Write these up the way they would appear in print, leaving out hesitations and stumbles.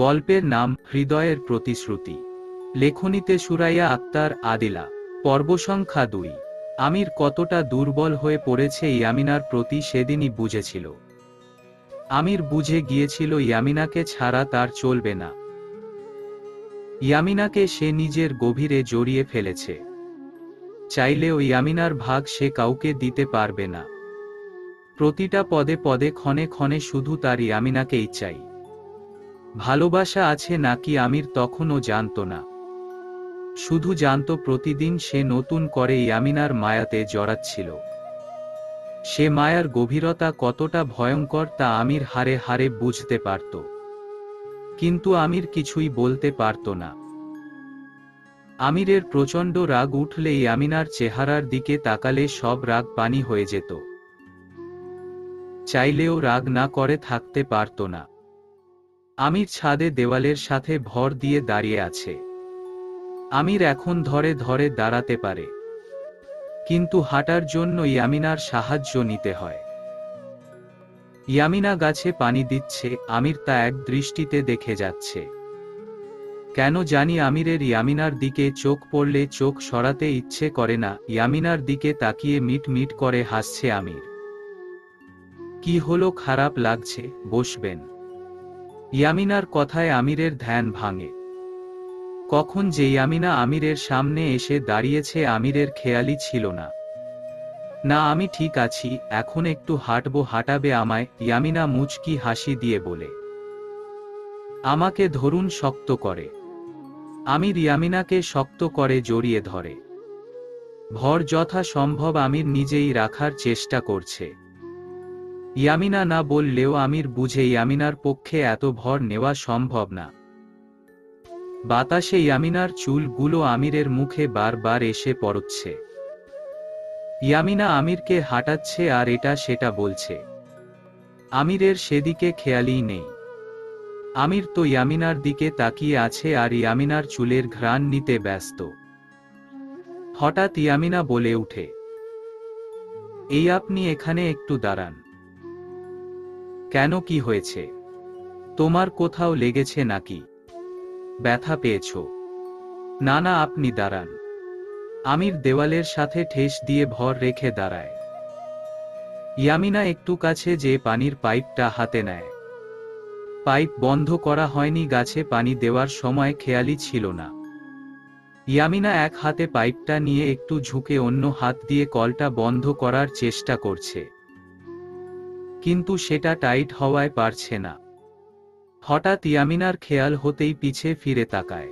গল্পের নাম হৃদয়ের প্রতিশ্রুতি। লেখনীতে সুরাইয়া আক্তার, আদিলা। পর্ব সংখ্যা 2। আমির কতটা দুর্বল হয়ে পড়েছে ইয়ামিনার প্রতি সেদিনই বুঝেছিল। আমির বুঝে গিয়েছিল ইয়ামিনাকে ছাড়া তার চলবে না। ইয়ামিনাকে সে নিজের গভীরে জড়িয়ে ফেলেছে। চাইলেও ইয়ামিনার ভাগ সে কাউকে দিতে পারবে না। প্রতিটা পদে পদে ক্ষণে ক্ষণে শুধু তার ইয়ামিনাকেই চাই। ভালোবাসা আছে নাকি আমির তখনও জানত না। শুধু জানত প্রতিদিন সে নতুন করে ইয়ামিনার মায়াতে জড়াচ্ছিল। সে মায়ার গভীরতা কতটা ভয়ঙ্কর তা আমির হারে হারে বুঝতে পারত। কিন্তু আমির কিছুই বলতে পারত না। আমিরের প্রচণ্ড রাগ উঠলে ইয়ামিনার চেহারার দিকে তাকালে সব রাগ পানি হয়ে যেত। চাইলেও রাগ না করে থাকতে পারত না। আমির ছাদে দেওয়ালের সাথে ভর দিয়ে দাঁড়িয়ে আছে। আমির এখন ধরে ধরে দাঁড়াতে পারে, কিন্তু হাঁটার জন্য ইয়ামিনার সাহায্য নিতে হয়। ইয়ামিনা গাছে পানি দিচ্ছে, আমির তা এক দৃষ্টিতে দেখে যাচ্ছে। কেন জানি আমিরের ইয়ামিনার দিকে চোখ পড়লে চোখ সরাতে ইচ্ছে করে না। ইয়ামিনার দিকে তাকিয়ে মিট মিট করে হাসছে আমির। কি হলো, খারাপ লাগছে? বসবেন। ইয়ামিনার কথায় আমিরের ধ্যান ভাঙে। কখন যে ইয়ামিনা আমিরের সামনে এসে দাঁড়িয়েছে আমিরের খেয়ালই ছিল না। না, আমি ঠিক আছি, এখন একটু হাঁটবো। হাঁটাবে আমায়? ইয়ামিনা মুচকি হাসি দিয়ে বলে। আমাকে ধরুন, শক্ত করে। আমির ইয়ামিনাকে শক্ত করে জড়িয়ে ধরে। ভর যথা সম্ভব আমির নিজেই রাখার চেষ্টা করছে। ইয়ামিনা না বললেও আমির বুঝে ইয়ামিনার পক্ষে এত ভর নেওয়া সম্ভব না। বাতাসে ইয়ামিনার চুলগুলো আমিরের মুখে বারবার এসে পড়ছে। ইয়ামিনা আমিরকে হাঁটাচ্ছে আর এটা সেটা বলছে। আমিরের সেদিকে খেয়ালই নেই। আমির তো ইয়ামিনার দিকে তাকিয়ে আছে আর ইয়ামিনার চুলের ঘ্রাণ নিতে ব্যস্ত। হঠাৎ ইয়ামিনা বলে উঠে, এই আপনি এখানে একটু দাঁড়ান। কেন, কি হয়েছে? তোমার কোথাও লেগেছে নাকি? ব্যথা পেয়েছ? না না, আপনি দাঁড়ান। আমির দেওয়ালের সাথে ঠেস দিয়ে ভর রেখে দাঁড়ায়। ইয়ামিনা একটু কাছে যে পানির পাইপটা হাতে নেয়। পাইপ বন্ধ করা হয়নি, গাছে পানি দেওয়ার সময় খেয়ালই ছিল না। ইয়ামিনা এক হাতে পাইপটা নিয়ে একটু ঝুঁকে অন্য হাত দিয়ে কলটা বন্ধ করার চেষ্টা করছে, কিন্তু সেটা টাইট হওয়ায় পারছে না। হঠাৎ ইয়ামিনার খেয়াল হতেই পিছে ফিরে তাকায়।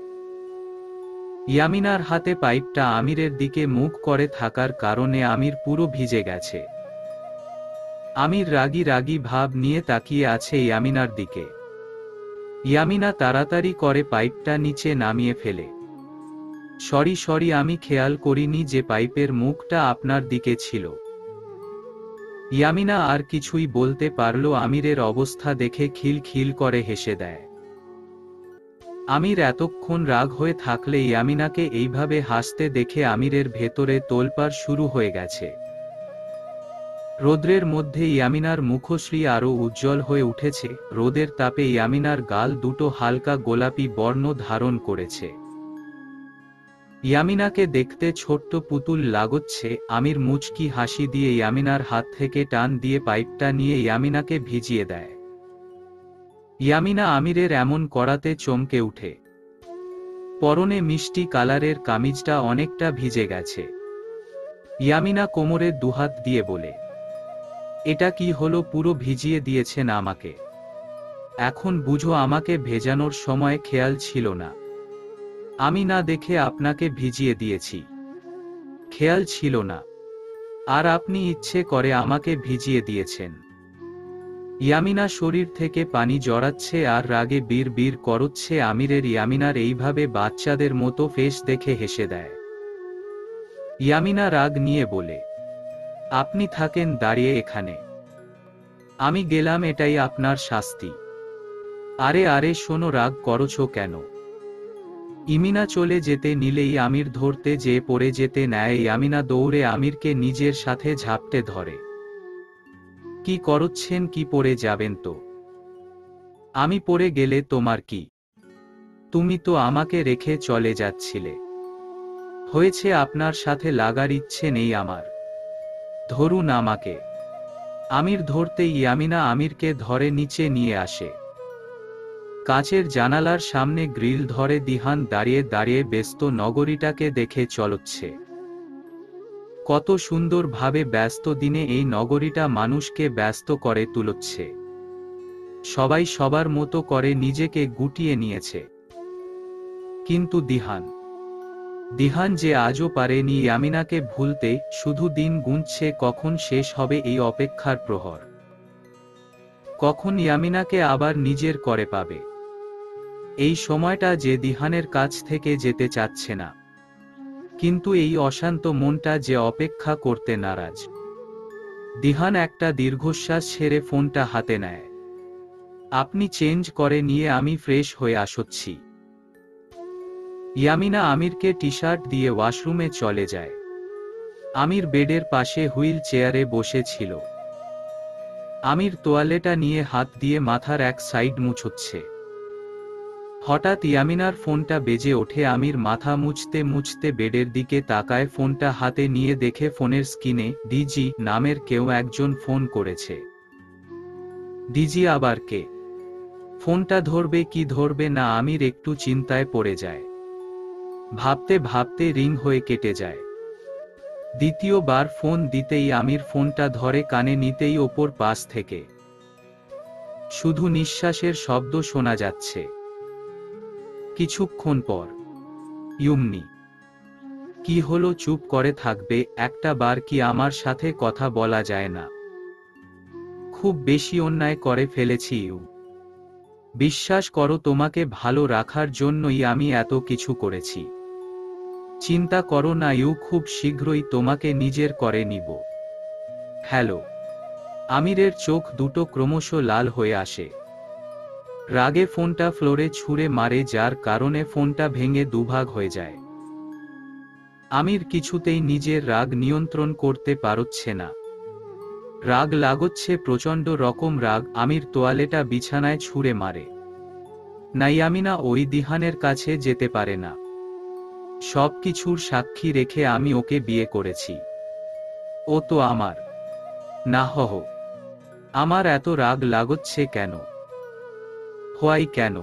ইয়ামিনার হাতে পাইপটা আমিরের দিকে মুখ করে থাকার কারণে আমির পুরো ভিজে গেছে। আমির রাগী রাগী ভাব নিয়ে তাকিয়ে আছে ইয়ামিনার দিকে। ইয়ামিনা তাড়াতাড়ি করে পাইপটা নিচে নামিয়ে ফেলে। সরি সরি, আমি খেয়াল করিনি যে পাইপের মুখটা আপনার দিকে ছিল। ইয়ামিনা আর কিছুই বলতে পারল। আমিরের অবস্থা দেখে খিল খিল করে হেসে দেয়। আমির এতক্ষণ রাগ হয়ে থাকলে ইয়ামিনাকে এইভাবে হাসতে দেখে আমিরের ভেতরে তোলপাড় শুরু হয়ে গেছে। রোদ্রের মধ্যে ইয়ামিনার মুখশ্রী আরও উজ্জ্বল হয়ে উঠেছে। রোদের তাপে ইয়ামিনার গাল দুটো হালকা গোলাপি বর্ণ ধারণ করেছে। ইয়ামিনাকে দেখতে ছোট্ট পুতুল লাগছে। আমির মুচকি হাসি দিয়ে ইয়ামিনার হাত থেকে টান দিয়ে পাইপটা নিয়ে ইয়ামিনাকে ভিজিয়ে দেয়। ইয়ামিনা আমিরের এমন করাতে চমকে উঠে। পরনে মিষ্টি কালারের কামিজটা অনেকটা ভিজে গেছে। ইয়ামিনা কোমরে দুহাত দিয়ে বলে, এটা কি হলো? পুরো ভিজিয়ে দিয়েছেন আমাকে। এখন বুঝো, আমাকে ভেজানোর সময় খেয়াল ছিল না। আমি না দেখে আপনাকে ভিজিয়ে দিয়েছি। খেয়াল ছিল না, আর আপনি ইচ্ছে করে আমাকে ভিজিয়ে দিয়েছেন। ইয়ামিনা শরীর থেকে পানি জড়াচ্ছে আর রাগে বীর বীর করছে আমিরের। ইয়ামিনার এইভাবে বাচ্চাদের মতো ফেস দেখে হেসে দেয়। ইয়ামিনা রাগ নিয়ে বলে, আপনি থাকেন দাঁড়িয়ে এখানে, আমি গেলাম, এটাই আপনার শাস্তি। আরে আরে শোনো, রাগ করছো কেন? ইয়ামিনা চলে যেতে নিলেই আমির ধরতে যেয়ে পড়ে যেতে নেয়। ইয়ামিনা দৌড়ে আমিরকে নিজের সাথে ঝাপটে ধরে। কি করছেন? কি পড়ে যাবেন তো? আমি পড়ে গেলে তোমার কি? তুমি তো আমাকে রেখে চলে যাচ্ছিলে। হয়েছে, আপনার সাথে লাগার ইচ্ছে নেই আমার। ধরুন আমাকে। আমির ধরতেই ইয়ামিনা আমিরকে ধরে নিচে নিয়ে আসে। কাচের জানালার সামনে গ্রিল ধরে দিহান দাঁড়িয়ে দাঁড়িয়ে ব্যস্ত নগরীটাকে দেখে চলছে। কত সুন্দরভাবে ব্যস্ত দিনে এই নগরীটা মানুষকে ব্যস্ত করে তুলছে। সবাই সবার মতো করে নিজেকে গুটিয়ে নিয়েছে। কিন্তু দিহান যে আজও পারেনি ইয়ামিনাকে ভুলতে, শুধু দিন গুনছে কখন শেষ হবে এই অপেক্ষার প্রহর। কখন ইয়ামিনাকে আবার নিজের করে পাবে। এই সময়টা যে দিহানের কাছ থেকে যেতে চাচ্ছে না, কিন্তু এই অশান্ত মনটা যে অপেক্ষা করতে নারাজ। দিহান একটা দীর্ঘশ্বাস ছেড়ে ফোনটা হাতে নেয়। আপনি চেঞ্জ করে নিয়ে আমি ফ্রেশ হয়ে আসছি। ইয়ামিনা আমিরকে টি-শার্ট দিয়ে ওয়াশরুমে চলে যায়। আমির বেডের পাশে হুইল চেয়ারে বসেছিল। আমির তোয়ালেটা নিয়ে হাত দিয়ে মাথার এক সাইড মুছচ্ছে। হঠাৎ ইয়ামিনার ফোনটা বেজে ওঠে। আমির মাথা মুছতে মুছতে বেডের দিকে তাকায়। ফোনটা হাতে নিয়ে দেখে ফোনের স্ক্রিনে ডিজি নামের কেউ একজন ফোন করেছে। ডিজি আবার কে? ফোনটা ধরবে কি ধরবে না আমির একটু চিন্তায় পড়ে যায়। ভাবতে ভাবতে রিং হয়ে কেটে যায়। দ্বিতীয়বার ফোন দিতেই আমির ফোনটা ধরে কানে নিতেই ওপর পাশ থেকে শুধু নিঃশ্বাসের শব্দ শোনা যাচ্ছে। কিছুক্ষণ পর, ইউমনি, কি হলো? চুপ করে থাকবে একটা বার কি আমার সাথে কথা বলা যায় না? খুব বেশি অন্যায় করে ফেলেছি ইউ। বিশ্বাস করো, তোমাকে ভালো রাখার জন্যই আমি এত কিছু করেছি। চিন্তা করো না ইউ, খুব শীঘ্রই তোমাকে নিজের করে নিব। হ্যালো। আমিরের চোখ দুটো ক্রমশ লাল হয়ে আসে। রাগে ফোনটা ফ্লোরে ছুঁড়ে মারে, যার কারণে ফোনটা ভেঙে দুভাগ হয়ে যায়। আমির কিছুতেই নিজের রাগ নিয়ন্ত্রণ করতে পারছে না। রাগ লাগছে, প্রচণ্ড রকম রাগ। আমির তোয়ালেটা বিছানায় ছুঁড়ে মারে। না, ইয়ামিনা ওই দিহানের কাছে যেতে পারে না। সব কিছুর সাক্ষী রেখে আমি ওকে বিয়ে করেছি। ও তো আমার না। আমার এত রাগ লাগছে কেন? হোয়াই কেন?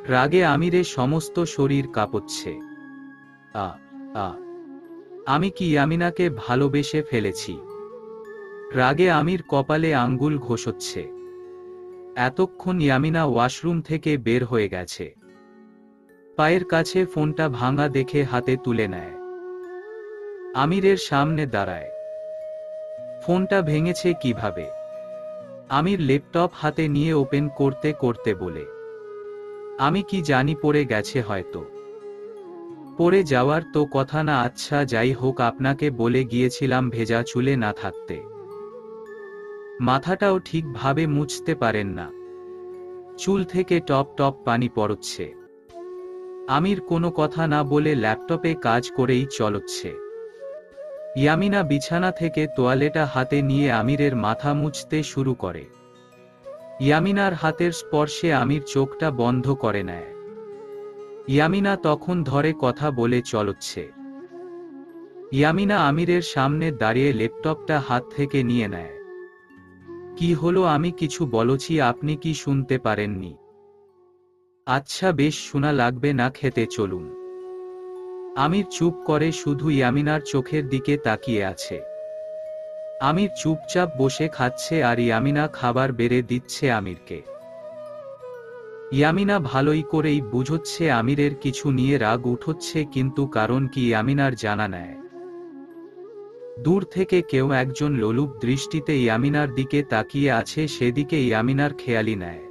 রাগে আমিরের সমস্ত শরীর কাঁপছে। আ আ আমি কি ইয়ামিনাকে ভালোবেসে ফেলেছি? রাগে আমির কপালে আঙ্গুল ঘষছে। এতক্ষণ ইয়ামিনা ওয়াশরুম থেকে বের হয়ে গেছে। পায়ের কাছে ফোনটা ভাঙা দেখে হাতে তুলে নেয়। আমিরের সামনে দাঁড়ায়। ফোনটা ভেঙেছে কিভাবে? আমির ল্যাপটপ হাতে নিয়ে ওপেন করতে করতে বলে, আমি কি জানি, পড়ে গেছে হয়তো। পড়ে যাওয়ার তো কথা না। আচ্ছা যাই হোক, আপনাকে বলে গিয়েছিলাম ভেজা চুলে না থাকতে। মাথাটাও ঠিকভাবে মুছতে পারেন না। চুল থেকে টপ টপ পানি পড়ছে। আমির কোনো কথা না বলে ল্যাপটপে কাজ করেই চলছে। ইয়ামিনা বিছানা থেকে তোয়ালেটা হাতে নিয়ে আমিরের মাথা মুছতে শুরু করে। ইয়ামিনার হাতের স্পর্শে আমির চোখটা বন্ধ করে নেয়। ইয়ামিনা তখন ধরে কথা বলে চলছে। ইয়ামিনা আমিরের সামনে দাঁড়িয়ে ল্যাপটপটা হাত থেকে নিয়ে নেয়। কি হলো? আমি কিছু বলছি, আপনি কি শুনতে পারেননি? আচ্ছা বেশ, শোনা লাগবে না, খেতে চলুন। আমির চুপ করে শুধু ইয়ামিনার চোখের দিকে তাকিয়ে আছে। আমির চুপচাপ বসে খাচ্ছে আর ইয়ামিনা খাবার বেড়ে দিচ্ছে আমিরকে। ইয়ামিনা ভালোই করেই বুঝচ্ছে আমিরের কিছু নিয়ে রাগ উঠছে, কিন্তু কারণ কি ইয়ামিনার জানা নেয়। দূর থেকে কেউ একজন লোলুপ দৃষ্টিতে ইয়ামিনার দিকে তাকিয়ে আছে, সেদিকে ইয়ামিনার খেয়ালি নেয়।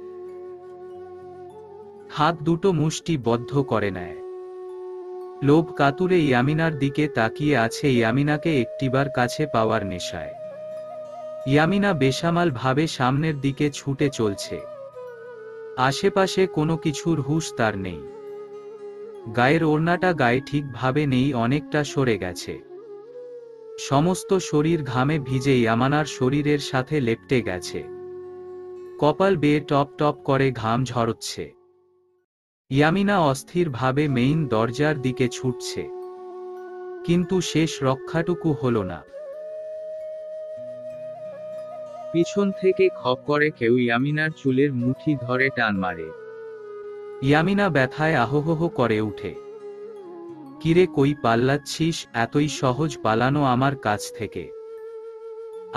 হাত দুটো মুষ্টি বদ্ধ করে নেয়। লোভ কাতুরে ইয়ামিনার দিকে তাকিয়ে আছে, ইয়ামিনাকে একটিবার কাছে পাওয়ার নেশায়। ইয়ামিনা বেসামাল ভাবে সামনের দিকে ছুটে চলছে। আশেপাশে কোনো কিছুর হুঁশ তার নেই। গায়ের ওড়নাটা গায়ে ঠিকভাবে নেই, অনেকটা সরে গেছে। সমস্ত শরীর ঘামে ভিজে ইয়ামিনার শরীরের সাথে লেপ্টে গেছে। কপাল বেয়ে টপ টপ করে ঘাম ঝরছে। ইয়ামিনা অস্থিরভাবে মেইন দরজার দিকে ছুটছে, কিন্তু শেষ রক্ষাটুকু হলো না। পিছন থেকে খপ করে কেউ ইয়ামিনার চুলের মুঠি ধরে টান মারে। ইয়ামিনা ব্যথায় আহোহো করে উঠে। কিরে, কই পাল্লাচ্ছিস? এতই সহজ পালানো আমার কাছ থেকে?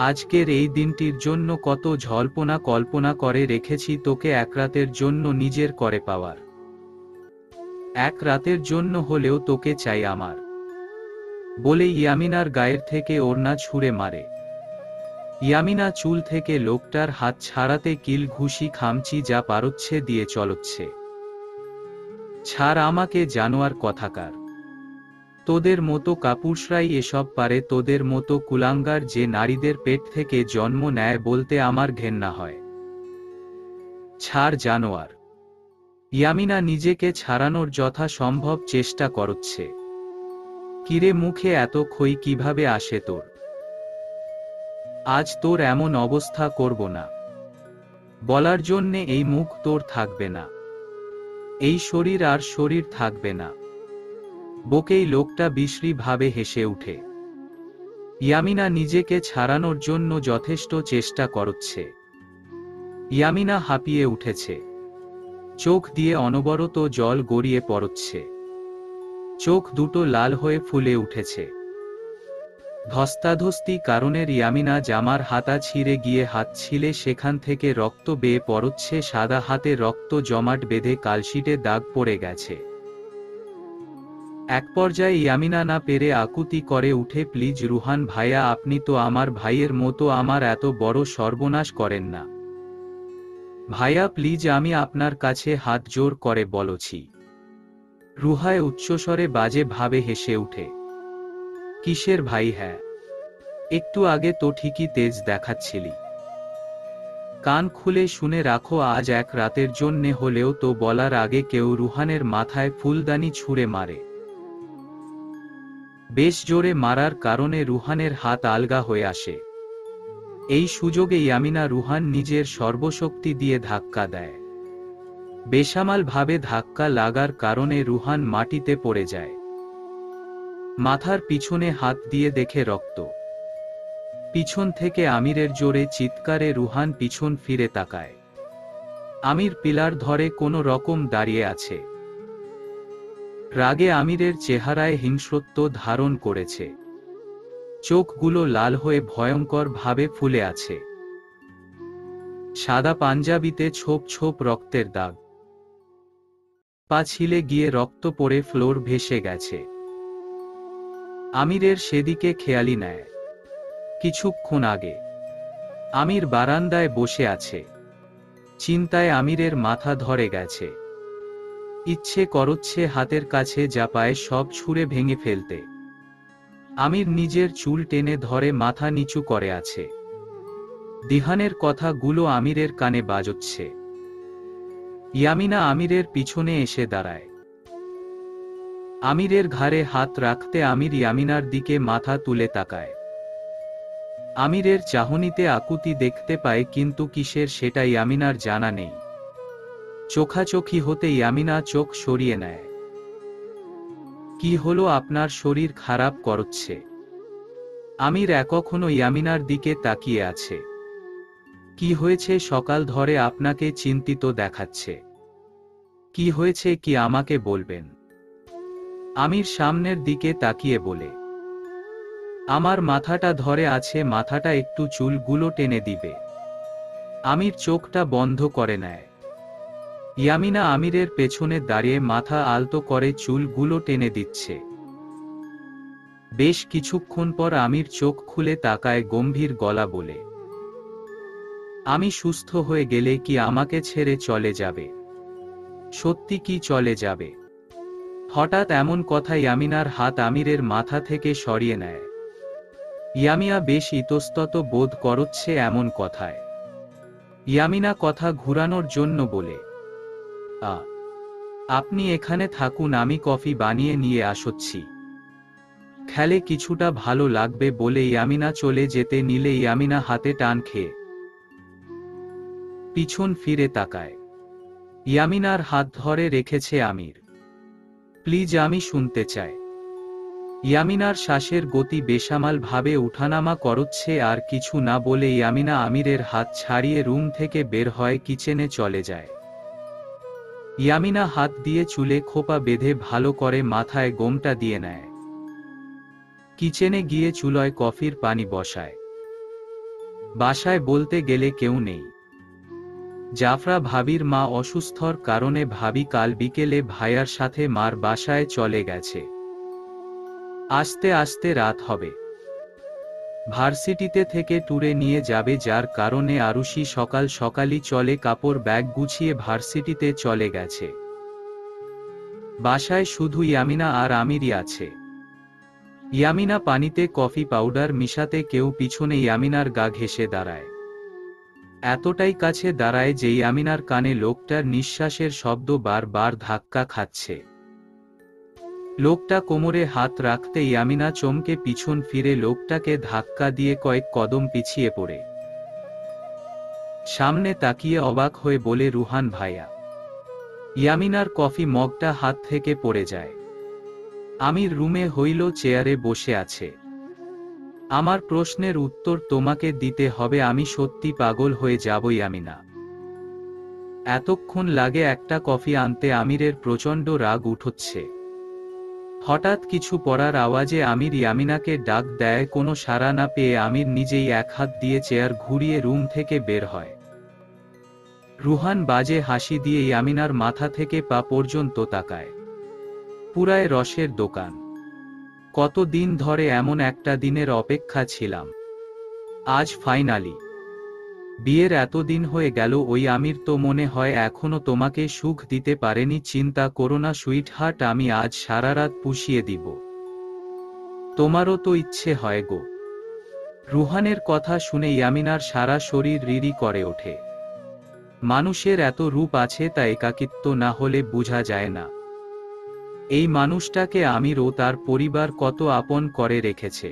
আজকের এই দিনটির জন্য কত জল্পনা কল্পনা করে রেখেছি তোকে, এক রাতের জন্য নিজের করে পাওয়ার। এক রাতের জন্য হলেও তোকে চাই আমার, বলে ইয়ামিনার গায়ের থেকে ওড়না ছুঁড়ে মারে। ইয়ামিনা চুল থেকে লোকটার হাত ছাড়াতে কিল ঘুষি খামচি যা পারচ্ছে দিয়ে চলচ্ছে। ছাড় আমাকে জানোয়ার কথাকার, তোদের মতো কাপুরুষরাই এসব পারে, তোদের মতো কুলাঙ্গার যে নারীদের পেট থেকে জন্ম নেয় বলতে আমার ঘেন্না হয়। ছাড় জানোয়ার। ইয়ামিনা নিজেকে ছাড়ানোর যথাসম্ভব চেষ্টা করছে। কিরে, মুখে এত খই কিভাবে আসে তোর? আজ তোর এমন অবস্থা করব না, বলার জন্যে এই মুখ তোর থাকবে না, এই শরীর আর শরীর থাকবে না। বকেই লোকটা বিশ্রী ভাবে হেসে উঠে। ইয়ামিনা নিজেকে ছাড়ানোর জন্য যথেষ্ট চেষ্টা করছে। ইয়ামিনা হাঁপিয়ে উঠেছে, চোখ দিয়ে অনবরত জল গড়িয়ে পড়ছে, চোখ দুটো লাল হয়ে ফুলে উঠেছে। ধস্তাধস্তি কারণের ইয়ামিনা জামার হাতা ছিঁড়ে গিয়ে হাত ছিলে সেখান থেকে রক্ত বেয়ে পড়ছে, সাদা হাতে রক্ত জমাট বেঁধে কালশিটে দাগ পড়ে গেছে। এক পর্যায়ে ইয়ামিনা না পেরে আকুতি করে উঠে, প্লিজ রুহান ভাইয়া, আপনি তো আমার ভাইয়ের মতো, আমার এত বড় সর্বনাশ করেন না ভাইয়া, প্লিজ, আমি আপনার কাছে হাত জোর করে বলছি। রুহায় উচ্চস্বরে বাজে ভাবে হেসে উঠে। কিসের ভাই? হ্যাঁ, একটু আগে তো ঠিকই তেজ দেখাচ্ছিলি। কান খুলে শুনে রাখো, আজ এক রাতের জন্যে হলেও তো বলার আগে কেউ রুহানের মাথায় ফুলদানি ছুঁড়ে মারে। বেশ জোরে মারার কারণে রুহানের হাত আলগা হয়ে আসে। এই সুযোগে ইয়ামিনা রুহান নিজের সর্বশক্তি দিয়ে ধাক্কা দেয়। বেসামাল ভাবে ধাক্কা লাগার কারণে রুহান মাটিতে পড়ে যায়। মাথার পিছনে হাত দিয়ে দেখে রক্ত। পিছন থেকে আমিরের জোরে চিৎকারে রুহান পিছন ফিরে তাকায়। আমির পিলার ধরে কোনো রকম দাঁড়িয়ে আছে। রাগে আমিরের চেহারায় হিংস্রত্ব ধারণ করেছে, চোখগুলো লাল হয়ে ভয়ঙ্কর ভাবে ফুলে আছে। সাদা পাঞ্জাবিতে ছোপ ছোপ রক্তের দাগ, পা ছিলে গিয়ে রক্ত পড়ে ফ্লোর ভেসে গেছে। আমিরের সেদিকে খেয়ালি নেয়। কিছুক্ষণ আগে আমির বারান্দায় বসে আছে, চিন্তায় আমিরের মাথা ধরে গেছে। ইচ্ছে করছে হাতের কাছে যা পায় সব ছুঁড়ে ভেঙে ফেলতে। আমির নিজের চুল টেনে ধরে মাথা নিচু করে আছে। দিহানের কথাগুলো আমিরের কানে বাজছে। ইয়ামিনা আমিরের পিছনে এসে দাঁড়ায়। আমিরের ঘাড়ে হাত রাখতে আমির ইয়ামিনার দিকে মাথা তুলে তাকায়। আমিরের চাহনিতে আকুতি দেখতে পায়, কিন্তু কিসের সেটা ইয়ামিনার জানা নেই। চোখাচোখি হতে ইয়ামিনা চোখ সরিয়ে নেয়। কি হলো, আপনার শরীর খারাপ করছে? আমির একখনো ইয়ামিনার দিকে তাকিয়ে আছে। কি হয়েছে? সকাল ধরে আপনাকে চিন্তিত দেখাচ্ছে। কি হয়েছে কি আমাকে বলবেন? আমির সামনের দিকে তাকিয়ে বলে, আমার মাথাটা ধরে আছে, মাথাটা একটু চুলগুলো টেনে দিবে। আমির চোখটা বন্ধ করে নেয়। ইয়ামিনা আমিরের পেছনে দাঁড়িয়ে মাথা আলতো করে চুলগুলো টেনে দিচ্ছে। বেশ কিছুক্ষণ পর আমির চোখ খুলে তাকায় গম্ভীর গলা বলে, আমি সুস্থ হয়ে গেলে কি আমাকে ছেড়ে চলে যাবে? সত্যি কি চলে যাবে? হঠাৎ এমন কথা ইয়ামিনার হাত আমিরের মাথা থেকে সরিয়ে নেয়। ইয়ামিয়া বেশ ইতস্তত বোধ করছে এমন কথায়। ইয়ামিনা কথা ঘুরানোর জন্য বলে, আপনি এখানে থাকুন, আমি কফি বানিয়ে নিয়ে আসছি। খেলে কিছুটা ভালো লাগবে বলে ইয়ামিনা চলে যেতে নিলে ইয়ামিনা হাতে টান খেয়ে পিছন ফিরে তাকায়। ইয়ামিনার হাত ধরে রেখেছে আমির। প্লিজ, আমি শুনতে চাই। ইয়ামিনার শ্বাসের গতি বেসামাল ভাবে উঠানামা করছে, আর কিছু না বলে ইয়ামিনা আমিরের হাত ছাড়িয়ে রুম থেকে বের হয়, কিচেনে চলে যায়। ইয়ামিনা হাত দিয়ে চুলে খোপা বেঁধে ভালো করে মাথায় গোমটা দিয়ে নেয়। কিচেনে গিয়ে চুলায় কফির পানি বসায়। বাসায় বলতে গেলে কেউ নেই। জাফরা ভাবির মা অসুস্থর কারণে ভাবি কাল বিকেলে ভাইয়ার সাথে মার বাসায় চলে গেছে। আস্তে আস্তে রাত হবে। ভার্সিটিতে থেকে ট্যুরে নিয়ে যাবে, যার কারণে আরুষি সকাল সকালই চলে কাপড় ব্যাগ গুছিয়ে ভার্সিটিতে চলে গেছে। বাসায় শুধু ইয়ামিনা আর আমিরই আছে। ইয়ামিনা পানিতে কফি পাউডার মিশাতে কেউ পিছনে ইয়ামিনার গা ঘেঁষে দাঁড়ায়। এতটাই কাছে দাঁড়ায় যে ইয়ামিনার কানে লোকটার নিঃশ্বাসের শব্দ বারবার ধাক্কা খাচ্ছে। লোকটা কোমরে হাত রাখতে ইয়ামিনা চমকে পিছন ফিরে লোকটাকে ধাক্কা দিয়ে কয়েক কদম পিছিয়ে পড়ে। সামনে তাকিয়ে অবাক হয়ে বলে, রুহান ভাইয়া। ইয়ামিনার কফি মগটা হাত থেকে পড়ে যায়। আমির রুমে হইল চেয়ারে বসে আছে। আমার প্রশ্নের উত্তর তোমাকে দিতে হবে। আমি সত্যি পাগল হয়ে যাব ইয়ামিনা। এতক্ষণ লাগে একটা কফি আনতে। আমিরের প্রচণ্ড রাগ উঠছে। হঠাৎ কিছু পড়ার আওয়াজে আমির ইয়ামিনাকে ডাক দেয়। কোনো সাড়া না পেয়ে আমির নিজেই এক হাত দিয়ে চেয়ার ঘুরিয়ে রুম থেকে বের হয়। রুহান বাজে হাসি দিয়ে ইয়ামিনার মাথা থেকে পা পর্যন্ত তাকায়। পুরায় রসের দোকান। কতদিন ধরে এমন একটা দিনের অপেক্ষা ছিলাম। আজ ফাইনালি। বিয়ের এতদিন হয়ে গেল, ওই আমির তো মনে হয় এখনো তোমাকে সুখ দিতে পারেনি। চিন্তা করো না সুইট হার্ট, আমি আজ সারা রাত পুষিয়ে দিব। তোমারও তো ইচ্ছে হয় গো। রুহানের কথা শুনে ইয়ামিনার সারা শরীর রিরি করে ওঠে। মানুষের এত রূপ আছে, তা একাকিত্ব না হলে বোঝা যায় না। এই মানুষটাকে আমির ও তার পরিবার কত আপন করে রেখেছে।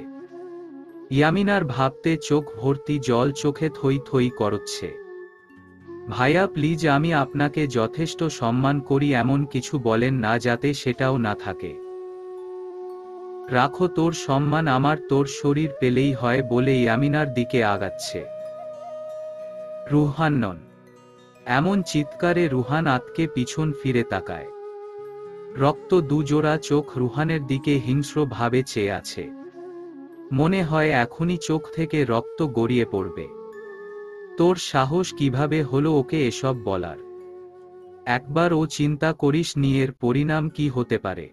ইয়ামিনার ভাবতে চোখ ভর্তি জল, চোখে থই থই করছে। ভাইয়া প্লিজ, আমি আপনাকে যথেষ্ট সম্মান করি, এমন কিছু বলেন না যাতে সেটাও না থাকে। রাখো তোর সম্মান, আমার তোর শরীর পেলেই হয় বলে ইয়ামিনার দিকে আগাচ্ছে। রুহান নন। এমন চিৎকারে রুহান আতকে পিছন ফিরে তাকায়। রক্ত দুজোড়া চোখ রুহানের দিকে হিংস্র ভাবে চেয়ে আছে। মনে হয় এখনই চোখ থেকে রক্ত গড়িয়ে পড়বে। তোর সাহস কিভাবে হলো ওকে এসব বলার? একবার ও চিন্তা করিস নি এর পরিণাম কি হতে পারে?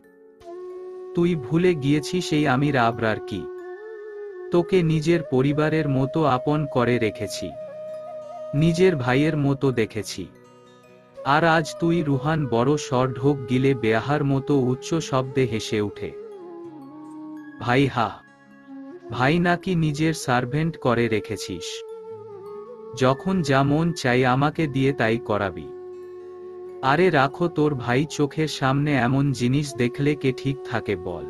তুই ভুলে গিয়েছিস এই আমির আবরার কি? তোকে নিজের পরিবারের মতো আপন করে রেখেছি, নিজের ভাইয়ের মতো দেখেছি। আর আজ তুই? রুহান বড় স্বর ঢোক গিলে বেয়াহার মতো উচ্চ শব্দে হেসে উঠে। ভাই? হা, ভাই নাকি নিজের সার্ভেন্ট করে রেখেছিস? যখন যা মন চাই আমাকে দিয়ে তাই করাবি? আরে রাখো তোর ভাই, চোখের সামনে এমন জিনিস দেখলে কে ঠিক থাকে বল?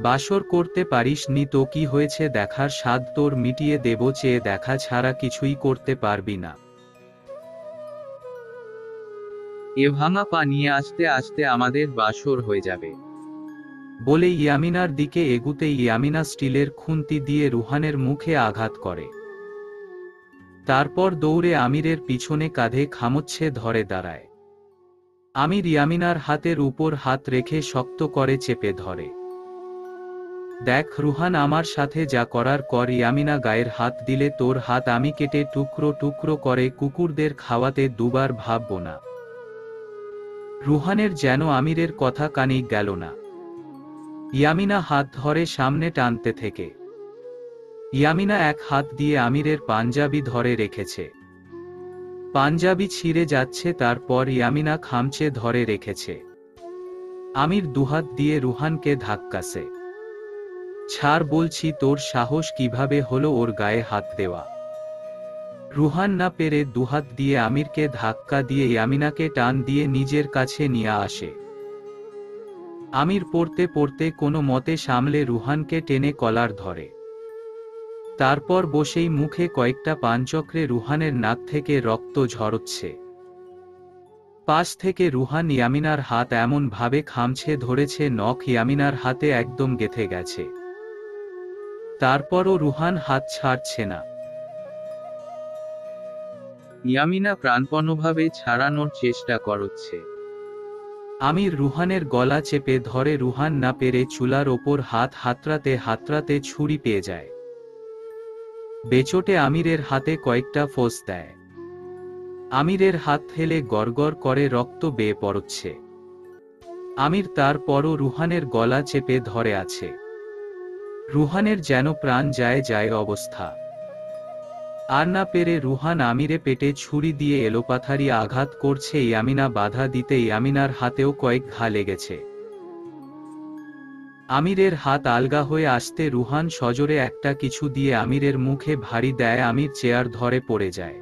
বাসর করতে পারিস নি তো কি হয়েছে? দেখার স্বাদ তোর মিটিয়ে দেব, চেয়ে দেখা ছাড়া কিছুই করতে পারবি না। এ ভাঙা পা নিয়ে আস্তে আস্তে আমাদের বাসর হয়ে যাবে বলে ইয়ামিনার দিকে এগুতে ইয়ামিনা স্টিলের খুন্তি দিয়ে রুহানের মুখে আঘাত করে। তারপর দৌড়ে আমিরের পিছনে কাঁধে খামোচ্ছে ধরে দাঁড়ায়। আমির ইয়ামিনার হাতের উপর হাত রেখে শক্ত করে চেপে ধরে। দেখ রুহান, আমার সাথে যা করার কর। ইয়ামিনা গায়ের হাত দিলে তোর হাত আমি কেটে টুকরো টুকরো করে কুকুরদের খাওয়াতে দুবার ভাববো না। রুহানের যেন আমিরের কথা কানে গেল না। ইয়ামিনা হাত ধরে সামনে টানতে থেকে। ইয়ামিনা এক হাত দিয়ে আমিরের পাঞ্জাবি ধরে রেখেছে। পাঞ্জাবি ছিঁড়ে যাচ্ছে, তারপর ইয়ামিনা খামচে ধরে রেখেছে। আমির দুহাত দিয়ে রুহানকে ধাক্কাছে। ছাড় বলছি। তোর সাহস কিভাবে হলো ওর গায়ে হাত দেওয়া? রুহান না পেরে দুহাত দিয়ে আমিরকে ধাক্কা দিয়ে ইয়ামিনাকে টান দিয়ে নিজের কাছে নিয়ে আসে। আমির পড়তে পড়তে কোনো মতে সামলে রুহানকে টেনে কলার ধরে। তারপর বসেই মুখে কয়েকটা পান চক্রে রুহানের নাক থেকে রক্ত ঝরছে। পাশ থেকে রুহান ইয়ামিনার হাত এমন ভাবে খামছে ধরেছে, নখ ইয়ামিনার হাতে একদম গেঁথে গেছে। তারপরও রুহান হাত ছাড়ছে না। ইয়ামিনা প্রাণপণভাবে ছাড়ানোর চেষ্টা করছে। আমির রুহানের গলা চেপে ধরে, রুহান না পেরে চুলার ওপর হাত হাতড়াতে হাতড়াতে ছুরি পেয়ে যায়। বেচোটে আমিরের হাতে কয়েকটা ফোঁস দেয়। আমিরের হাত ঠেলে গড়গড় করে রক্ত বেয়ে পড়ছে। আমির তারপরও রুহানের গলা চেপে ধরে আছে। রুহানের যেন প্রাণ যায় যায় অবস্থা। আর না পেরে রুহান আমিরে পেটে ছুরি দিয়ে এলোপাথারি আঘাত করছে। ইয়ামিনা বাধা দিতে ইয়ামিনার হাতেও কয়েক ঘা লেগেছে। আমিরের হাত আলগা হয়ে আসতে রুহান সজোরে একটা কিছু দিয়ে আমিরের মুখে ভারী দেয়। আমির চেয়ার ধরে পড়ে যায়।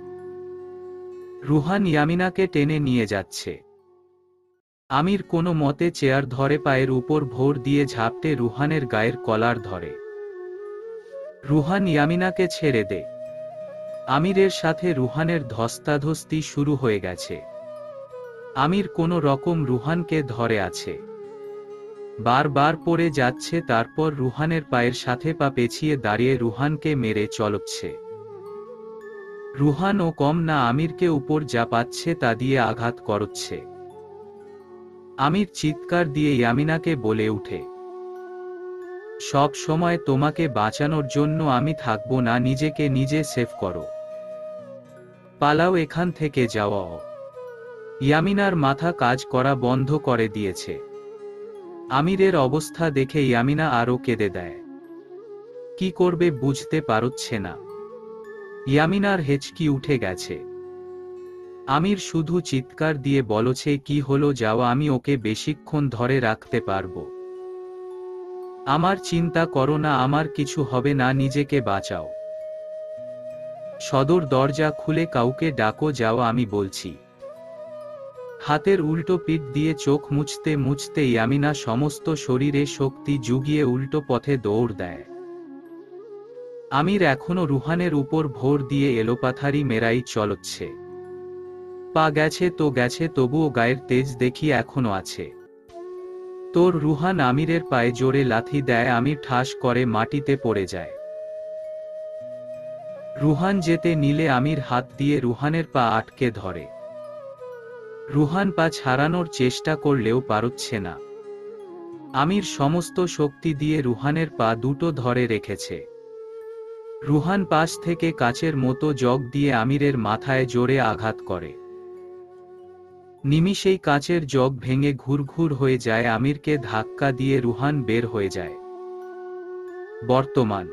রুহান ইয়ামিনাকে টেনে নিয়ে যাচ্ছে। আমির কোনো মতে চেয়ার ধরে পায়ের উপর ভোর দিয়ে ঝাপটে রুহানের গায়ের কলার ধরে। রুহান ইয়ামিনাকে ছেড়ে দে। আমিরের সাথে রুহানের ধস্তাধস্তি শুরু হয়ে গেছে। আমির কোনো রকম রুহানকে ধরে আছে। বারবার পড়ে যাচ্ছে, তারপর রুহানের পায়ের সাথে পা পেছিয়ে দাঁড়িয়ে রুহানকে মেরে চলছে। রুহান ও কম না, আমিরকে উপর যা পাচ্ছে তা দিয়ে আঘাত করছে। আমির চিৎকার দিয়ে ইয়ামিনাকে বলে উঠে, সব সময় তোমাকে বাঁচানোর জন্য আমি থাকবো না, নিজেকে নিজে সেভ করো, পালাও এখান থেকে, যাও। ইয়ামিনার মাথা কাজ করা বন্ধ করে দিয়েছে। আমিরের অবস্থা দেখে ইয়ামিনা আরও কেঁদে দেয়। কি করবে বুঝতে পারছে না। ইয়ামিনার হেঁচকি উঠে গেছে। আমির শুধু চিৎকার দিয়ে বলছে, কি হলো, যাও, আমি ওকে বেশিক্ষণ ধরে রাখতে পারবো। আমার চিন্তা করো না, আমার কিছু হবে না, নিজেকে বাঁচাও। সদর দরজা খুলে কাউকে ডাকো, যাও, আমি বলছি। হাতের উল্টো পিঠ দিয়ে চোখ মুছতে মুছতে ইয়ামিনা সমস্ত শরীরে শক্তি জুগিয়ে উল্টো পথে দৌড় দেয়। আমির এখনো রুহানের উপর ভোর দিয়ে এলোপাথারি মেরাই চলছে। পা গেছে তো গেছে, তবুও গায়ের তেজ দেখি এখনো আছে। তোর রুহান আমিরের পায়ে জোরে লাথি দেয়। আমির ঠাস করে মাটিতে পড়ে যায়। রুহান যেতে নিলে আমির হাত দিয়ে রুহানের পা আটকে ধরে। রুহান পা ছাড়ানোর চেষ্টা করলেও পারছে না। আমির সমস্ত শক্তি দিয়ে রুহানের পা দুটো ধরে রেখেছে। রুহান পাশ থেকে কাচের মতো জগ দিয়ে আমিরের মাথায় জোরে আঘাত করে। নিমিষেই কাচের জগ ভেঙে ঘুরঘুর হয়ে যায়। আমিরকে ধাক্কা দিয়ে রুহান বের হয়ে যায়। বর্তমান।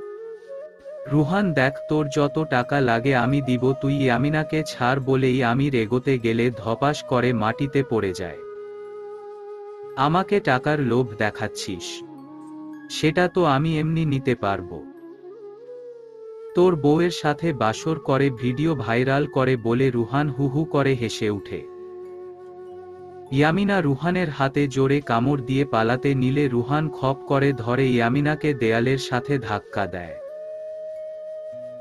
রুহান, দেখ, তোর যত টাকা লাগে আমি দিব, তুই ইয়ামিনাকে ছাড় বলেই আমির এগোতে গেলে ধপাস করে মাটিতে পড়ে যায়। আমাকে টাকার লোভ দেখাচ্ছিস? সেটা তো আমি এমনি নিতে পারবো। তোর বউয়ের সাথে বাসর করে ভিডিও ভাইরাল করে বলে রুহান হু হু করে হেসে উঠে। ইয়ামিনা রুহানের হাতে জোরে কামড় দিয়ে পালাতে নিলে রুহান খপ করে ধরে ইয়ামিনাকে দেয়ালের সাথে ধাক্কা দেয়।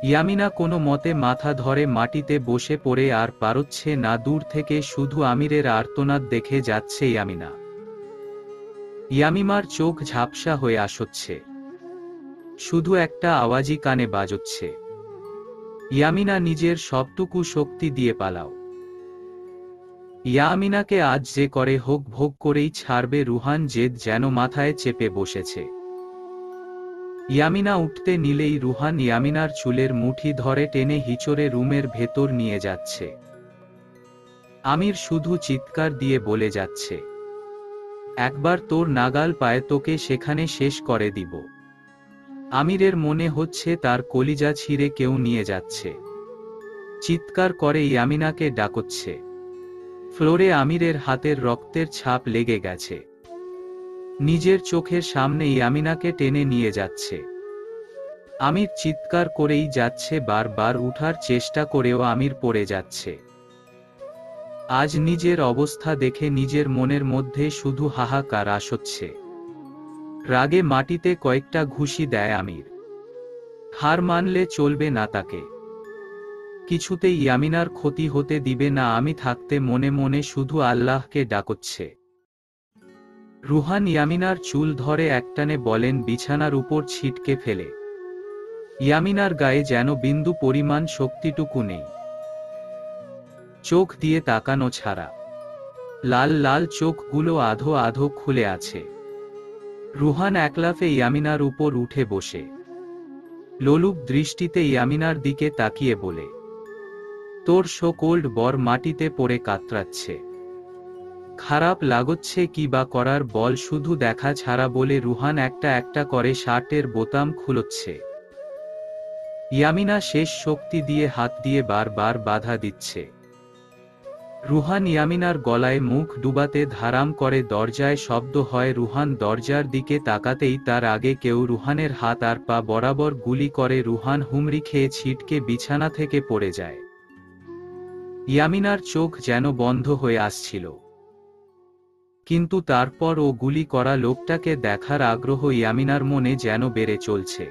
ইয়ামিনা কোনো মতে মাথা ধরে মাটিতে বসে পড়ে আর পারছে না। দূর থেকে শুধু আমিরের আর্তনাদ দেখে যাচ্ছে ইয়ামিনা। ইয়ামিমার চোখ ঝাপসা হয়ে আসছে। শুধু একটা আওয়াজই কানে বাজছে, ইয়ামিনা, নিজের সবটুকু শক্তি দিয়ে পালাও। ইয়ামিনাকে আজ যে করে হোক ভোগ করেই ছাড়বে। রুহান জেদ যেন মাথায় চেপে বসেছে। ইয়ামিনা উঠতে নিলেই রুহান ইয়ামিনার চুলের মুঠি ধরে টেনে হিচড়ে রুমের ভেতর নিয়ে যাচ্ছে। আমির শুধু চিৎকার দিয়ে বলে যাচ্ছে, একবার তোর নাগাল পায় তোকে সেখানে শেষ করে দিব। আমিরের মনে হচ্ছে তার কলিজা ছিঁড়ে কেউ নিয়ে যাচ্ছে। চিৎকার করে ইয়ামিনাকে ডাকছে। ফ্লোরে আমিরের হাতের রক্তের ছাপ লেগে গেছে। নিজের চোখের সামনে ইয়ামিনাকে টেনে নিয়ে যাচ্ছে। আমির চিৎকার করেই যাচ্ছে, বারবার উঠার চেষ্টা করেও আমির পড়ে যাচ্ছে। আজ নিজের অবস্থা দেখে নিজের মনের মধ্যে শুধু হাহাকার আসছে। রাগে মাটিতে কয়েকটা ঘুষি দেয় আমির। হার মানলে চলবে না তাকে। কিছুতেই ইয়ামিনার ক্ষতি হতে দিবে না। আমি থাকতে মনে মনে শুধু আল্লাহকে ডাকছে। রুহান ইয়ামিনার চুল ধরে একটানে বলেন, বিছানার উপর ছিটকে ফেলে। ইয়ামিনার গায়ে যেন বিন্দু পরিমাণ শক্তিটুকু নেই, চোখ দিয়ে তাকানো ছাড়া। লাল লাল চোখগুলো আধো আধো খুলে আছে। রুহান একলাফে ইয়ামিনার উপর উঠে বসে লোলুপ দৃষ্টিতে ইয়ামিনার দিকে তাকিয়ে বলে, তোর সো কোল্ড বর মাটিতে পড়ে কাতরাচ্ছে। খারাপ লাগছে কি বা করার বল, শুধু দেখা ছাড়া বলে রুহান একটা একটা করে শার্টের বোতাম খুলছে। ইয়ামিনা শেষ শক্তি দিয়ে হাত দিয়ে বারবার বাধা দিচ্ছে। রুহান ইয়ামিনার গলায় মুখ ডুবাতে ধারাম করে দরজায় শব্দ হয়। রুহান দরজার দিকে তাকাতেই তার আগে কেউ রুহানের হাত আর পা বরাবর গুলি করে। রুহান হুমড়ি খেয়ে ছিটকে বিছানা থেকে পড়ে যায়। ইয়ামিনার চোখ যেন বন্ধ হয়ে আসছিল, কিন্তু তারপর ও গুলি করা লোকটাকে দেখার আগ্রহ ইয়ামিনার মনে যেন বেড়ে চলছে।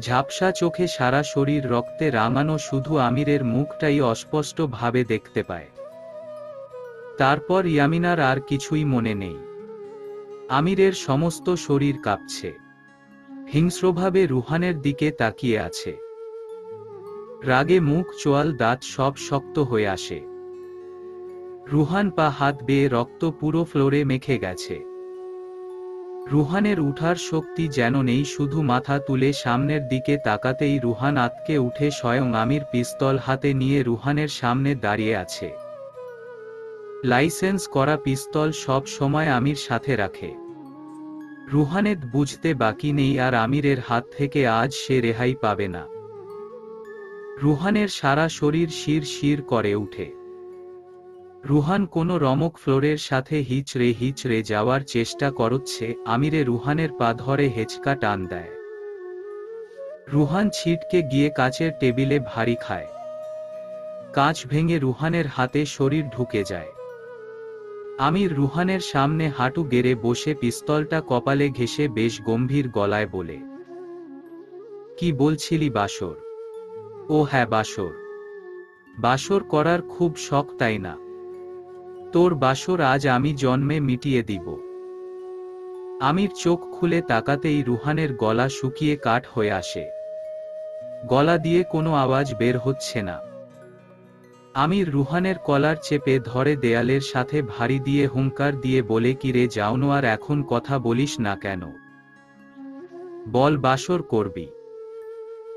ঝাপসা চোখে সারা শরীর রক্তে রাঙানো, শুধু আমিরের মুখটাই অস্পষ্ট ভাবে দেখতে পায়। তারপর ইয়ামিনার আর কিছুই মনে নেই। আমিরের সমস্ত শরীর কাঁপছে, হিংস্রভাবে রুহানের দিকে তাকিয়ে আছে। রাগে মুখ চোয়াল দাঁত সব শক্ত হয়ে আসে। রুহান পা হাত বেয়ে রক্ত পুরো ফ্লোরে মেখে গেছে। রুহানের উঠার শক্তি যেন নেই, শুধু মাথা তুলে সামনের দিকে তাকাতেই রুহান আঁতকে উঠে স্বয়ং আমির পিস্তল হাতে নিয়ে রুহানের সামনে দাঁড়িয়ে আছে। লাইসেন্স করা পিস্তল সব সময় আমির সাথে রাখে। রুহানের বুঝতে বাকি নেই আর আমিরের হাত থেকে আজ সে রেহাই পাবে না। রুহানের সারা শরীর শির শির করে উঠে। রুহান কোনো রমক ফ্লোরের সাথে হিচড়ে হিচড়ে যাওয়ার চেষ্টা করছে। আমিরে রুহানের পা ধরে হেঁচকা টান দেয়। রুহান ছিটকে গিয়ে কাচের টেবিলে ভারী খায়। কাঁচ ভেঙে রুহানের হাতে শরীর ঢুকে যায়। আমির রুহানের সামনে হাঁটু গেড়ে বসে পিস্তলটা কপালে ঘেঁষে বেশ গম্ভীর গলায় বলে, কি বলছিলি বাসর? ও হ্যাঁ, বাসর। বাসর করার খুব শখ, তাই না? তোর বাসর আজ আমি জন্মে মিটিয়ে দিব। আমির চোখ খুলে তাকাতেই রুহানের গলা শুকিয়ে কাঠ হয়ে আসে। গলা দিয়ে কোনো আওয়াজ বের হচ্ছে না। আমির রুহানের কলার চেপে ধরে দেয়ালের সাথে ভারী দিয়ে হুঙ্কার দিয়ে বলে, কিরে জানোয়ার, এখন কথা বলিস না কেন? বল, বাসর করবি?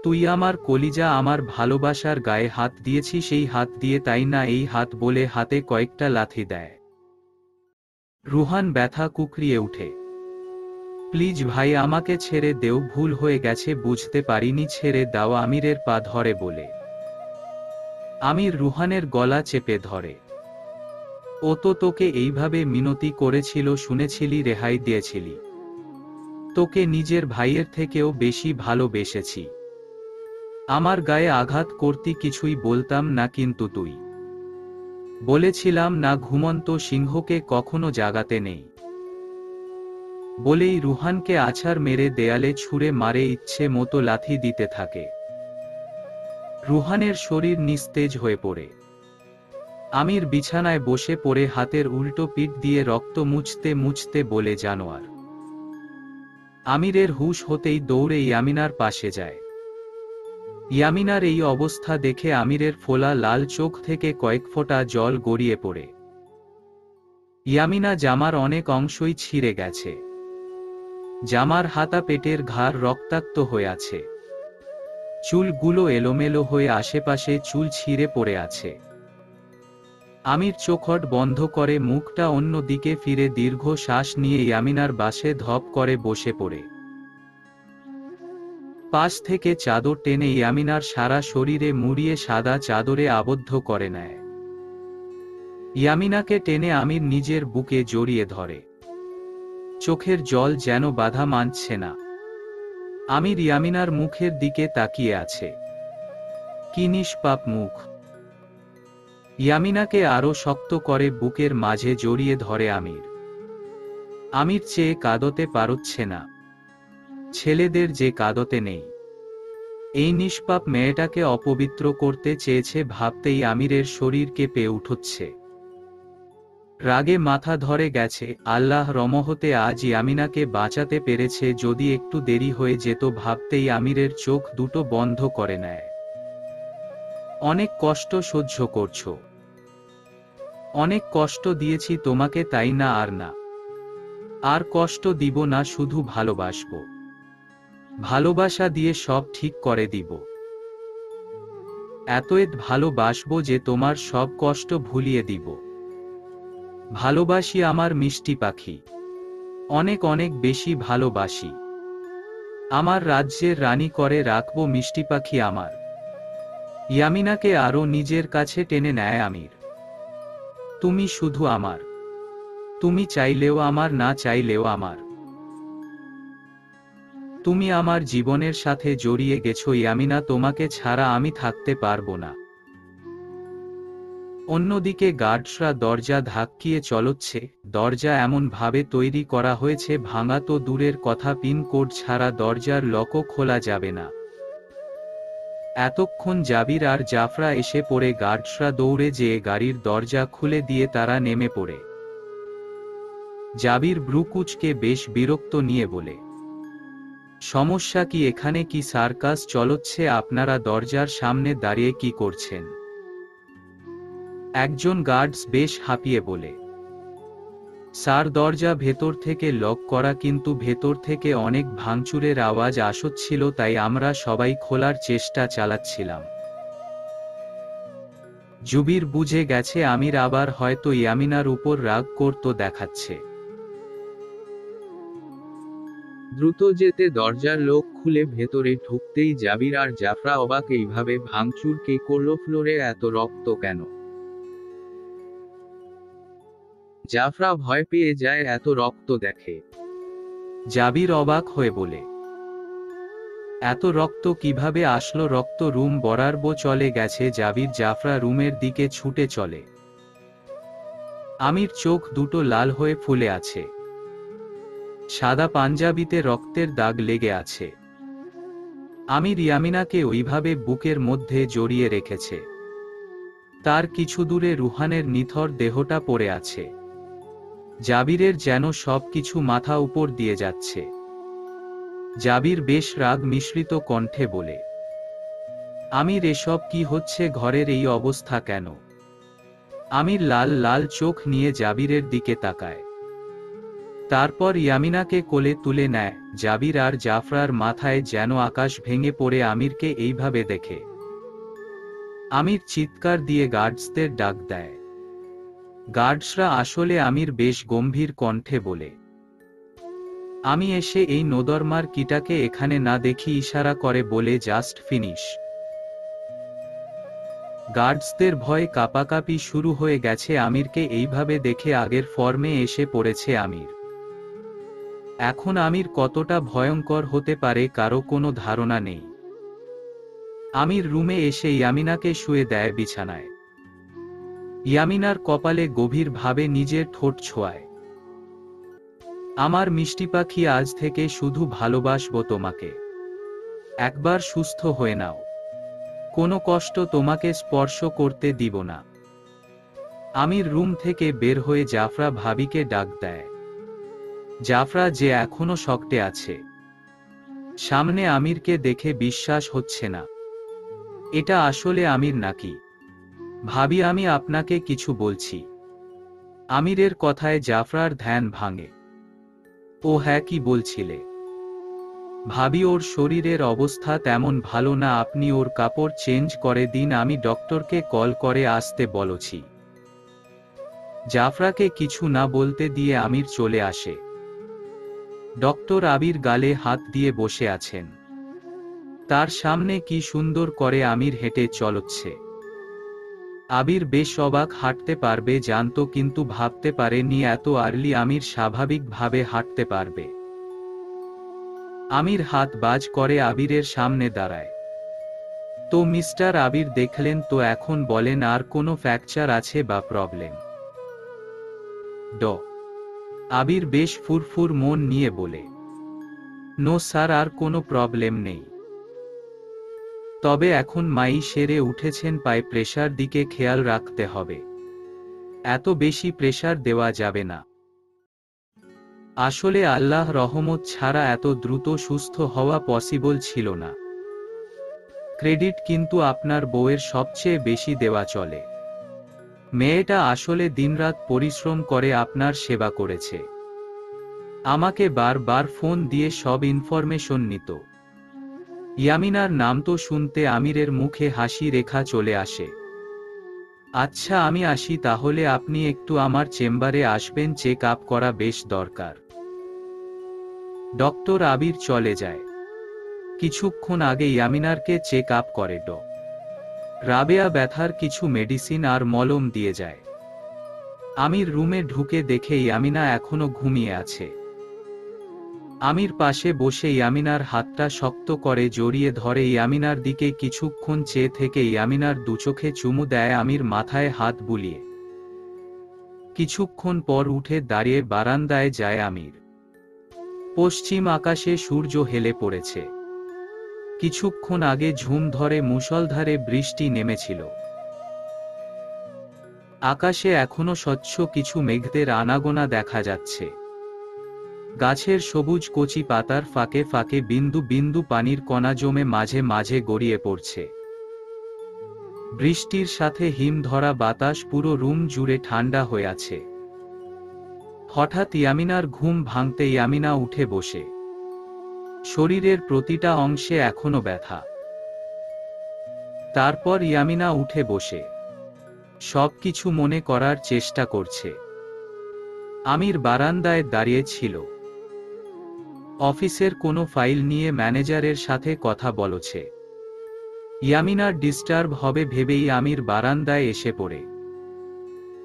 তুই আমার কলিজা, আমার ভালোবাসার গায়ে হাত দিয়েছিস, সেই হাত দিয়ে, তাই না? এই হাত বলে হাতে কয়েকটা লাথি দেয়। রুহান ব্যথা কুকরিয়ে উঠে, প্লিজ ভাই, আমাকে ছেড়ে দেও, ভুল হয়ে গেছে, বুঝতে পারিনি, ছেড়ে দাও। আমিরের পা ধরে বলে। আমির রুহানের গলা চেপে ধরে। ও তো তোকে এইভাবে মিনতি করেছিল, শুনেছিলি, রেহাই দিয়েছিলি। তোকে নিজের ভাইয়ের থেকেও বেশি ভালোবেসেছি। আমার গায়ে আঘাত করতি, কিছুই বলতাম না, কিন্তু তুই বলেছিলাম না ঘুমন্ত সিংহকে কখনো জাগাতে নেই। বলেই রুহানকে আছাড় মেরে দেয়ালে ছুঁড়ে মারে, ইচ্ছে মতো লাথি দিতে থাকে। রুহানের শরীর নিস্তেজ হয়ে পড়ে। আমির বিছানায় বসে পড়ে হাতের উল্টো পিঠ দিয়ে রক্ত মুছতে মুছতে বলে, জানোয়ার। আমিরের হুঁশ হতেই দৌড়ে ইয়ামিনার পাশে যায়। ইয়ামিনার এই অবস্থা দেখে আমিরের ফোলা লাল চোখ থেকে কয়েক ফোঁটা জল গড়িয়ে পড়ে। ইয়ামিনা জামার অনেক অংশই ছিঁড়ে গেছে। জামার হাতা পেটের ঘাড় রক্তাক্ত হয়ে আছে। চুলগুলো এলোমেলো হয়ে আশেপাশে চুল ছিঁড়ে পড়ে আছে। আমির চোখট বন্ধ করে মুখটা অন্য দিকে ফিরে দীর্ঘ শ্বাস নিয়ে ইয়ামিনার বাসে ধপ করে বসে পড়ে। পাশ থেকে চাদর টেনে ইয়ামিনার সারা শরীরে মুড়িয়ে সাদা চাদরে আবদ্ধ করে নেয়। ইয়ামিনাকে টেনে আমির নিজের বুকে জড়িয়ে ধরে। চোখের জল যেন বাধা মানছে না। আমির ইয়ামিনার মুখের দিকে তাকিয়ে আছে। কি নিষ্পাপ মুখ। ইয়ামিনাকে আরো শক্ত করে বুকের মাঝে জড়িয়ে ধরে আমির। আমির চেয়ে কাঁদতে পারছে না। ছেলেদের যে কাঁদতে নেই। এই নিষ্পাপ মেয়েটাকে অপবিত্র করতে চেয়েছে ভাবতেই আমিরের শরীর কেঁপে উঠছে। রাগে মাথা ধরে গেছে। আল্লাহ রহমতে আজ ইয়ামিনাকে বাঁচাতে পেরেছে, যদি একটু দেরি হয়ে যেত ভাবতেই আমিরের চোখ দুটো বন্ধ করে নেয়। অনেক কষ্ট সহ্য করছো, অনেক কষ্ট দিয়েছি তোমাকে, তাই না? আর না, আর কষ্ট দিব না, শুধু ভালোবাসবো, ভালোবাসা দিয়ে সব ঠিক করে দিব। এত ভালোবাসবো যে তোমার সব কষ্ট ভুলিয়ে দিব। ভালোবাসি আমার মিষ্টি পাখি, অনেক অনেক বেশি ভালোবাসি। আমার রাজ্যের রানী করে রাখবো মিষ্টি পাখি আমার। ইয়ামিনাকে আরো নিজের কাছে টেনে নেয় আমির। তুমি শুধু আমার, তুমি চাইলেও আমার, না চাইলেও আমার। তুমি আমার জীবনের সাথে জড়িয়ে গেছো ইয়ামিনা, তোমাকে ছাড়া আমি থাকতে পারবো না। অন্যদিকে গার্ডসরা দরজা ধাক্কিয়ে চলচ্ছে। দরজা এমন ভাবে তৈরি করা হয়েছে, ভাঙা তো দূরের কথা, পিন কোড ছাড়া দরজার লকও খোলা যাবে না। এতক্ষণ জাবির আর জাফরা এসে পড়ে গার্ডসরা দৌড়ে যেয়ে গাড়ির দরজা খুলে দিয়ে তারা নেমে পড়ে। জাবির ব্রুকুচকে বেশ বিরক্ত নিয়ে বলে, সমস্যা কি? এখানে কি সার্কাস চলচ্ছে? আপনারা দরজার সামনে দাঁড়িয়ে কি করছেন? একজন গার্ডস বেশ হাঁপিয়ে বলে, স্যার, দরজা ভেতর থেকে লক করা, কিন্তু ভেতর থেকে অনেক ভাঙচুরের আওয়াজ আসছিল, তাই আমরা সবাই খোলার চেষ্টা চালাচ্ছিলাম। জুবির বুঝে গেছে আমির আবার হয়তো ইয়ামিনার উপর রাগ করতো দেখাচ্ছে। দ্রুত যেতে দরজার লক খুলে ভেতরে ঢুকতেই জাবির আর জাফরা অবাক, এইভাবে ভাঙচুর কে করলো? ফ্লোরে এত রক্ত কেন? জাফরা ভয় পেয়ে যায় এত রক্ত দেখে। জাবির অবাক হয়ে বলে, এত রক্ত কিভাবে আসলো? রক্ত রুম বরাবর চলে গেছে। জাবির জাফরা রুমের দিকে ছুটে চলে। আমির চোখ দুটো লাল হয়ে ফুলে আছে, সাদা পাঞ্জাবিতে রক্তের দাগ লেগে আছে। আমির ইয়ামিনাকে ওইভাবে বুকের মধ্যে জড়িয়ে রেখেছে। তার কিছু দূরে রুহানের নিথর দেহটা পড়ে আছে। জাবিরের যেন সবকিছু মাথা উপর দিয়ে যাচ্ছে। জাবির বেশ রাগ মিশ্রিত কণ্ঠে বলে, আমির, এসব কি হচ্ছে? ঘরের এই অবস্থা কেন? আমির লাল লাল চোখ নিয়ে জাবিরের দিকে তাকায়। তারপর ইয়ামিনাকে কোলে তুলে নেয়। জাবির আর জাফরার মাথায় যেন আকাশ ভেঙে পড়ে আমিরকে এইভাবে দেখে। আমির চিৎকার দিয়ে গার্ডসদের ডাক দেয়। গার্ডসরা আসলে আমির বেশ গম্ভীর কণ্ঠে বলে, আমি এসে এই নোদরমার কিটাকে এখানে না দেখি ইশারা করে বলে, জাস্ট ফিনিশ। গার্ডসদের ভয়ে কাঁপাকাঁপি শুরু হয়ে গেছে। আমিরকে এইভাবে দেখে আগের ফর্মে এসে পড়েছে আমির। এখন আমির কতটা ভয়ঙ্কর হতে পারে কারো কোনো ধারণা নেই। আমির রুমে এসে ইয়ামিনাকে শুয়ে দেয় বিছানায়। ইয়ামিনার কপালে গভীরভাবে নিজের ঠোঁট ছোঁয়ায়। আমার মিষ্টি পাখি, আজ থেকে শুধু ভালোবাসবো তোমাকে। একবার সুস্থ হয়ে নাও, কোনো কষ্ট তোমাকে স্পর্শ করতে দিব না। আমির রুম থেকে বের হয়ে জাফরা ভাবিকে ডাক দেয়। জাফরা যে এখনো শকটে আছে। সামনে আমিরকে দেখে বিশ্বাস হচ্ছে না। এটা আসলে আমির নাকি? ভাবি, আমি আপনাকে কিছু বলছি। আমিরের কথায় জাফরার ধ্যান ভাঙে। ও হ্যাঁ, কি বলছিলে? ভাবি, ওর শরীরের অবস্থা তেমন ভালো না, আপনি ওর কাপড় চেঞ্জ করে দিন, আমি ডক্টরকে কল করে আসতে বলছি। জাফরাকে কিছু না বলতে দিয়ে আমির চলে আসে। ডক্টর আবির গালে হাত দিয়ে বসে আছেন। তার সামনে কি সুন্দর করে আমির হেঁটে চলছে। আবির বেশ অবাক, হাঁটতে পারবে জানতো, কিন্তু ভাবতে পারেনি এত আর্লি আমির স্বাভাবিকভাবে হাঁটতে পারবে। আমির হাত বাজ করে আবিরের সামনে দাঁড়ায়। তো মিস্টার আবির, দেখলেন তো, এখন বলেন আর কোনো ফ্র্যাকচার আছে বা প্রবলেম? আবির বেশ ফুরফুর মন নিয়ে বলে, নো স্যার, আর কোনো প্রবলেম নেই। তবে এখন মাই সেরে উঠেছেন, পায়ে প্রেশার দিকে খেয়াল রাখতে হবে। এত বেশি প্রেশার দেওয়া যাবে না। আসলে আল্লাহ রহমত ছাড়া এত দ্রুত সুস্থ হওয়া পসিবল ছিল না। ক্রেডিট কিন্তু আপনার বউয়ের সবচেয়ে বেশি দেওয়া চলে। মেয়েটা আসলে দিনরাত পরিশ্রম করে আপনার সেবা করেছে। আমাকে বারবার ফোন দিয়ে সব ইনফরমেশন নিত। ইয়ামিনার নাম তো শুনতে আমিরের মুখে হাসি রেখা চলে আসে। আচ্ছা আমি আসি তাহলে, আপনি একটু আমার চেম্বারে আসবেন, চেক আপ করা বেশ দরকার। ডক্টর আবির চলে যায়। কিছুক্ষণ আগে ইয়ামিনারকে চেক আপ করে রাবেয়া ব্যথার কিছু মেডিসিন আর মলম দিয়ে যায়। আমির রুমে ঢুকে দেখে ইয়ামিনা এখনো ঘুমিয়ে আছে। আমির পাশে বসে ইয়ামিনার হাতটা শক্ত করে জড়িয়ে ধরে ইয়ামিনার দিকে কিছুক্ষণ চেয়ে থেকে ইয়ামিনার দুচোখে চুমু দেয় আমির মাথায় হাত বুলিয়ে। কিছুক্ষণ পর উঠে দাঁড়িয়ে বারান্দায় যায় আমির। পশ্চিম আকাশে সূর্য হেলে পড়েছে। কিছুক্ষণ আগে ঝুম ধরে মুষলধারে বৃষ্টি নেমেছিল। আকাশে এখনো স্বচ্ছ কিছু মেঘদের আনাগোনা দেখা যাচ্ছে। গাছের সবুজ কচি পাতার ফাঁকে ফাঁকে বিন্দু বিন্দু পানির কণা জমে মাঝে মাঝে গড়িয়ে পড়ছে। বৃষ্টির সাথে হিম ধরা বাতাস পুরো রুম জুড়ে ঠান্ডা হয়ে আছে। হঠাৎ ইয়ামিনার ঘুম ভাঙতে ইয়ামিনা উঠে বসে। শরীরের প্রতিটা অংশে এখনো ব্যথা। তারপর ইয়ামিনা উঠে বসে সবকিছু মনে করার চেষ্টা করছে। আমির বারান্দায় দাঁড়িয়ে ছিল। অফিসের কোনো ফাইল নিয়ে ম্যানেজারের সাথে কথা বলছে। ইয়ামিনার ডিস্টার্ব হবে ভেবেই আমির বারান্দায় এসে পড়ে।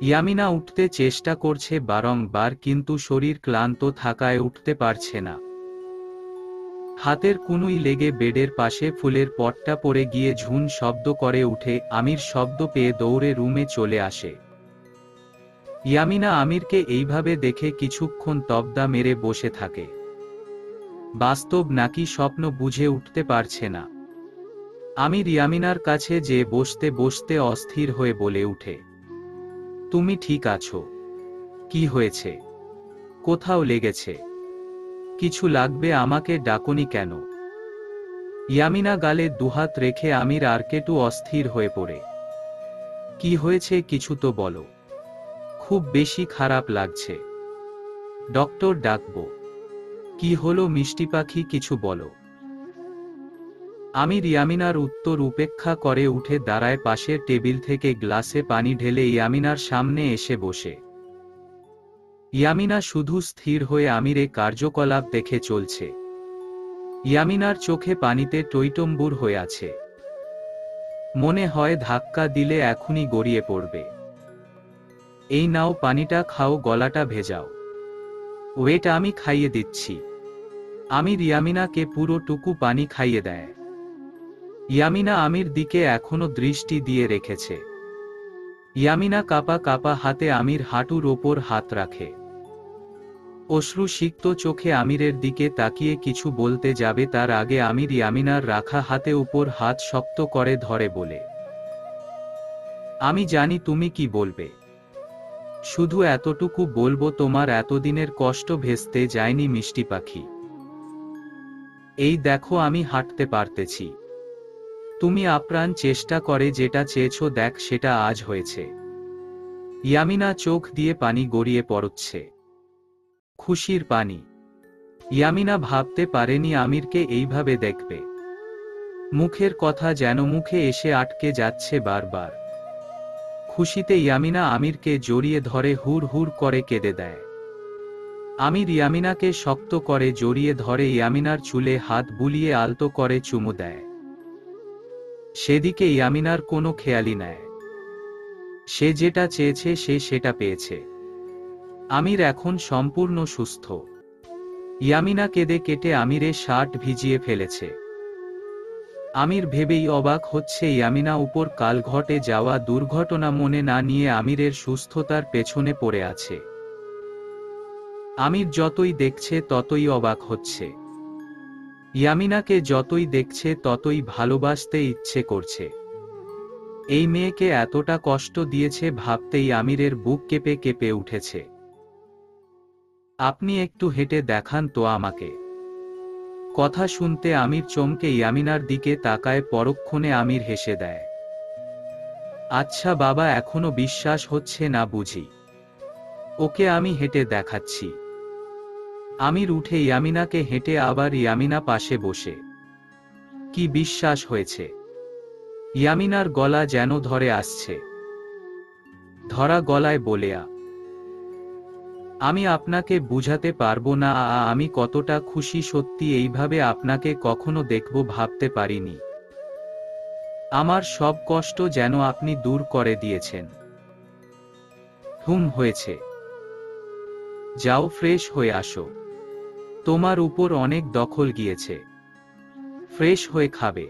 ইয়ামিনা উঠতে চেষ্টা করছে বারংবার, কিন্তু শরীর ক্লান্ত থাকায় উঠতে পারছে না। হাতের কুনুই লেগে বেডের পাশে ফুলের পটটা পড়ে গিয়ে ঝুন শব্দ করে উঠে। আমির শব্দ পেয়ে দৌড়ে রুমে চলে আসে। ইয়ামিনা আমিরকে এইভাবে দেখে কিছুক্ষণ তবদা মেরে বসে থাকে। বাস্তব নাকি স্বপ্ন বুঝে উঠতে পারছে না। আমির ইয়ামিনার কাছে যে বসতে বসতে অস্থির হয়ে বলে উঠে, তুমি ঠিক আছো? কি হয়েছে? কোথাও লেগেছে? কিছু লাগবে আমাকে ডাকনি কেন? ইয়ামিনা গালে দুহাত রেখে আমির আরকেটু অস্থির হয়ে পড়ে। কি হয়েছে কিছু তো বলো। খুব বেশি খারাপ লাগছে। ডক্টর ডাকবো? কি হলো মিষ্টি পাখি, কিছু বলো। আমির ইয়ামিনার উত্তর উপেক্ষা করে উঠে দাঁড়ায়, পাশের টেবিল থেকে গ্লাসে পানি ঢেলে ইয়ামিনার সামনে এসে বসে। ইয়ামিনা শুধু স্থির হয়ে আমিরে কার্যকলাপ দেখে চলছে। ইয়ামিনার চোখে পানিতে টইটম্বুর হয়ে আছে। মনে হয় ধাক্কা দিলে এখনই গড়িয়ে পড়বে। এই নাও পানিটা খাও, গলাটা ভেজাও। ওয়েট, আমি খাইয়ে দিচ্ছি। আমির ইয়ামিনাকে পুরোটুকু পানি খাইয়ে দেয়। ইয়ামিনা আমির দিকে এখনো দৃষ্টি দিয়ে রেখেছে। ইয়ামিনা কাপা কাপা হাতে আমির হাঁটুর ওপর হাত রাখে। অশ্রু সিক্ত চোখে আমিরের দিকে তাকিয়ে কিছু বলতে যাবে, তার আগে আমির ইয়ামিনার রাখা হাতে উপর হাত শক্ত করে ধরে বলে, আমি জানি তুমি কি বলবে। শুধু এতটুকু বলবো, তোমার এতদিনের কষ্ট ভেস্তে যায়নি মিষ্টি পাখি। এই দেখো আমি হাঁটতে পারতেছি। তুমি আপ্রাণ চেষ্টা করে যেটা চেয়েছো, দেখ সেটা আজ হয়েছে। ইয়ামিনা চোখ দিয়ে পানি গড়িয়ে পড়ছে। খুশির পানি। ইয়ামিনা ভাবতে পারেনি আমিরকে এইভাবে দেখবে। মুখের কথা যেন মুখে এসে আটকে যাচ্ছে বারবার। খুশিতে ইয়ামিনা আমিরকে জড়িয়ে ধরে হুর হুর করে কেঁদে দেয়। আমির ইয়ামিনাকে শক্ত করে জড়িয়ে ধরে ইয়ামিনার চুলে হাত বুলিয়ে আলতো করে চুমু দেয়। সেদিকে ইয়ামিনার কোনো খেয়ালই নেয়। সে যেটা চেয়েছে সে সেটা পেয়েছে। আমির এখন সম্পূর্ণ সুস্থ। ইয়ামিনা কেঁদে কেটে আমিরের শার্ট ভিজিয়ে ফেলেছে। আমির ভেবেই অবাক হচ্ছে, ইয়ামিনা উপর কাল ঘটে যাওয়া দুর্ঘটনা মনে না নিয়ে আমিরের সুস্থতার পেছনে পড়ে আছে। আমির যতই দেখছে ততই অবাক হচ্ছে। ইয়ামিনাকে যতই দেখছে ততই ভালোবাসতে ইচ্ছে করছে। এই মেয়েকে এতটা কষ্ট দিয়েছে ভাবতেই আমিরের বুক কেঁপে কেঁপে উঠেছে। আপনি একটু হেঁটে দেখান তো আমাকে। কথা শুনতে আমির চমকে ইয়ামিনার দিকে তাকায়, পরক্ষণে আমির হেসে দেয়। আচ্ছা বাবা, এখনো বিশ্বাস হচ্ছে না বুঝি? ওকে আমি হেঁটে দেখাচ্ছি। আমির উঠে ইয়ামিনাকে হেঁটে আবার ইয়ামিনা পাশে বসে। কি বিশ্বাস হয়েছে? ইয়ামিনার গলা যেন ধরে আসছে। ধরা গলায় বলেয়া, আমি আপনাকে বুঝাতে পারবো না আমি কতটা খুশি, সত্যি এইভাবে আপনাকে কখনো দেখব ভাবতে পারিনি। আমার সব কষ্ট যেন আপনি দূর করে দিয়েছেন। হয়েছে, যাও ফ্রেশ হয়ে আসো। তোমার উপর অনেক দখল গিয়েছে, ফ্রেশ হয়ে খাবে।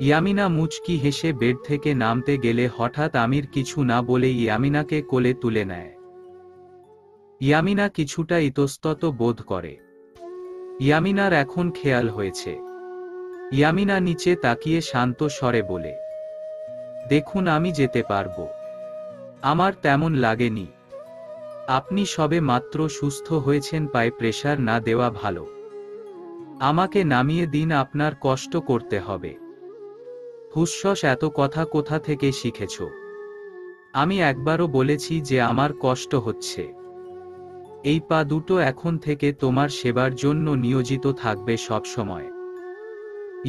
ইয়ামিনা মুচকি হেসে বেড থেকে নামতে গেলে হঠাৎ আমির কিছু না বলেই ইয়ামিনাকে কোলে তুলে নেয়। ইয়ামিনা কিছুটা ইতস্তত বোধ করে। ইয়ামিনার এখন খেয়াল হয়েছে। ইয়ামিনা নিচে তাকিয়ে শান্ত স্বরে বলে, দেখুন আমি যেতে পারবো। আমার তেমন লাগেনি। আপনি সবে মাত্র সুস্থ হয়েছেন, পায়ে প্রেসার না দেওয়া ভালো। আমাকে নামিয়ে দিন, আপনার কষ্ট করতে হবে। হুসস, এত কথা কোথা থেকে শিখেছ? আমি একবারও বলেছি যে আমার কষ্ট হচ্ছে? এই পা দুটো এখন থেকে তোমার সেবার জন্য নিয়োজিত থাকবে সব সময়।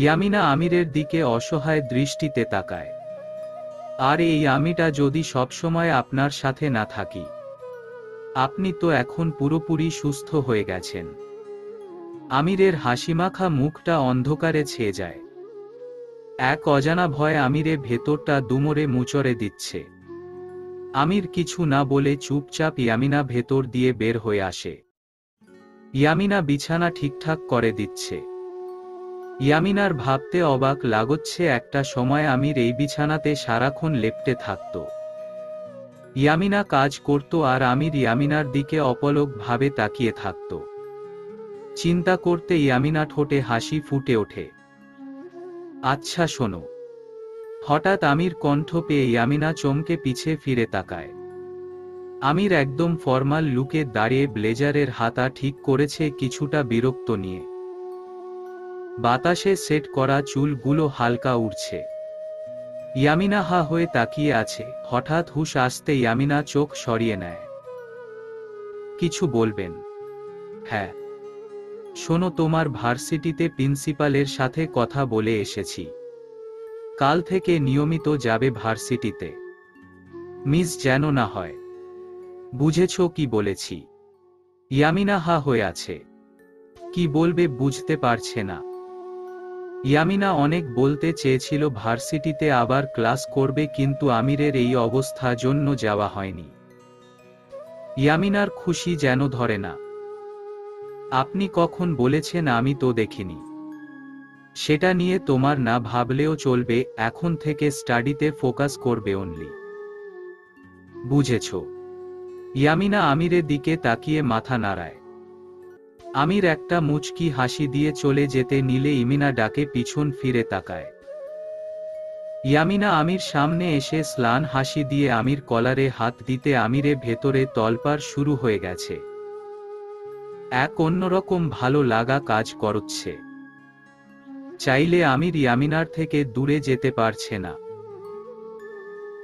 ইয়ামিনা আমিরের দিকে অসহায় দৃষ্টিতে তাকায়। আর এই আমিটা যদি সবসময় আপনার সাথে না থাকি? আপনি তো এখন পুরোপুরি সুস্থ হয়ে গেছেন। আমিরের হাসিমাখা মুখটা অন্ধকারে ছেয়ে যায়। এক অজানা ভয় আমিরে ভেতরটা দুমড়ে মুচড়ে দিচ্ছে। আমির কিছু না বলে চুপচাপ ইয়ামিনা ভেতর দিয়ে বের হয়ে আসে। ইয়ামিনা বিছানা ঠিকঠাক করে দিচ্ছে। ইয়ামিনার ভাবতে অবাক লাগছে, একটা সময় আমির এই বিছানাতে সারাক্ষণ লেপ্টে থাকত। ইয়ামিনা কাজ করত আর আমির ইয়ামিনার দিকে অপলক ভাবে তাকিয়ে থাকত। চিন্তা করতে ইয়ামিনা ঠোঁটে হাসি ফুটে ওঠে। আচ্ছা শোনো। হঠাৎ আমির কণ্ঠ পেয়ে ইয়ামিনা চমকে পিছে ফিরে তাকায়। আমির একদম ফর্মাল লুকে দাঁড়িয়ে ব্লেজারের হাতা ঠিক করেছে, কিছুটা বিরক্ত নিয়ে। বাতাসে সেট করা চুলগুলো হালকা উড়ছে। ইয়ামিনা হা হয়ে তাকিয়ে আছে। হঠাৎ হুশ আসতে ইয়ামিনা চোখ সরিয়ে নেয়। কিছু বলবেন? হ্যাঁ। শোনো, তোমার ভার্সিটিতে প্রিন্সিপালের সাথে কথা বলে এসেছি। কাল থেকে নিয়মিত যাবে ভার্সিটিতে। মিস যেন না হয়। বুঝেছ কি বলেছি? ইয়ামিনা হা হয়ে আছে। কি বলবে বুঝতে পারছে না। ইয়ামিনা অনেক বলতে চেয়েছিল ভার্সিটিতে আবার ক্লাস করবে, কিন্তু আমিরের এই অবস্থা জন্য যাওয়া হয়নি। ইয়ামিনার খুশি যেন ধরে না। আপনি কখন বলেছেন? আমি তো দেখিনি। সেটা নিয়ে তোমার না ভাবলেও চলবে, এখন থেকে স্টাডিতে ফোকাস করবে অনলি। বুঝেছ? ইয়ামিনা আমিরের দিকে তাকিয়ে মাথা নাড়ায়। আমির একটা মুচকি হাসি দিয়ে চলে যেতে নিলে ইয়ামিনা ডাকে পিছন ফিরে তাকায়। ইয়ামিনা আমির সামনে এসে স্লান হাসি দিয়ে আমির কলারে হাত দিতে আমিরে ভেতরে তলপাড় শুরু হয়ে গেছে। এক অন্যরকম ভালো লাগা কাজ করছে। চাইলে আমির ইয়ামিনার থেকে দূরে যেতে পারছে না।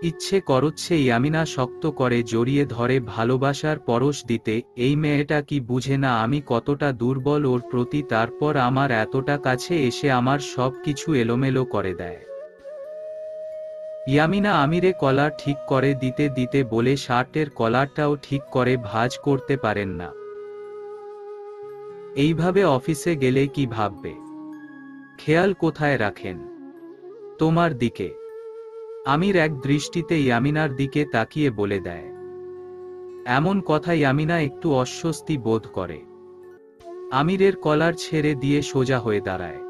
ইচ্ছে করছে ইয়ামিনা শক্ত করে জড়িয়ে ধরে ভালোবাসার পরশ দিতে। এই মেয়েটা কি বুঝে না আমি কতটা দুর্বল ওর প্রতি, তারপর আমার এতটা কাছে এসে আমার সব কিছু এলোমেলো করে দেয়। ইয়ামিনা আমিরে কলার ঠিক করে দিতে দিতে বলে, শার্টের কলারটাও ঠিক করে ভাঁজ করতে পারেন না? এইভাবে অফিসে গেলে কি ভাববে? খেয়াল কোথায় রাখেন? তোমার দিকে। আমির এক দৃষ্টিতে ইয়ামিনার দিকে তাকিয়ে বলে দেয়। এমন কথা ইয়ামিনা একটু অস্বস্তি বোধ করে। আমিরের কলার ছেড়ে দিয়ে সোজা হয়ে দাঁড়ায়।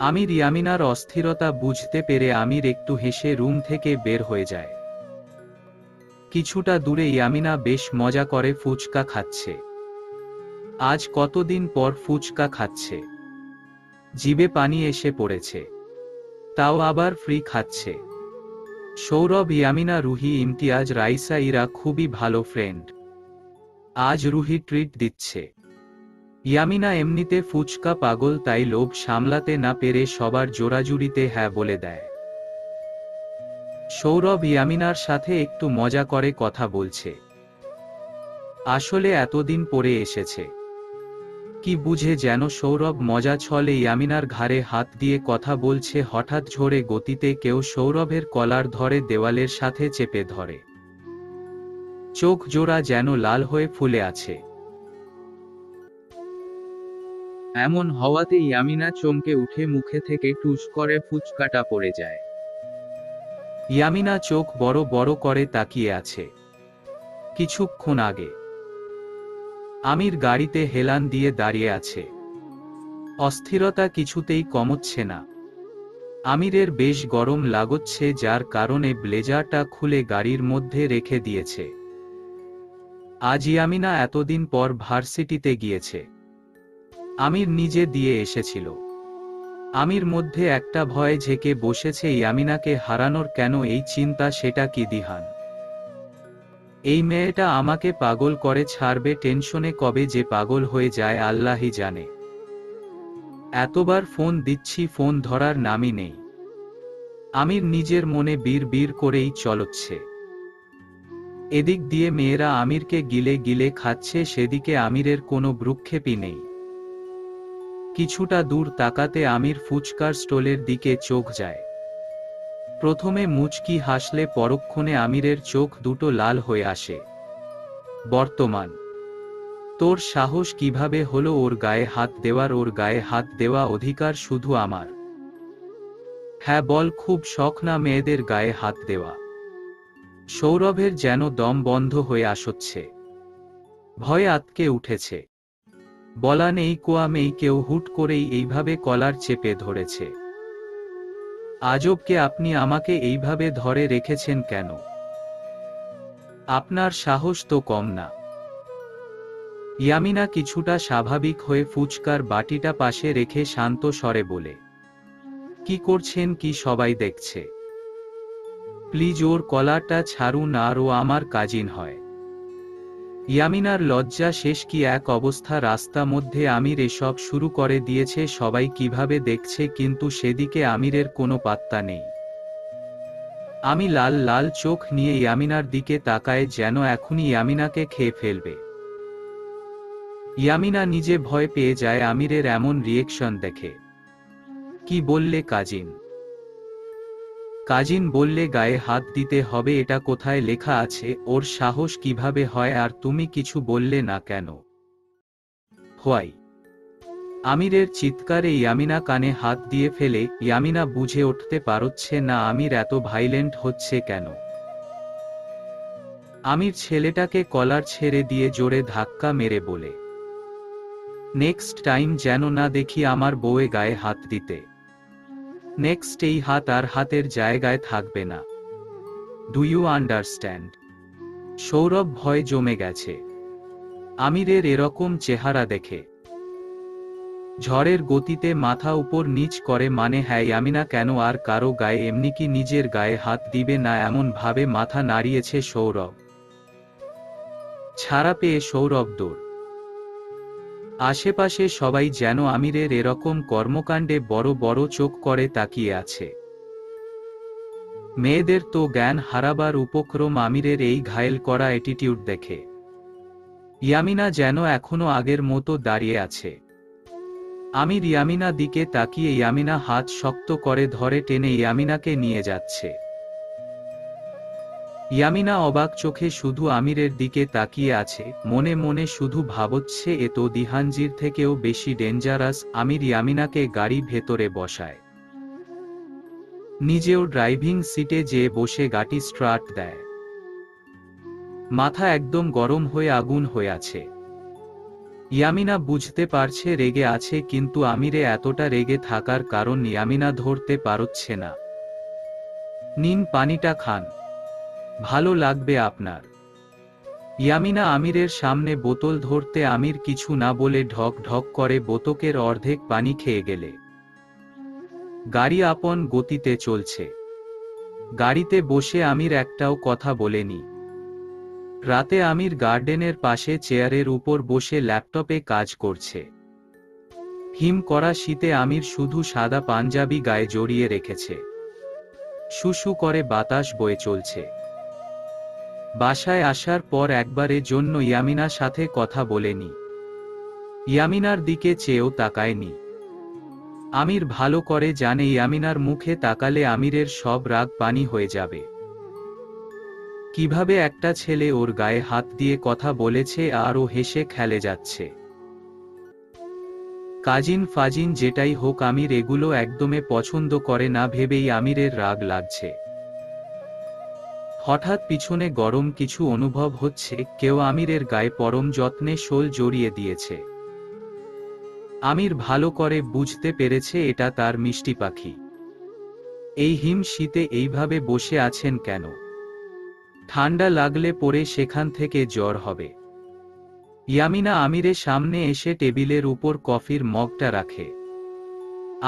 আমির ইয়ামিনার অস্থিরতা বুঝতে পেরে আমির একটু হেসে রুম থেকে বের হয়ে যায়। কিছুটা দূরে ইয়ামিনা বেশ মজা করে ফুচকা খাচ্ছে। আজ কতদিন পর ফুচকা খাচ্ছে। জিভে পানি এসে পড়েছে, তাও আবার ফ্রি খাচ্ছে। সৌরভ, ইয়ামিনা, রুহি, ইমতিয়াজ, রাইসা, ইরা খুবই ভালো ফ্রেন্ড। আজ রুহি ট্রিট দিচ্ছে। ইয়ামিনা এমনিতে ফুচকা পাগল, তাই লোভ সামলাতে না পেরে সবার জোরাজুরিতে হ্যাঁ বলে দেয়। সৌরভ ইয়ামিনার সাথে একটু মজা করে কথা বলছে। আসলে এতদিন পরে এসেছে, কি বুঝে যেন সৌরভ মজা ছলে ইয়ামিনার ঘাড়ে হাত দিয়ে কথা বলছে। হঠাৎ ঝোরে গতিতে কেউ সৌরভের কলার ধরে দেওয়ালের সাথে চেপে ধরে। চোখ জোড়া যেন লাল হয়ে ফুলে আছে। এমন হওয়াতে ইয়ামিনা চমকে উঠে মুখে থেকে টুস করে ফুচকাটা পড়ে যায়। ইয়ামিনা চোখ বড় বড় করে তাকিয়ে আছে। কিছুক্ষণ আগে আমির গাড়িতে হেলান দিয়ে দাঁড়িয়ে আছে। অস্থিরতা কিছুতেই কমচ্ছে না। আমিরের বেশ গরম লাগছে, যার কারণে ব্লেজারটা খুলে গাড়ির মধ্যে রেখে দিয়েছে। আজ ইয়ামিনা এতদিন পর ভার্সিটিতে গিয়েছে। আমির নিজে দিয়ে এসেছিল। আমির মধ্যে একটা ভয় ঝেঁকে বসেছে, ইয়ামিনাকে হারানোর কেন এই চিন্তা, সেটা কি দিহান। এই মেয়েটা আমাকে পাগল করে ছাড়বে, টেনশনে কবে যে পাগল হয়ে যায় আল্লাহই জানে। এতবার ফোন দিচ্ছি, ফোন ধরার নামই নেই। আমির নিজের মনে বীর বীর করেই চলচ্ছে। এদিক দিয়ে মেয়েরা আমিরকে গিলে গিলে খাচ্ছে, সেদিকে আমিরের কোনো ভ্রুক্ষেপই নেই। কিছুটা দূর তাকাতে আমির ফুচকার স্টলের দিকে চোখ যায়। প্রথমে মুচকি হাসলে পরক্ষণে আমিরের চোখ দুটো লাল হয়ে আসে। বর্তমান, তোর সাহস কিভাবে হলো ওর গায়ে হাত দেওয়ার? ওর গায়ে হাত দেওয়া অধিকার শুধু আমার। হ্যাঁ বল, খুব শখ না মেয়েদের গায়ে হাত দেওয়া? সৌরভের যেন দম বন্ধ হয়ে আসছে। ভয়ে আতকে উঠেছে। বলা নেই কোয়া নেই, কেউ হুট করেই এইভাবে কলার চেপে ধরেছে। আজবকে, আপনি আমাকে এইভাবে ধরে রেখেছেন কেন? আপনার সাহস তো কম না। ইয়ামিনা কিছুটা স্বাভাবিক হয়ে ফুচকার বাটিটা পাশে রেখে শান্ত স্বরে বলে, কি করছেন কি? সবাই দেখছে। প্লিজ ওর কলারটা ছাড়ুন, আর ও আমার কাজিন হয়। ইয়ামিনার লজ্জা শেষ, কি এক অবস্থা। রাস্তা মধ্যে আমির এসব শুরু করে দিয়েছে, সবাই কিভাবে দেখছে, কিন্তু সেদিকে আমিরের কোনো পাত্তা নেই। আমি লাল লাল চোখ নিয়ে ইয়ামিনার দিকে তাকায়, যেন এখনই ইয়ামিনাকে খেয়ে ফেলবে। ইয়ামিনা নিজে ভয় পেয়ে যায় আমিরের এমন রিয়েকশন দেখে। কি বললে কাজিন? কাজিন বললে গায়ে হাত দিতে হবে, এটা কোথায় লেখা আছে? ওর সাহস কিভাবে হয়? আর তুমি কিছু বললে না কেন? হোয়াই? আমিরের চিৎকারে ইয়ামিনা কানে হাত দিয়ে ফেলে। ইয়ামিনা বুঝে উঠতে পারছে না আমির এত ভাইলেন্ট হচ্ছে কেন। আমির ছেলেটাকে কলার ছেড়ে দিয়ে জোরে ধাক্কা মেরে বলে, নেক্সট টাইম যেন না দেখি আমার বউয়ে গায়ে হাত দিতে। নেক্সট এই হাত আর হাতের জায়গায় থাকবে না। Do you understand? সৌরভ ভয় জমে গেছে আমিরের এরকম চেহারা দেখে। ঝড়ের গতিতে মাথা উপর নিচ করে, মানে হ্যাঁ ইয়ামিনা কেন আর কারো গায়ে, এমনি কি নিজের গায়ে হাত দিবে না? এমন ভাবে মাথা নাড়িয়েছে সৌরভ। ছাড়া পেয়ে সৌরভ দৌড়। আশেপাশে সবাই যেন আমিরের এরকম কর্মকাণ্ডে বড় বড় চোখ করে তাকিয়ে আছে। মেয়েদের তো জ্ঞান হারাবার উপক্রম আমিরের এই ঘায়েল করা অ্যাটিটিউড দেখে। ইয়ামিনা যেন এখনো আগের মতো দাঁড়িয়ে আছে। আমির ইয়ামিনা দিকে তাকিয়ে, ইয়ামিনা হাত শক্ত করে ধরে টেনে ইয়ামিনাকে নিয়ে যাচ্ছে। ইয়ামিনা অবাক চোখে শুধু আমিরের দিকে তাকিয়ে আছে, মনে মনে শুধু ভাবছে এ তো দিহানজির থেকেও বেশি ডেঞ্জারাস। আমির ইয়ামিনাকে গাড়ি ভেতরে বসায়। নিজেও ড্রাইভিং সিটে যেয়ে বসে গাড়ি স্টার্ট দেয়। মাথা একদম গরম হয়ে আগুন হয়ে আছে। ইয়ামিনা বুঝতে পারছে রেগে আছে, কিন্তু আমিরে এতটা রেগে থাকার কারণ ইয়ামিনা ধরতে পারছে না। নিন পানিটা খান, ভালো লাগবে আপনার। ইয়ামিনা আমিরের সামনে বোতল ধরতে আমির কিছু না বলে ঢক ঢক করে বোতকের অর্ধেক পানি খেয়ে গেলে গাড়ি আপন গতিতে চলছে। গাড়িতে বসে আমির একটাও কথা বলেনি। রাতে আমির গার্ডেনের পাশে চেয়ারের উপর বসে ল্যাপটপে কাজ করছে। হিম করা শীতে আমির শুধু সাদা পাঞ্জাবি গায়ে জড়িয়ে রেখেছে। শুশু করে বাতাস বয়ে চলছে। বাসায় আসার পর একবারের জন্য ইয়ামিনার সাথে কথা বলেনি। ইয়ামিনার দিকে চেয়েও তাকায়নি। আমির ভালো করে জানে ইয়ামিনার মুখে তাকালে আমিরের সব রাগ পানি হয়ে যাবে। কিভাবে একটা ছেলে ওর গায়ে হাত দিয়ে কথা বলেছে আর ও হেসে খেলে যাচ্ছে। কাজিন ফাজিন যেটাই হোক আমির এগুলো একদমে পছন্দ করে না ভেবেই আমিরের রাগ লাগছে। হঠাৎ পিছনে গরম কিছু অনুভব হচ্ছে, কেউ আমিরের গায়ে পরম যত্নে শোল জড়িয়ে দিয়েছে। আমির ভালো করে বুঝতে পেরেছে এটা তার মিষ্টি পাখি। এই হিম শীতে এইভাবে বসে আছেন কেন? ঠান্ডা লাগলে পরে সেখান থেকে জ্বর হবে। ইয়ামিনা আমিরের সামনে এসে টেবিলের উপর কফির মগটা রাখে।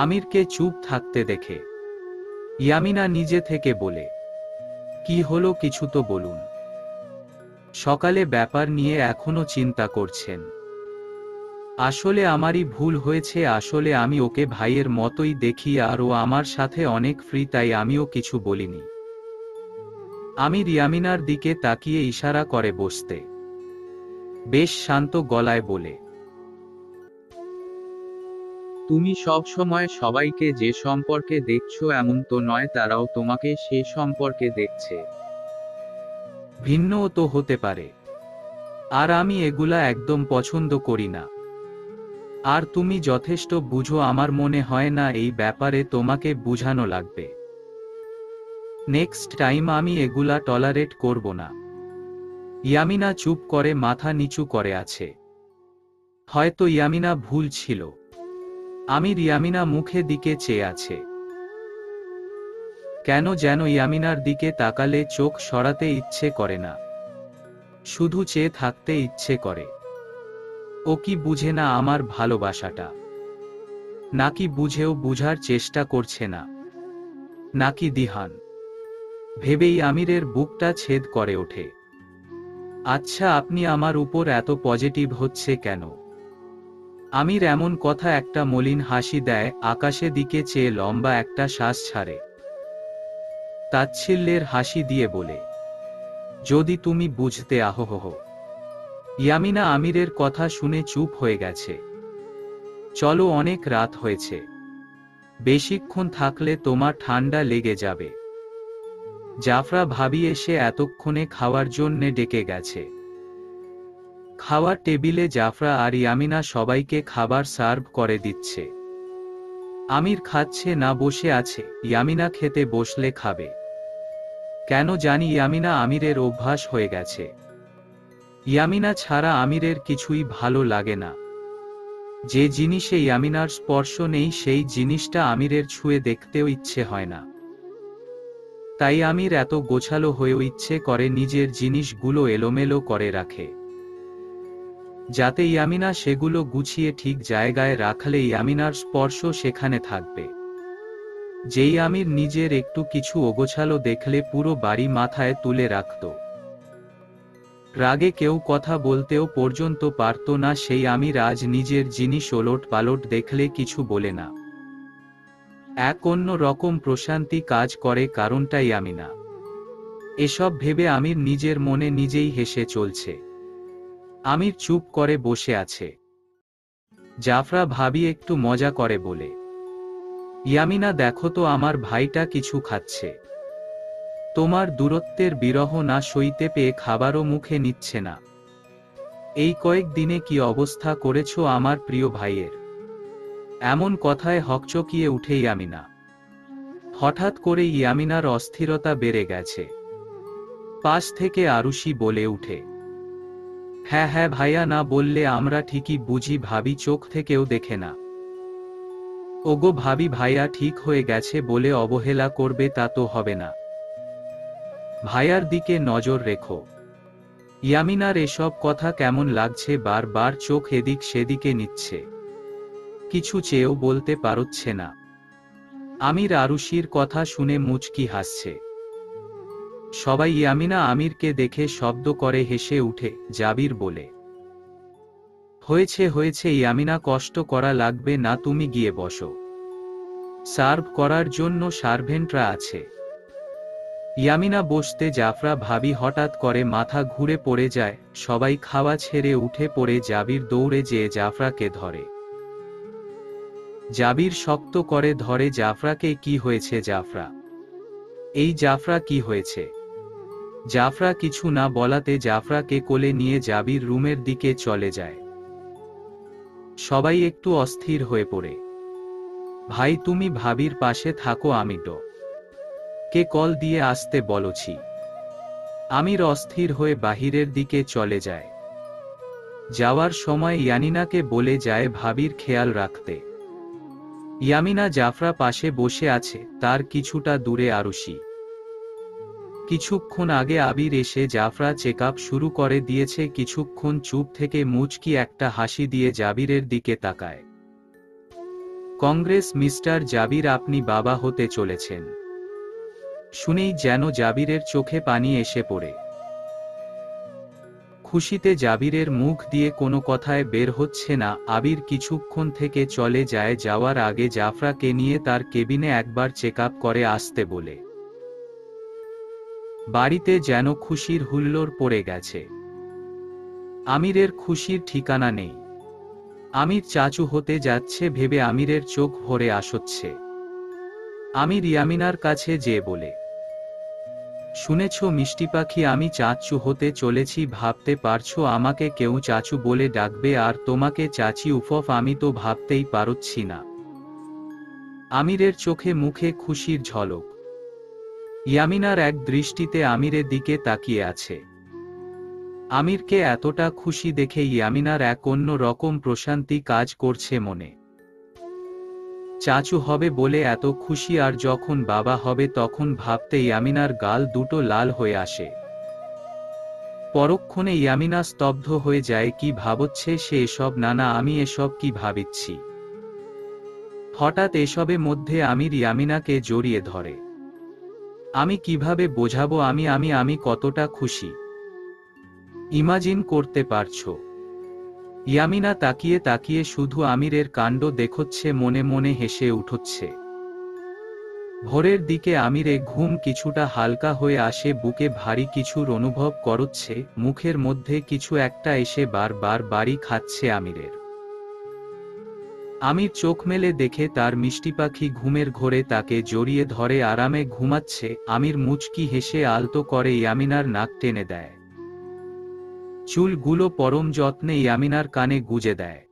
আমিরকে চুপ থাকতে দেখে ইয়ামিনা নিজে থেকে বলে, কি হলো, কিছু তো বলুন। সকালে ব্যাপার নিয়ে এখনো চিন্তা করছেন? আসলে আমারই ভুল হয়েছে, আসলে আমি ওকে ভাইয়ের মতোই দেখি আর ও আমার সাথে অনেক ফ্রি, তাই আমিও কিছু বলিনি। আমির ইয়ামিনার দিকে তাকিয়ে ইশারা করে বসতে। বেশ শান্ত গলায় বলে, তুমি সব সময় সবাইকে যে সম্পর্কে দেখছো এমন তো নয়, তারাও তোমাকে সে সম্পর্কে দেখছে। ভিন্নও তো হতে পারে। আর আমি এগুলা একদম পছন্দ করি না। আর তুমি যথেষ্ট বুঝো, আমার মনে হয় না এই ব্যাপারে তোমাকে বুঝানো লাগবে। নেক্সট টাইম আমি এগুলা টলারেট করব না। ইয়ামিনা চুপ করে মাথা নিচু করে আছে। হয়তো ইয়ামিনা ভুল ছিল। আমির ইয়ামিনা মুখে দিকে চেয়ে আছে। কেন যেন ইয়ামিনার দিকে তাকালে চোখ সরাতে ইচ্ছে করে না, শুধু চেয়ে থাকতে ইচ্ছে করে। ও কি বুঝে না আমার ভালোবাসাটা? নাকি বুঝেও বুঝার চেষ্টা করছে না? নাকি দিহান? ভেবেই আমিরের বুকটা ছেদ করে ওঠে। আচ্ছা, আপনি আমার উপর এত পজিটিভ হচ্ছে কেন? আমির এমন কথা একটা মলিন হাসি দেয়, আকাশে দিকে চেয়ে লম্বা একটা শ্বাস ছাড়ে। তাচ্ছিল্যের হাসি দিয়ে বলে, যদি তুমি বুঝতে। আহোহো। ইয়ামিনা আমিরের কথা শুনে চুপ হয়ে গেছে। চলো, অনেক রাত হয়েছে। বেশিক্ষণ থাকলে তোমার ঠান্ডা লেগে যাবে। জাফরা ভাবি এসে এতক্ষণে খাওয়ার জন্যে ডেকে গেছে। খাওয়ার টেবিলে জাফরা আর ইয়ামিনা সবাইকে খাবার সার্ভ করে দিচ্ছে। আমির খাচ্ছে না, বসে আছে। ইয়ামিনা খেতে বসলে খাবে। কেন জানি ইয়ামিনা আমিরের অভ্যাস হয়ে গেছে। ইয়ামিনা ছাড়া আমিরের কিছুই ভালো লাগে না। যে জিনিসে ইয়ামিনার স্পর্শ নেই সেই জিনিসটা আমিরের ছুঁয়ে দেখতেও ইচ্ছে হয় না। তাই আমির এত গোছালো হয়েও ইচ্ছে করে নিজের জিনিসগুলো এলোমেলো করে রাখে, যাতে ইয়ামিনা সেগুলো গুছিয়ে ঠিক জায়গায় রাখলে ইয়ামিনার স্পর্শ সেখানে থাকবে। যেই আমির নিজের একটু কিছু অগোছালো দেখলে পুরো বাড়ি মাথায় তুলে রাখত। রাগে কেউ কথা বলতেও পর্যন্ত পারত না, সেই আমির আজ নিজের জিনিস ওলট পালট দেখলে কিছু বলে না। এক অন্য রকম প্রশান্তি কাজ করে, কারণটা ইয়ামিনা। এসব ভেবে আমির নিজের মনে নিজেই হেসে চলছে। আমির চুপ করে বসে আছে। জাফরা ভাবি একটু মজা করে বলে, ইয়ামিনা দেখো তো, আমার ভাইটা কিছু খাচ্ছে। তোমার দূরত্বের বিরহ না সইতে পেয়ে খাবারও মুখে নিচ্ছে না। এই কয়েক দিনে কি অবস্থা করেছো আমার প্রিয় ভাইয়ের। এমন কথায় হকচকিয়ে উঠে ইয়ামিনা। হঠাৎ করে ইয়ামিনার অস্থিরতা বেড়ে গেছে। পাশ থেকে আরুষি বলে উঠে, হ্যাঁ হ্যাঁ ভাইয়া, না বললে আমরা ঠিকই বুঝি, ভাবি চোখ থেকেও দেখে না। ওগো ভাবি, ভাইয়া ঠিক হয়ে গেছে বলে অবহেলা করবে তা তো হবে না। ভাইয়ার দিকে নজর রেখো। ইয়ামিনার এসব কথা কেমন লাগছে, বারবার চোখ এদিক সেদিকে নিচ্ছে। কিছু চেয়েও বলতে পারছে না। আমির আরুষির কথা শুনে মুচকি হাসছে। সবাই ইয়ামিনা আমিরকে দেখে শব্দ করে হেসে উঠে। জাবির বলে, হয়েছে হয়েছে ইয়ামিনা, কষ্ট করা লাগবে না, তুমি গিয়ে বসো, সার্ভ করার জন্য সার্ভেন্টরা আছে। ইয়ামিনা বসতে জাফরা ভাবি হঠাৎ করে মাথা ঘুরে পড়ে যায়। সবাই খাওয়া ছেড়ে উঠে পড়ে জাবির দৌড়ে যেয়ে জাফরাকে ধরে। জাবির শক্ত করে ধরে জাফরাকে। কি হয়েছে জাফরা? এই জাফরা, কি হয়েছে? জাফরা কিছু না বলাতে জাফরাকে কোলে নিয়ে জাবির রুমের দিকে চলে যায়। সবাই একটু অস্থির হয়ে পড়ে। ভাই তুমি ভাবির পাশে থাকো, আমি তো কে কল দিয়ে আসতে বলছি। আমির অস্থির হয়ে বাহিরের দিকে চলে যায়। যাওয়ার সময় ইয়ামিনাকে বলে যায় ভাবির খেয়াল রাখতে। ইয়ামিনা জাফরা পাশে বসে আছে, তার কিছুটা দূরে আরুষি। কিছুক্ষণ আগে আবির এসে জাফরা চেকআপ শুরু করে দিয়েছে। কিছুক্ষণ চুপ থেকে মুচকি একটা হাসি দিয়ে জাবিরের দিকে তাকায়। কংগ্রেস মিস্টার জাবির, আপনি বাবা হতে চলেছেন। শুনেই যেন জাবিরের চোখে পানি এসে পড়ে। খুশিতে জাবিরের মুখ দিয়ে কোনো কথায় বের হচ্ছে না। আবির কিছুক্ষণ থেকে চলে যায়। যাওয়ার আগে জাফরাকে নিয়ে তার কেবিনে একবার চেকআপ করে আসতে বলে। বাড়িতে যেন খুশির হুল্লোড় পড়ে গেছে। আমিরের খুশির ঠিকানা নেই। আমির চাচু হতে যাচ্ছে ভেবে আমিরের চোখ ভরে আসছে। আমির ইয়ামিনার কাছে যেয়ে বলে, শুনেছ মিষ্টি পাখি, আমি চাচু হতে চলেছি। ভাবতে পারছো আমাকে কেউ চাচু বলে ডাকবে আর তোমাকে চাচি? উফ, আমি তো ভাবতেই পারছি না। আমিরের চোখে মুখে খুশির ঝলক। ইয়ামিনার এক দৃষ্টিতে আমিরের দিকে তাকিয়ে আছে। আমিরকে এতটা খুশি দেখে ইয়ামিনার এক অন্য রকম প্রশান্তি কাজ করছে মনে। চাচু হবে বলে এত খুশি, আর যখন বাবা হবে তখন ভাবতে ইয়ামিনার গাল দুটো লাল হয়ে আসে। পরক্ষণে ইয়ামিনা স্তব্ধ হয়ে যায়। কি ভাবছে সে এসব? নানা, আমি এসব কি ভাবিচ্ছি। হঠাৎ এসবের মধ্যে আমির ইয়ামিনাকে জড়িয়ে ধরে। আমি কিভাবে বোঝাবো আমি আমি আমি কতটা খুশি? ইমাজিন করতে পারছো? ইয়ামিনা তাকিয়ে তাকিয়ে শুধু আমিরের কাণ্ড দেখছে, মনে মনে হেসে উঠছে। ভোরের দিকে আমিরে ঘুম কিছুটা হালকা হয়ে আসে। বুকে ভারী কিছুর অনুভব করছে। মুখের মধ্যে কিছু একটা এসে বারবার বাড়ি খাচ্ছে আমিরের। আমির চোখ মেলে দেখে তার মিষ্টি পাখি ঘুমের ঘোরে তাকে জড়িয়ে ধরে আরামে ঘুমাচ্ছে। আমির মুচকি হেসে আলতো করে ইয়ামিনার নাক টেনে দেয়। চুলগুলো পরম যত্নে ইয়ামিনার কানে গুজে দেয়।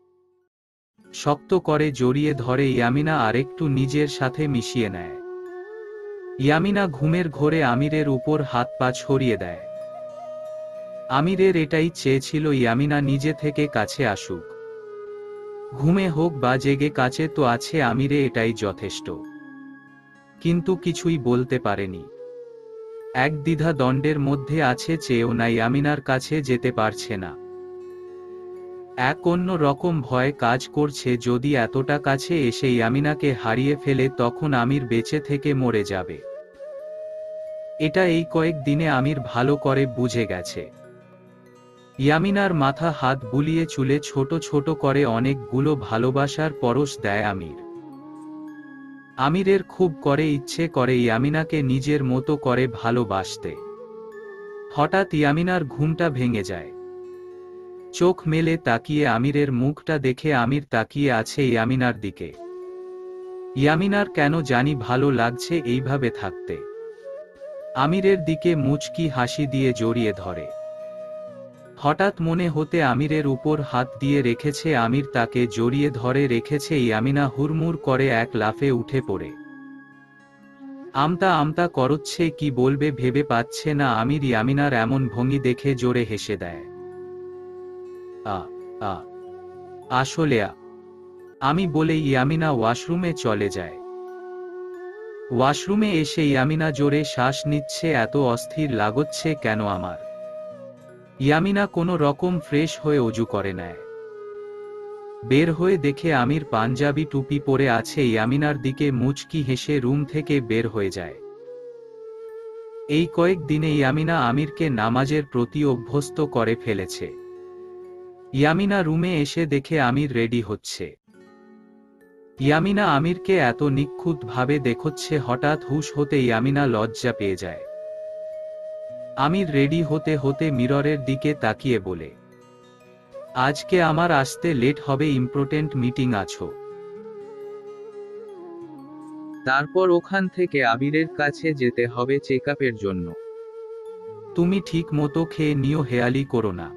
শক্ত করে জড়িয়ে ধরে ইয়ামিনা আরেকটু নিজের সাথে মিশিয়ে নেয়। ইয়ামিনা ঘুমের ঘোরে আমিরের উপর হাত পা ছড়িয়ে দেয়। আমিরের এটাই চেয়েছিল, ইয়ামিনা নিজে থেকে কাছে আসুক। ঘুমে হোক বা জেগে, কাছে তো আছে আমিরে, এটাই যথেষ্ট। কিন্তু কিছুই বলতে পারেনি। এক দ্বিধা দ্বন্দ্বের মধ্যে আছে, চেয়েও না ইয়ামিনার কাছে যেতে পারছে না। এক অন্য রকম ভয় কাজ করছে, যদি এতটা কাছে এসে ইয়ামিনাকে হারিয়ে ফেলে তখন আমির বেঁচে থেকে মরে যাবে। এটা এই কয়েক দিনে আমির ভালো করে বুঝে গেছে। ইয়ামিনার মাথা হাত বুলিয়ে চুলে ছোট ছোট করে অনেকগুলো ভালোবাসার পরশ দেয় আমির। আমিরের খুব করে ইচ্ছে করে ইয়ামিনাকে নিজের মতো করে ভালোবাসতে। হঠাৎ ইয়ামিনার ঘুমটা ভেঙে যায়। চোখ মেলে তাকিয়ে আমিরের মুখটা দেখে আমির তাকিয়ে আছে ইয়ামিনার দিকে। ইয়ামিনার কেন জানি ভালো লাগছে এইভাবে থাকতে। আমিরের দিকে মুচকি হাসি দিয়ে জড়িয়ে ধরে। হঠাৎ মনে হতে আমিরের উপর হাত দিয়ে রেখেছে। আমির তাকে জড়িয়ে ধরে রেখেছে। ইয়ামিনা হুড়মুড় করে এক লাফে উঠে পড়ে আমতা আমতা করছে। কি বলবে ভেবে পাচ্ছে না আমির। ইয়ামিনার এমন ভঙ্গি দেখে জোরে হেসে দেয়। আ আ আসলে আমি বলে ইয়ামিনা ওয়াশরুমে চলে যায়। ওয়াশরুমে এসে ইয়ামিনা জোরে শ্বাস নিচ্ছে। এত অস্থির লাগছে কেন আমার? ইয়ামিনা কোনো রকম ফ্রেশ হয়ে অজু করে নেয়। বের হয়ে দেখে আমির পাঞ্জাবি টুপি পরে আছে। ইয়ামিনার দিকে মুচকি হেসে রুম থেকে বের হয়ে যায়। এই কয়েক দিনে ইয়ামিনা আমিরকে নামাজের প্রতি অভ্যস্ত করে ফেলেছে। ইয়ামিনা রুমে এসে দেখে আমির রেডি হচ্ছে। ইয়ামিনা আমিরকে এত নিখুঁতভাবে দেখছে, হঠাৎ হুঁশ হতে ইয়ামিনা লজ্জা পেয়ে যায়। আমির রেডি হতে হতে মিররের দিকে তাকিয়ে বলে, আজকে আমার আসতে লেট হবে, ইম্পর্টেন্ট মিটিং আছো। তারপর ওখান থেকে আবিরের কাছে যেতে হবে চেকআপের জন্য। তুমি ঠিক মতো খেয়ে নিও, হেয়ালি করো না।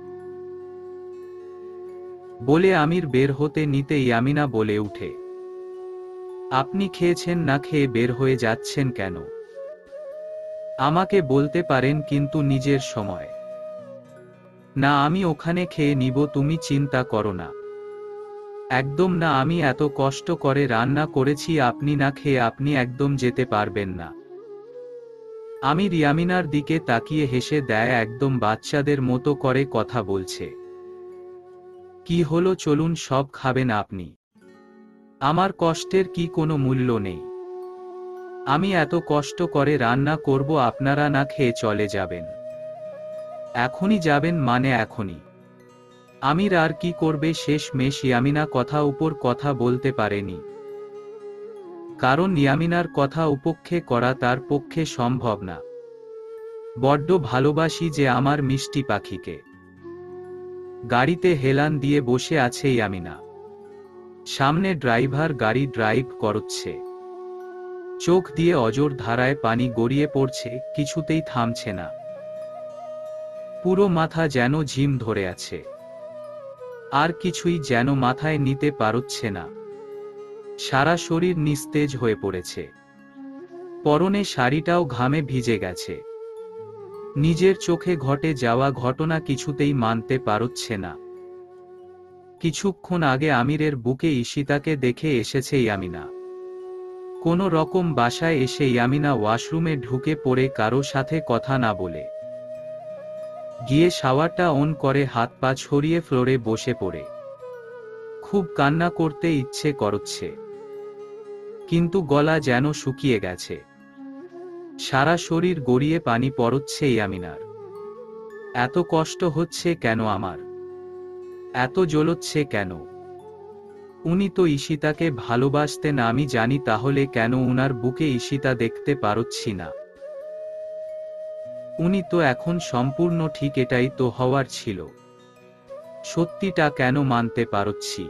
বলে আমির বের হতে নিতে ইয়ামিনা বলে উঠে, আপনি খেয়েছেন না, খেয়ে বের হয়ে যাচ্ছেন কেন? আমাকে বলতে পারেন কিন্তু নিজের সময়। না, আমি ওখানে খেয়ে নিব, তুমি চিন্তা করো না। একদম না, আমি এত কষ্ট করে রান্না করেছি, আপনি না খেয়ে আপনি একদম যেতে পারবেন না। আমির ইয়ামিনার দিকে তাকিয়ে হেসে দেয়, একদম বাচ্চাদের মতো করে কথা বলছে। কি হলো, চলুন, সব খাবেন আপনি। আমার কষ্টের কি কোনো মূল্য নেই? আমি এত কষ্ট করে রান্না করব, আপনারা না খেয়ে চলে যাবেন? এখনই যাবেন মানে এখনই? আমির আর কি করবে, শেষমেশ ইয়ামিনা কথা উপর কথা বলতে পারেনি। কারণ ইয়ামিনার কথা উপেক্ষা করা তার পক্ষে সম্ভব না। বড্ড ভালোবাসি যে আমার মিষ্টি পাখিকে। গাড়িতে হেলান দিয়ে বসে আছে ইয়ামিনা। সামনে ড্রাইভার গাড়ি ড্রাইভ করছে। চোখ দিয়ে অজর ধারায় পানি গড়িয়ে পড়ছে, কিছুতেই থামছে না। পুরো মাথা যেন ঝিম ধরে আছে। আর কিছুই যেন মাথায় নিতে পারছে না। সারা শরীর নিস্তেজ হয়ে পড়েছে। পরনে শাড়িটাও ঘামে ভিজে গেছে। নিজের চোখে ঘটে যাওয়া ঘটনা কিছুতেই মানতে পারছে না। কিছুক্ষণ আগে আমিরের বুকে ঈশিতাকে দেখে এসেছে ইয়ামিনা। কোনো রকম বাসায় এসে ইয়ামিনা ওয়াশরুমে ঢুকে পড়ে কারো সাথে কথা না বলে গিয়ে শাওয়ারটা অন করে হাত পা ছড়িয়ে ফ্লোরে বসে পড়ে খুব কান্না করতে ইচ্ছে করছে, কিন্তু গলা যেন শুকিয়ে গেছে। সারা শরীর গড়িয়ে পানি পড়ছে ইয়ামিনার। এত কষ্ট হচ্ছে কেন আমার? এত জ্বলচ্ছে কেন? উনি তো ঈশিতাকে ভালোবাসতেন, আমি জানি, তাহলে কেন উনার বুকে ঈশিতা দেখতে পারছি না? উনি তো এখন সম্পূর্ণ ঠিক, এটাই তো হওয়ার ছিল। সত্যিটা কেন মানতে পারছি?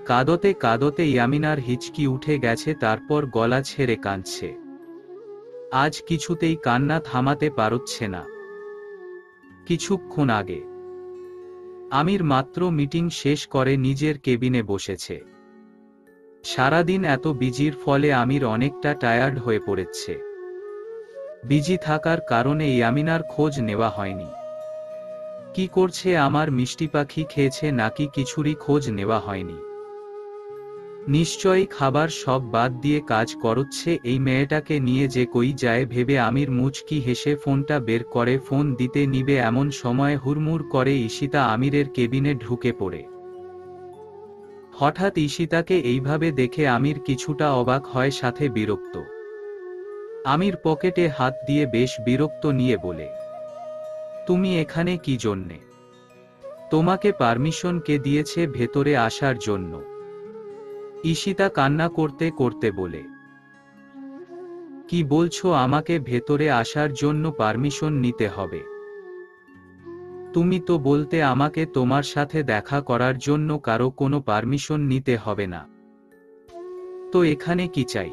কাঁদতে কাঁদতে ইয়ামিনার হিচকি উঠে গেছে, তারপর গলা ছেড়ে কাঁদছে। আজ কিছুতেই কান্না থামাতে পারছে না। কিছুক্ষণ আগে আমির মাত্র মিটিং শেষ করে নিজের কেবিনে বসেছে। সারাদিন এত বিজির ফলে আমির অনেকটা টায়ার্ড হয়ে পড়েছে। বিজি থাকার কারণে ইয়ামিনার খোঁজ নেওয়া হয়নি। কি করছে আমার মিষ্টি পাখি, খেয়েছে নাকি কিছুরই খোঁজ নেওয়া হয়নি। নিশ্চয়ই খাবার সব বাদ দিয়ে কাজ করছে এই মেয়েটাকে নিয়ে, যে কই যায় ভেবে আমির মুচকি হেসে ফোনটা বের করে ফোন দিতে নিবে এমন সময় হুড়মুড় করে ঈশিতা আমিরের কেবিনে ঢুকে পড়ে। হঠাৎ ঈশিতাকে এইভাবে দেখে আমির কিছুটা অবাক হয়, সাথে বিরক্ত। আমির পকেটে হাত দিয়ে বেশ বিরক্ত নিয়ে বলে, তুমি এখানে কি জন্যে? তোমাকে পারমিশন কে দিয়েছে ভেতরে আসার জন্য? ঈশিতা কান্না করতে করতে বলে, কি বলছো, আমাকে ভেতরে আসার জন্য পারমিশন নিতে হবে? তুমি তো বলতে আমাকে তোমার সাথে দেখা করার জন্য কারো কোনো পারমিশন নিতে হবে না। তো এখানে কি চাই?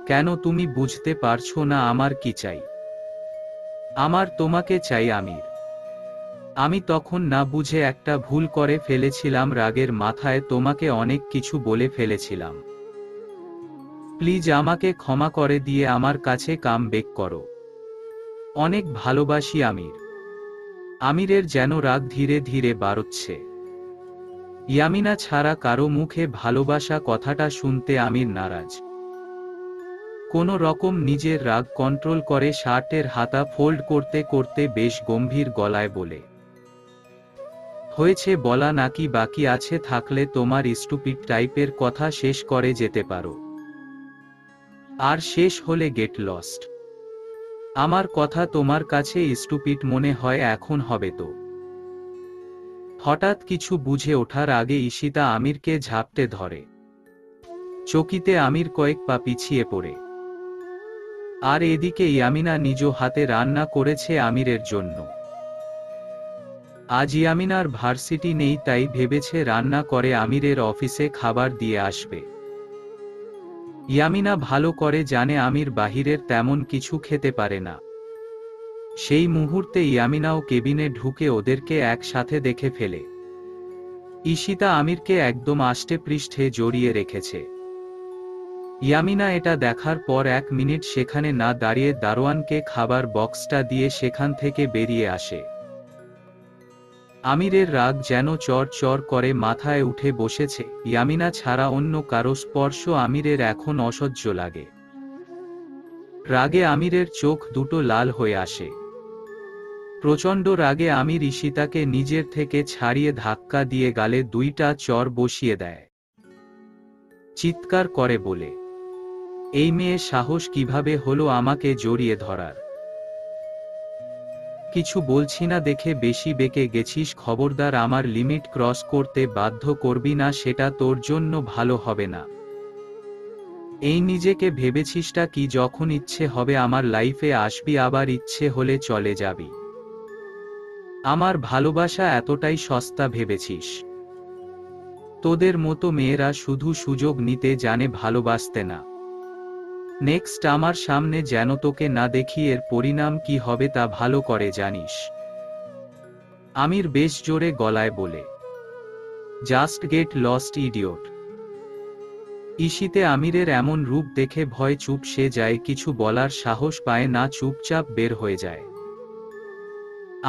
কেন তুমি বুঝতে পারছো না আমার কি চাই? আমার তোমাকে চাই আমির। আমি তখন না বুঝে একটা ভুল করে ফেলেছিলাম, রাগের মাথায় তোমাকে অনেক কিছু বলে ফেলেছিলাম। প্লিজ আমাকে ক্ষমা করে দিয়ে আমার কাছে কাম ব্যাক করো। অনেক ভালোবাসি আমির। আমিরের যেন রাগ ধীরে ধীরে বাড়ছে। ইয়ামিনা ছাড়া কারো মুখে ভালোবাসা কথাটা শুনতে আমির নারাজ। কোনো রকম নিজের রাগ কন্ট্রোল করে শার্টের হাতা ফোল্ড করতে করতে বেশ গম্ভীর গলায় বলে, হয়েছে বলা নাকি বাকি আছে, থাকলে তোমার স্টুপিড টাইপের কথা শেষ করে যেতে পারো। আর শেষ হলে গেট লস্ট। আমার কথা তোমার কাছে স্টুপিড মনে হয় এখন, হবে তো? হঠাৎ কিছু বুঝে ওঠার আগে ঈশিতা আমিরকে ঝাপটে ধরে। চকিতে আমির কয়েক পা পিছিয়ে পড়ে। আর এদিকে ইয়ামিনা নিজ হাতে রান্না করেছে আমিরের জন্য। আজ ইয়ামিনার ভার্সিটি নেই, তাই ভেবেছে রান্না করে আমিরের অফিসে খাবার দিয়ে আসবে। ইয়ামিনা ভালো করে জানে আমির বাহিরের তেমন কিছু খেতে পারে না। সেই মুহূর্তে ইয়ামিনাও কেবিনে ঢুকে ওদেরকে একসাথে দেখে ফেলে। ঈশিতা আমিরকে একদম আষ্টে পৃষ্ঠে জড়িয়ে রেখেছে। ইয়ামিনা এটা দেখার পর 1 মিনিট সেখানে না দাঁড়িয়ে দারোয়ানকে খাবার বক্সটা দিয়ে সেখান থেকে বেরিয়ে আসে। আমিরের রাগ যেন চর চর করে মাথায় উঠে বসেছে। ইয়ামিনা ছাড়া অন্য কারো স্পর্শ আমিরের এখন অসহ্য লাগে। রাগে আমিরের চোখ দুটো লাল হয়ে আসে। প্রচণ্ড রাগে আমির ঈশিতাকে নিজের থেকে ছাড়িয়ে ধাক্কা দিয়ে গালে 2টা চর বসিয়ে দেয়। চিৎকার করে বলে, এই মেয়ে সাহস কিভাবে হলো আমাকে জড়িয়ে ধরার? কিছু বলছি না দেখে বেশি বেঁকে গেছিস, খবরদার আমার লিমিট ক্রস করতে বাধ্য করবি না, সেটা তোর জন্য ভালো হবে না। এই নিজেকে ভেবেছিসটা কি, যখন ইচ্ছে হবে আমার লাইফে আসবি, আবার ইচ্ছে হলে চলে যাবি? আমার ভালোবাসা এতটাই সস্তা ভেবেছিস? তোদের মতো মেয়েরা শুধু সুযোগ নিতে জানে, ভালোবাসতে না। নেক্সট আমার সামনে যেন তোকে না দেখি, এর পরিণাম কি হবে তা ভালো করে জানিস। আমির বেশ জোরে গলায় বলে, জাস্ট গেট লস্ট ইডিয়ট। ঈশিতে আমিরের এমন রূপ দেখে ভয় চুপসে যায়, কিছু বলার সাহস পায় না, চুপচাপ বের হয়ে যায়।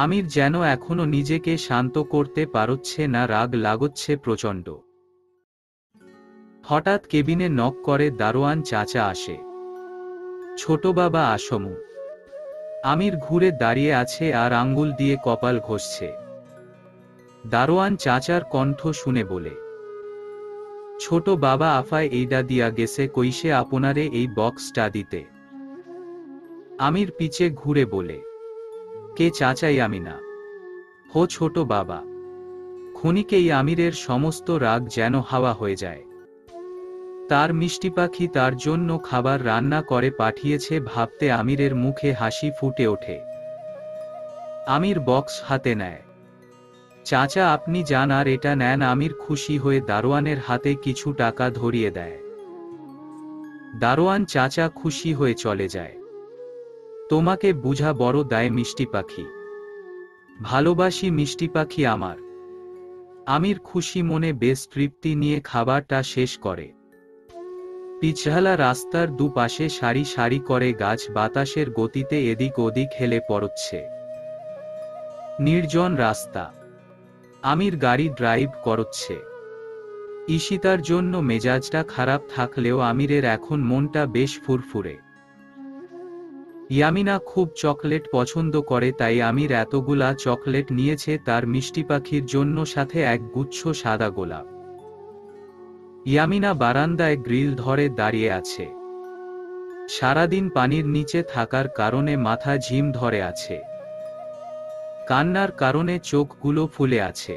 আমির যেন এখনো নিজেকে শান্ত করতে পারছে না, রাগ লাগছে প্রচণ্ড। হঠাৎ কেবিনে নক করে, দারোয়ান চাচা আসে। ছোট বাবা আসমু। আমির ঘুরে দাঁড়িয়ে আছে আর আঙ্গুল দিয়ে কপাল ঘষছে। দারোয়ান চাচার কণ্ঠ শুনে বলে, ছোট বাবা আফায় এইডা দিয়া গেছে কইসে আপনারে এই বক্সটা দিতে। আমির পিছে ঘুরে বলে, কে চাচাই? আমি না, হো ছোট বাবা। ক্ষণিকেই আমিরের সমস্ত রাগ যেন হাওয়া হয়ে যায়। তার মিষ্টি পাখি তার জন্য খাবার রান্না করে পাঠিয়েছে ভাবতে আমিরের মুখে হাসি ফুটে ওঠে। আমির বক্স হাতে নেয়। চাচা আপনি যান আর এটা নেন। আমির খুশি হয়ে দারোয়ানের হাতে কিছু টাকা ধরিয়ে দেয়। দারোয়ান চাচা খুশি হয়ে চলে যায়। তোমাকে বুঝা বড় দায় মিষ্টি পাখি। ভালোবাসি মিষ্টি পাখি আমার। আমির খুশি মনে বেশ তৃপ্তি নিয়ে খাবারটা শেষ করে। পিছঢালা রাস্তার দুপাশে সারি সারি করে গাছ বাতাসের গতিতে এদিক ওদিক হেলে পড়ছে। নির্জন রাস্তা। আমির গাড়ি ড্রাইভ করছে। ঈশিতার জন্য মেজাজটা খারাপ থাকলেও আমিরের এখন মনটা বেশ ফুরফুরে। ইয়ামিনা খুব চকলেট পছন্দ করে, তাই আমির এতগুলা চকলেট নিয়েছে তার মিষ্টি পাখির জন্য, সাথে এক গুচ্ছ সাদা গোলাপ। ইয়ামিনা বারান্দায় গ্রিল ধরে দাঁড়িয়ে আছে। সারাদিন পানির নিচে থাকার কারণে মাথা ঝিম ধরে আছে। কান্নার কারণে চোখগুলো ফুলে আছে।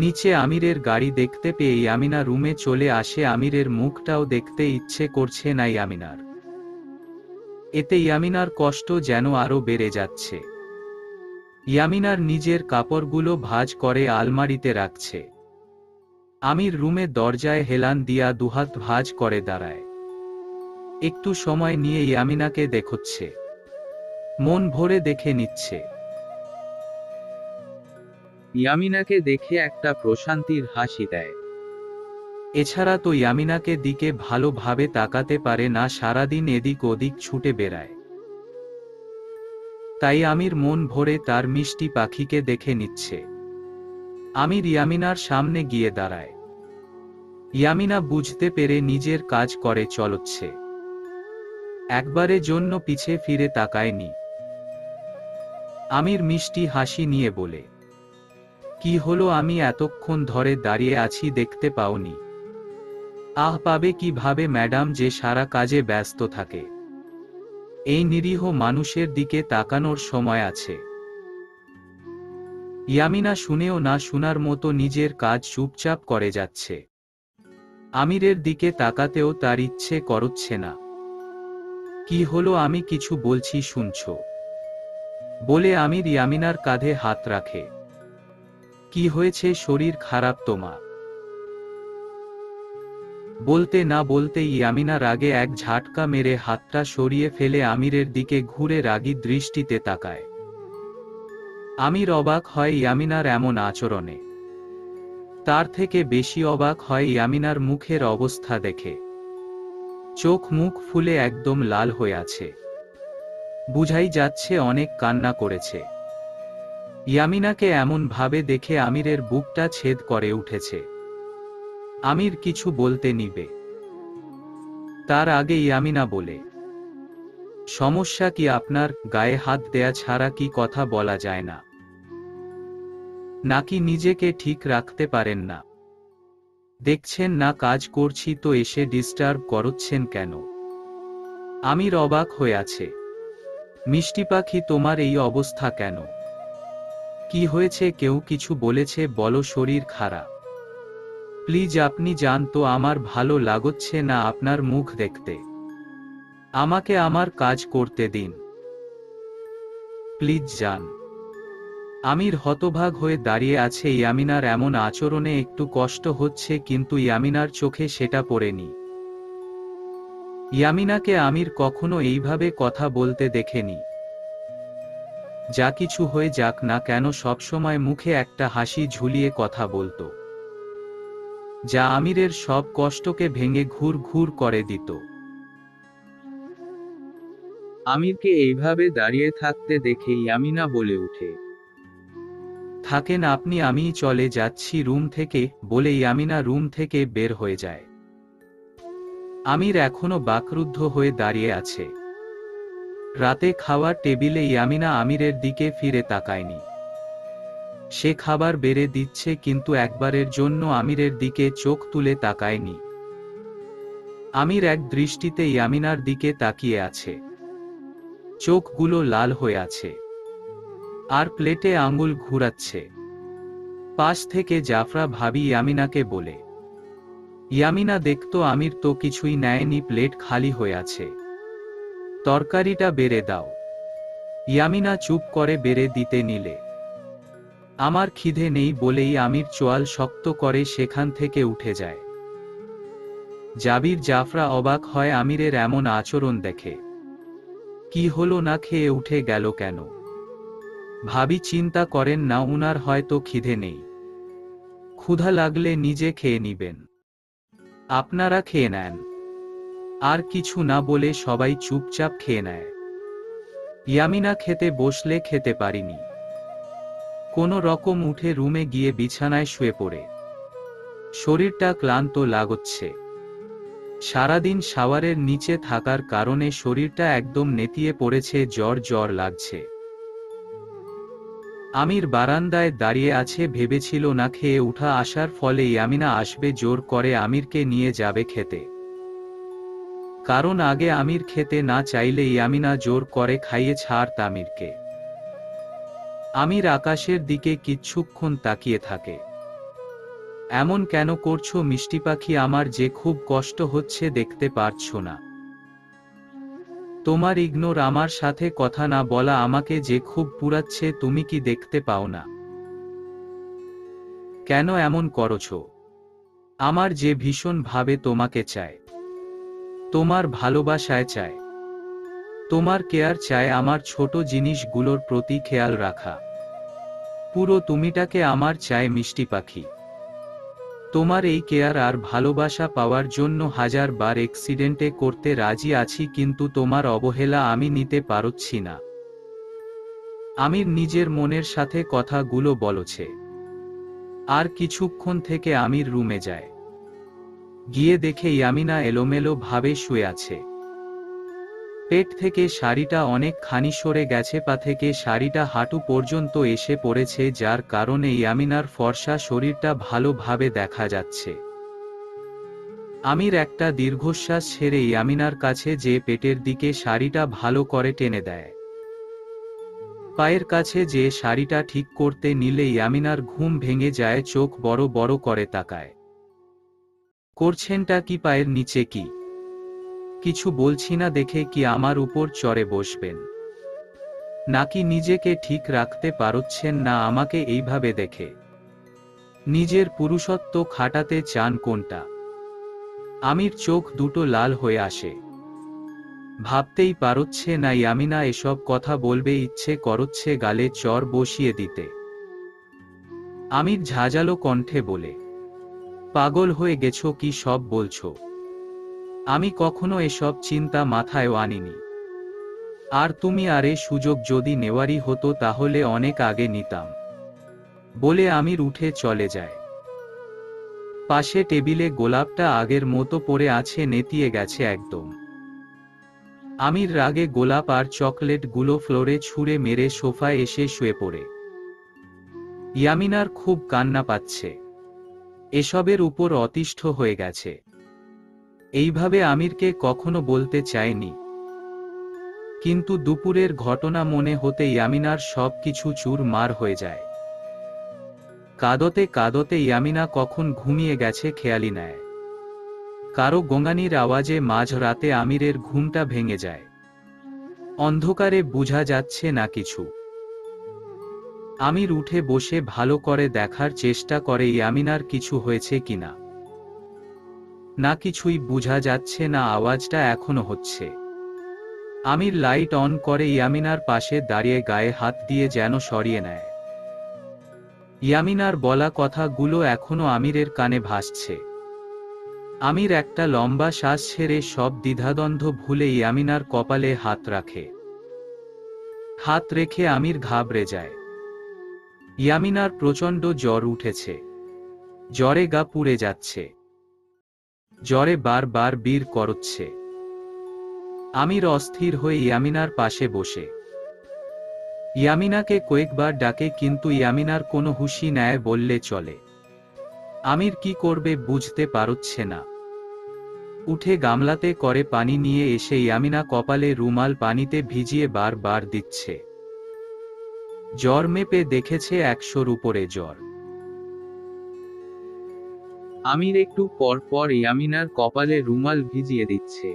নিচে আমিরের গাড়ি দেখতে পেয়ে ইয়ামিনা রুমে চলে আসে। আমিরের মুখটাও দেখতে ইচ্ছে করছে না ইয়ামিনার। এতে ইয়ামিনার কষ্ট যেন আরো বেড়ে যাচ্ছে। ইয়ামিনার নিজের কাপড়গুলো ভাঁজ করে আলমারিতে রাখছে। আমির রুমে দরজায় হেলান দিয়া দুহাত ভাঁজ করে দাঁড়ায়। একটু সময় নিয়ে ইয়ামিনাকে দেখছে। মন ভরে দেখে নিচ্ছে। ইয়ামিনাকে দেখে একটা প্রশান্তির হাসি দেয়। এছাড়া তো ইয়ামিনাকে দিকে ভালোভাবে তাকাতে পারে না, সারাদিন এদিক ওদিক ছুটে বেড়ায়। তাই আমির মন ভরে তার মিষ্টি পাখিকে দেখে নিচ্ছে। আমির ইয়ামিনার সামনে গিয়ে দাঁড়ায়। ইয়ামিনা বুঝতে পেরে নিজের কাজ করে চলছে। একবারের জন্য পিছে ফিরে তাকায়নি। আমির মিষ্টি হাসি নিয়ে বলে, কি হলো, আমি এতক্ষণ ধরে দাঁড়িয়ে আছি, দেখতে পাওনি? আহ, পাবে কিভাবে ম্যাডাম, যে সারা কাজে ব্যস্ত থাকে। এই নিরীহ মানুষের দিকে তাকানোর সময় আছে? ইয়ামিনা শুনেও না শোনার মতো নিজের কাজ চুপচাপ করে যাচ্ছে। আমিরের দিকে তাকাতেও তার ইচ্ছে করছে না। কি হলো, আমি কিছু বলছি শুনছো? বলে আমির ইয়ামিনার কাঁধে হাত রাখে। কি হয়েছে, শরীর খারাপ তোমার? বলতে না বলতেই ইয়ামিনা রাগে এক ঝাটকা মেরে হাতটা সরিয়ে ফেলে আমিরের দিকে ঘুরে রাগী দৃষ্টিতে তাকায়। আমির অবাক হয় ইয়ামিনার এমন আচরণে। তার থেকে বেশি অবাক হয় ইয়ামিনার মুখের অবস্থা দেখে। চোখ মুখ ফুলে একদম লাল হয়ে আছে। বুঝাই যাচ্ছে অনেক কান্না করেছে। ইয়ামিনাকে এমন ভাবে দেখে আমিরের বুকটা ছেদ করে উঠেছে। আমির কিছু বলতে নিবে, তার আগে ইয়ামিনা বলে, সমস্যা কি আপনার? গায়ে হাত দেয়া ছাড়া কি কথা বলা যায় না? নাকি নিজেকে ঠিক রাখতে পারেন না? দেখছেন না কাজ করছি তো এসে ডিস্টার্ব করছেন কেন? আমির অবাক হয়ে আছে। মিষ্টি পাখি, তোমার এই অবস্থা কেন? কি হয়েছে? কেউ কিছু বলেছে? বলো, শরীর খারাপ? প্লিজ আপনি যান তো, আমার ভালো লাগছে না আপনার মুখ দেখতে। আমাকে আমার কাজ করতে দিন, প্লিজ যান। আমির হতভাগ হয়ে দাঁড়িয়ে আছে। ইয়ামিনার এমন আচরণে একটু কষ্ট হচ্ছে, কিন্তু ইয়ামিনার চোখে সেটা পড়েনি। ইয়ামিনাকে আমির কখনো এইভাবে কথা বলতে দেখেনি। যা কিছু হয়ে যাক না কেন, সবসময় মুখে একটা হাসি ঝুলিয়ে কথা বলতো, যা আমিরের সব কষ্টকে ভেঙে ঘুর ঘুর করে দিত। আমিরকে এইভাবে দাঁড়িয়ে থাকতে দেখে ইয়ামিনা বলে উঠে, থাকেন আপনি, আমি চলে যাচ্ছি রুম থেকে, বলে ইয়ামিনা রুম থেকে বের হয়ে যায়। আমির এখনো বাকরুদ্ধ হয়ে দাঁড়িয়ে আছে। রাতে খাওয়ার টেবিলে ইয়ামিনা আমিরের দিকে ফিরে তাকায়নি। সে খাবার বেড়ে দিচ্ছে, কিন্তু একবারের জন্য আমিরের দিকে চোখ তুলে তাকায়নি। আমির এক দৃষ্টিতে ইয়ামিনার দিকে তাকিয়ে আছে। চোখগুলো লাল হয়ে আছে, আর প্লেটে আঙুল ঘুরাচ্ছে। পাশ থেকে জাফরা ভাবি ইয়ামিনাকে বলে, ইয়ামিনা দেখতো, আমির তো কিছুই নেয়নি, প্লেট খালি হয়ে আছে, তরকারিটা বেড়ে দাও। ইয়ামিনা চুপ করে বেড়ে দিতে নিলে, আমার খিদে নেই বলেই আমির চোয়াল শক্ত করে সেখান থেকে উঠে যায়। জাবির জাফরা অবাক হয় আমিরের এমন আচরণ দেখে। কি হলো, না খেয়ে উঠে গেল কেন? ভাবি চিন্তা করেন না, উনার হয়তো খিদে নেই, ক্ষুধা লাগলে নিজে খেয়ে নিবেন, আপনারা খেয়ে নেন। আর কিছু না বলে সবাই চুপচাপ খেয়ে নেয়। ইয়ামিনা খেতে বসলে খেতে পারিনি, কোনো রকম উঠে রুমে গিয়ে বিছানায় শুয়ে পড়ে। শরীরটা ক্লান্ত লাগছে। সারাদিন শাওয়ারের নিচে থাকার কারণে শরীরটা একদম নেতিয়ে পড়েছে, জ্বর জ্বর লাগছে। আমির বারান্দায় দাঁড়িয়ে আছে, ভেবেছিল না খেয়ে উঠা আসার ফলে ইয়ামিনা আসবে, জোর করে আমিরকে নিয়ে যাবে খেতে। কারণ আগে আমির খেতে না চাইলে ইয়ামিনা জোর করে খাইয়ে ছাড়ত আমিরকে। আমির আকাশের দিকে কিছুক্ষণ তাকিয়ে থাকে। এমন কেন করছো মিষ্টি পাখি? আমার যে খুব কষ্ট হচ্ছে, দেখতে পারছো না? তোমার ইগনোর, আমার সাথে কথা না বলা আমাকে যে খুব পুড়াচ্ছে, তুমি কি দেখতে পাও না? কেন এমন করছো? আমার যে ভীষণ ভাবে তোমাকে চায়, তোমার ভালোবাসায় চায়, তোমার কেয়ার চায়, আমার ছোট জিনিসগুলোর প্রতি খেয়াল রাখা। পুরো তুমিটাকে আমার চায় মিষ্টি পাখি। তোমার এই কেয়ার আর ভালোবাসা পাওয়ার জন্য 1000 বার অ্যাক্সিডেন্টে করতে রাজি আছি, কিন্তু তোমার অবহেলা আমি নিতে পারছি না। আমির নিজের মনের সাথে কথাগুলো বলছে। আর কিছুক্ষণ থেকে আমির রুমে যায়। গিয়ে দেখে ইয়ামিনা এলোমেলো ভাবে শুয়ে আছে। পেট থেকে শাড়িটা অনেকখানি সরে গেছে, পা থেকে শাড়িটা হাঁটু পর্যন্ত এসে পড়েছে, যার কারণে ইয়ামিনার ফর্সা শরীরটা ভালোভাবে দেখা যাচ্ছে। আমির একটা দীর্ঘশ্বাস ছেড়ে ইয়ামিনার কাছে যে পেটের দিকে শাড়িটা ভালো করে টেনে দেয়। পায়ের কাছে যে শাড়িটা ঠিক করতে নিলে ইয়ামিনার ঘুম ভেঙে যায়, চোখ বড় বড় করে তাকায়। করছেনটা কি? পায়ের নিচে কি? কিছু বলছি না দেখে কি আমার উপর চড়ে বসবেন? নাকি নিজেকে ঠিক রাখতে পারছেন না আমাকে এইভাবে দেখে? নিজের পুরুষত্ব খাটাতে চান কোনটা? আমির চোখ দুটো লাল হয়ে আসে। ভাবতেই পারছে না ইয়ামিনা এসব কথা বলবে, ইচ্ছে করছে গালে চড় বসিয়ে দিতে। আমির ঝাঁঝালো কণ্ঠে বলে, পাগল হয়ে গেছো কি সব বলছো? আমি কখনো এসব চিন্তা মাথায়ও আনিনি। আর তুমি আরে সুযোগ যদি নেওয়ারই হতো তাহলে অনেক আগে নিতাম। বলে আমির উঠে চলে যায়। পাশে টেবিলে গোলাপটা আগের মতো পড়ে আছে, নেতিয়ে গেছে একদম। আমির রাগে গোলাপ আর চকলেটগুলো ফ্লোরে ছুঁড়ে মেরে সোফায় এসে শুয়ে পড়ে। ইয়ামিনার খুব কান্না পাচ্ছে। এসবের উপর অতিষ্ঠ হয়ে গেছে। এইভাবে আমিরকে কখনো বলতে চায়নি, কিন্তু দুপুরের ঘটনা মনে হতে ইয়ামিনার সব কিছু চুরমার হয়ে যায়। কাঁদতে কাঁদতে ইয়ামিনা কখন ঘুমিয়ে গেছে খেয়ালই নেয়। কারো গোঙানির আওয়াজে মাঝ রাতে আমিরের ঘুমটা ভেঙে যায়। অন্ধকারে বোঝা যাচ্ছে না কিছু। আমির উঠে বসে ভালো করে দেখার চেষ্টা করে ইয়ামিনার কিছু হয়েছে কিনা। না, কিছুই বোঝা যাচ্ছে না, আওয়াজটা এখনো হচ্ছে। আমির লাইট অন করে ইয়ামিনার পাশে দাঁড়িয়ে গায়ে হাত দিয়ে যেন সরিয়ে নেয়। ইয়ামিনার বলা কথাগুলো এখনো আমিরের কানে ভাসছে। আমির একটা লম্বা শ্বাস ছেড়ে সব দ্বিধাদ্বন্দ্ব ভুলে ইয়ামিনার কপালে হাত রাখে। হাত রেখে আমির ঘাবড়ে যায়। ইয়ামিনার প্রচণ্ড জ্বর উঠেছে। জ্বরে গা পুড়ে যাচ্ছে। জ্বরে বারবার বীর করছে। আমির অস্থির হয়ে ইয়ামিনার পাশে বসে। ইয়ামিনাকে কয়েকবার ডাকে, কিন্তু ইয়ামিনার কোনো হুঁশই নেয় বললে চলে। আমির কি করবে বুঝতে পারছে না। উঠে গামলাতে করে পানি নিয়ে এসে ইয়ামিনা কপালে রুমাল পানিতে ভিজিয়ে বারবার দিচ্ছে। জ্বর মেপে দেখেছে 100-র উপরে জ্বর। আমির একটু পর পর ইয়ামিনার কপালে রুমাল ভিজিয়ে দিচ্ছে।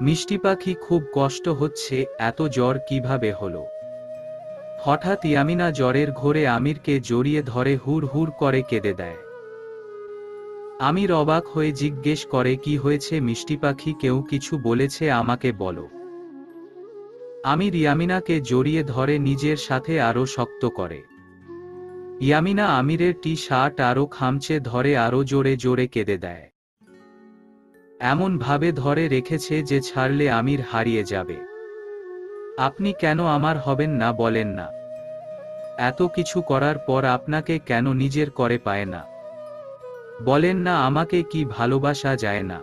মিষ্টি পাখি, খুব কষ্ট হচ্ছে, এত জ্বর কিভাবে হলো? হঠাৎ ইয়ামিনা জ্বরের ঘোরে আমিরকে জড়িয়ে ধরে হুড় হুড় করে কেঁদে দেয়। আমির অবাক হয়ে জিজ্ঞেস করে, কি হয়েছে মিষ্টি পাখি? কেউ কিছু বলেছে আমাকে বলো। আমির ইয়ামিনাকে জড়িয়ে ধরে নিজের সাথে আরো শক্ত করে। ইয়ামিনা আমিরের টি শার্ট আরো খামচে ধরে আরো জোরে জোরে কেঁদে দেয়। এমন ভাবে ধরে রেখেছে যে ছাড়লে আমির হারিয়ে যাবে। আপনি কেন আমার হবেন না বলেন না? এত কিছু করার পর আপনাকে কেন নিজের করে পায় না? বলেন না আমাকে কি ভালোবাসা যায় না?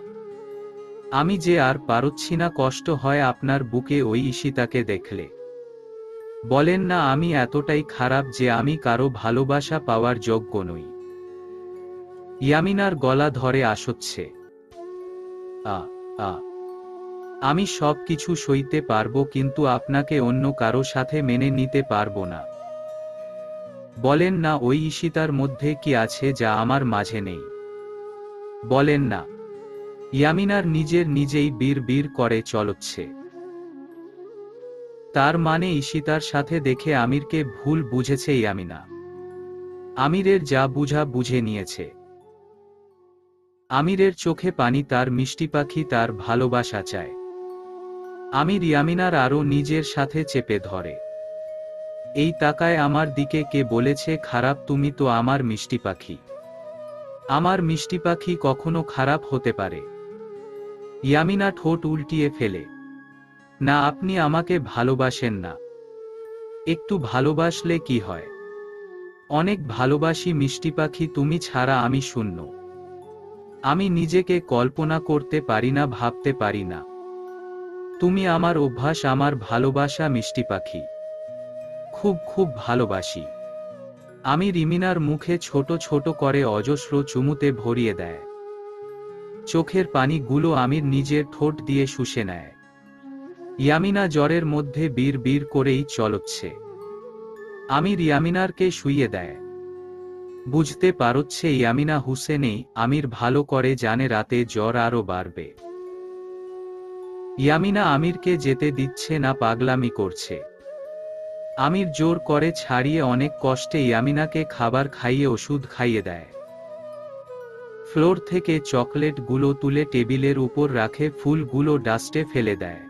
আমি যে আর পারছি না, কষ্ট হয় আপনার বুকে ওই ঈশিতাকে দেখলে। বলেন না আমি এতটাই খারাপ যে আমি কারো ভালোবাসা পাওয়ার যোগ্য নই। ইয়ামিনার গলা ধরে আসছে। আ আ আমি সব কিছু সইতে পারবো, কিন্তু আপনাকে অন্য কারো সাথে মেনে নিতে পারবো না। বলেন না ওই ঈশিতার মধ্যে কি আছে যা আমার মাঝে নেই? বলেন না। ইয়ামিনার নিজেই বীর বীর করে চলছে। তার মানে ঈশিতার সাথে দেখে আমিরকে ভুল বুঝেছে ইয়ামিনা। আমিরের যা বুঝা বুঝে নিয়েছে। আমিরের চোখে পানি, তার মিষ্টি পাখি তার ভালোবাসা চায়। আমির ইয়ামিনার আরো নিজের সাথে চেপে ধরে। এই তাকায় আমার দিকে, কে বলেছে খারাপ? তুমি তো আমার মিষ্টি পাখি। আমার মিষ্টি পাখি কখনো খারাপ হতে পারে? ইয়ামিনা ঠোঁট উল্টিয়ে ফেলে। না, আপনি আমাকে ভালোবাসেন না। একটু ভালোবাসলে কি হয়? অনেক ভালোবাসি মিষ্টি পাখি, তুমি ছাড়া আমি শূন্য। আমি নিজেকে কল্পনা করতে পারি না, ভাবতে পারি না। তুমি আমার অভ্যাস, আমার ভালোবাসা মিষ্টি পাখি, খুব খুব ভালোবাসি। আমির ইমিনার মুখে ছোট ছোট করে অজস্র চুমুতে ভরিয়ে দেয়। চোখের পানিগুলো আমির নিজের ঠোঁট দিয়ে শুষে নেয়। ইয়ামিনা জ্বরের মধ্যে বীর বীর করেই চলচ্ছে। আমির ইয়ামিনারকে শুইয়ে দেয়। বুঝতে পারছে ইয়ামিনা হুসেনেই আমির ভালো করে জানে রাতে জ্বর আরো বাড়বে। ইয়ামিনা আমিরকে যেতে দিচ্ছে না, পাগলামি করছে। আমির জোর করে ছাড়িয়ে অনেক কষ্টে ইয়ামিনাকে খাবার খাইয়ে ওষুধ খাইয়ে দেয়। ফ্লোর থেকে চকলেটগুলো তুলে টেবিলের উপর রাখে, ফুলগুলো ডাস্টে ফেলে দেয়।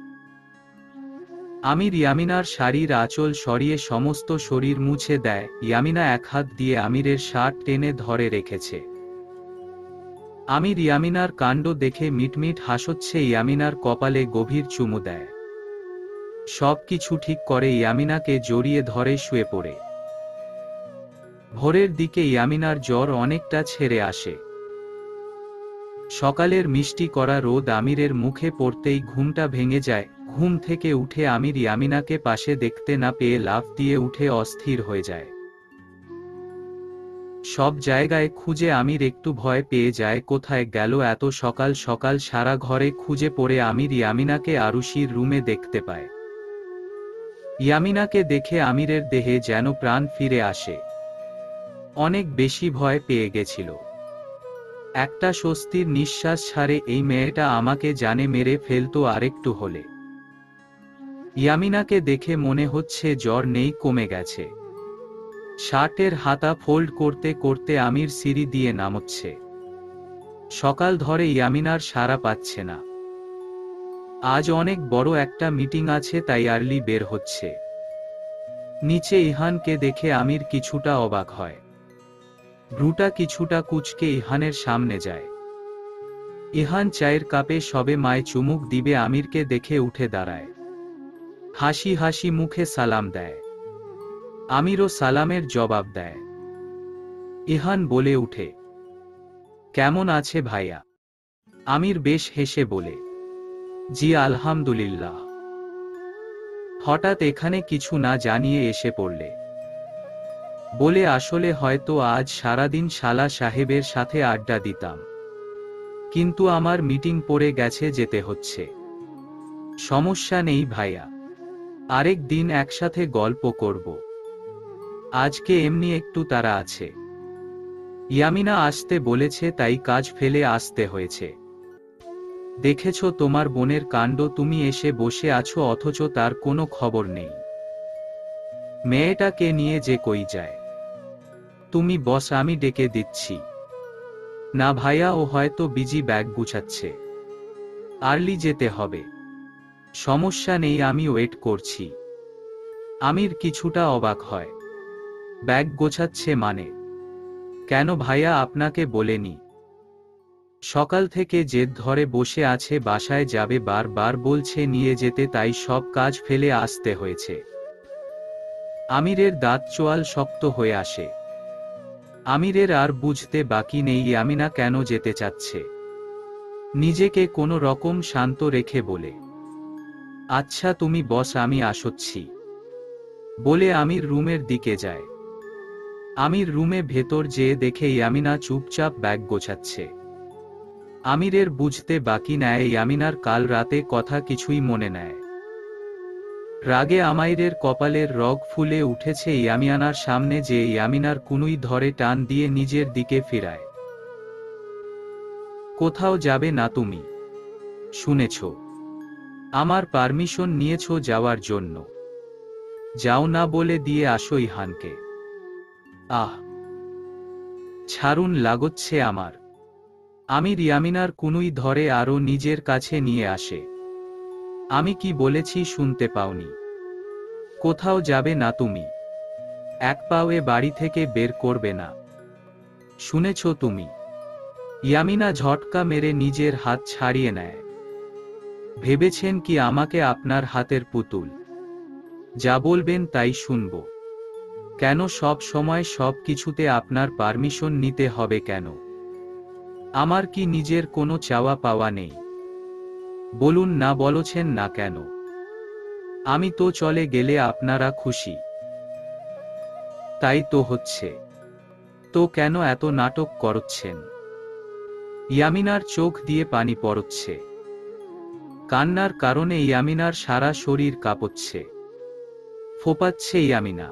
আমির ইয়ামিনার শাড়ির আঁচল সরিয়ে সমস্ত শরীর মুছে দেয়। ইয়ামিনা এক হাত দিয়ে আমিরের শার্ট টেনে ধরে রেখেছে। আমির ইয়ামিনার কাণ্ড দেখে মিটমিট হাসছে। ইয়ামিনার কপালে গভীর চুমু দেয়। সবকিছু ঠিক করে ইয়ামিনাকে জড়িয়ে ধরে শুয়ে পড়ে। ভোরের দিকে ইয়ামিনার জ্বর অনেকটা ছেড়ে আসে। সকালের মিষ্টি করা রোদ আমিরের মুখে পড়তেই ঘুমটা ভেঙে যায়। ঘুম থেকে উঠে আমির ইয়ামিনাকে পাশে দেখতে না পেয়ে লাফ দিয়ে উঠে অস্থির হয়ে যায়। সব জায়গায় খুঁজে আমির একটু ভয় পেয়ে যায়, কোথায় গেল এত সকাল সকাল। সারা ঘরে খুঁজে পড়ে আমির ইয়ামিনাকে আরুষির রুমে দেখতে পায়। ইয়ামিনাকে দেখে আমিরের দেহে যেন প্রাণ ফিরে আসে। অনেক বেশি ভয় পেয়ে গেছিল। একটা স্বস্তির নিঃশ্বাস ছাড়ে, এই মেয়েটা আমাকে জানে মেরে ফেলতো আরেকটু হলে। ইয়ামিনাকে দেখে মনে হচ্ছে জ্বর নেই, কমে গেছে। শার্টের হাতা ফোল্ড করতে করতে আমির সিঁড়ি দিয়ে নামছে। সকাল ধরে ইয়ামিনার সাড়া পাচ্ছে না। আজ অনেক বড় একটা মিটিং আছে, তাই আর্লি বের হচ্ছে। নিচে ইহানকে দেখে আমির কিছুটা অবাক হয়। ভ্রুটা কিছুটা কুঁচকে ইহানের সামনে যায়। ইহান চায়ের কাপে সবে মায় চুমুক দিবে, আমিরকে দেখে উঠে দাঁড়ায়। হাসি হাসি মুখে সালাম দেয়। আমিরও সালামের জবাব দেয়। ইহান বলে উঠে, কেমন আছে ভাইয়া? আমির বেশ হেসে বলে, জি আলহামদুলিল্লাহ। হঠাৎ এখানে কিছু না জানিয়ে এসে পড়লে? বলে, আসলে হয়তো আজ সারাদিন শালা সাহেবের সাথে আড্ডা দিতাম, কিন্তু আমার মিটিং পড়ে গেছে, যেতে হচ্ছে। সমস্যা নেই ভাইয়া, আরেক দিন একসাথে গল্প করব। আজকে এমনি একটু তাড়া আছে। ইয়ামিনা আসতে বলেছে, তাই কাজ ফেলে আসতে হয়েছে। দেখেছ তোমার বোনের কাণ্ড, তুমি এসে বসে আছো অথচ তার কোনো খবর নেই। মেয়েটাকে নিয়ে যে কই যায়। তুমি বস, আমি ডেকে দিচ্ছি। না ভাইয়া, ও হয়তো বিজি, ব্যাগ গুছাচ্ছে, আর্লি যেতে হবে। সমস্যা নেই, আমি ওয়েট করছি। আমির কিছুটা অবাক হয়। ব্যাগ গোছাচ্ছে মানে? কেন ভাইয়া, আপনাকে বলেনি? সকাল থেকে জেদ ধরে বসে আছে, বাসায় যাবে, বারবার বলছে নিয়ে যেতে, তাই সব কাজ ফেলে আসতে হয়েছে। আমিরের দাঁত চোয়াল শক্ত হয়ে আসে। আমিরের আর বুঝতে বাকি নেই ইয়ামিনা কেন যেতে চাচ্ছে। নিজেকে কোনো রকম শান্ত রেখে বলে, আচ্ছা তুমি বস, আমি আসছি। বলে আমির রুমের দিকে যায়। আমির রুমে ভেতর যেয়ে দেখে ইয়ামিনা চুপচাপ ব্যাগ গোছাচ্ছে। আমিরের বুঝতে বাকি নেয় ইয়ামিনার কাল রাতে কথা কিছুই মনে নেয়। রাগে আমিরের কপালের রগ ফুলে উঠেছে। ইয়ামিনার সামনে যে ইয়ামিনার কুনুই ধরে টান দিয়ে নিজের দিকে ফিরায়। কোথাও যাবে না তুমি, শুনেছ? আমার পারমিশন নিয়েছ যাওয়ার জন্য। যাও না বলে দিয়ে আসো ইহানকে। আহ, ছাড়ুন, লাগছে আমার। আমির ইয়ামিনার কুনুই ধরে আরো নিজের কাছে নিয়ে আসে। আমি কি বলেছি শুনতে পাওনি? কোথাও যাবে না তুমি, এক পাও এ বাড়ি থেকে বের করবে না, শুনেছ তুমি? ইয়ামিনা ঝটকা মেরে নিজের হাত ছাড়িয়ে নেয়। ভেবেছেন কি আমাকে আপনার হাতের পুতুল? যা বলবেন তাই শুনব। কেন সব সময় সব কিছুতে আপনার পারমিশন নিতে হবে কেন? আমার কি নিজের কোনো চাওয়া পাওয়া নেই? বলুন না, বলছেন না কেন? আমি তো চলে গেলে আপনারা খুশি। তাই তো হচ্ছে। তো কেন এত নাটক করছেন? ইয়ামিনার চোখ দিয়ে পানি পড়ছে। কান্নার কারণে ইয়ামিনার সারা শরীর কাঁপছে। ফোঁপাচ্ছে ইয়ামিনা।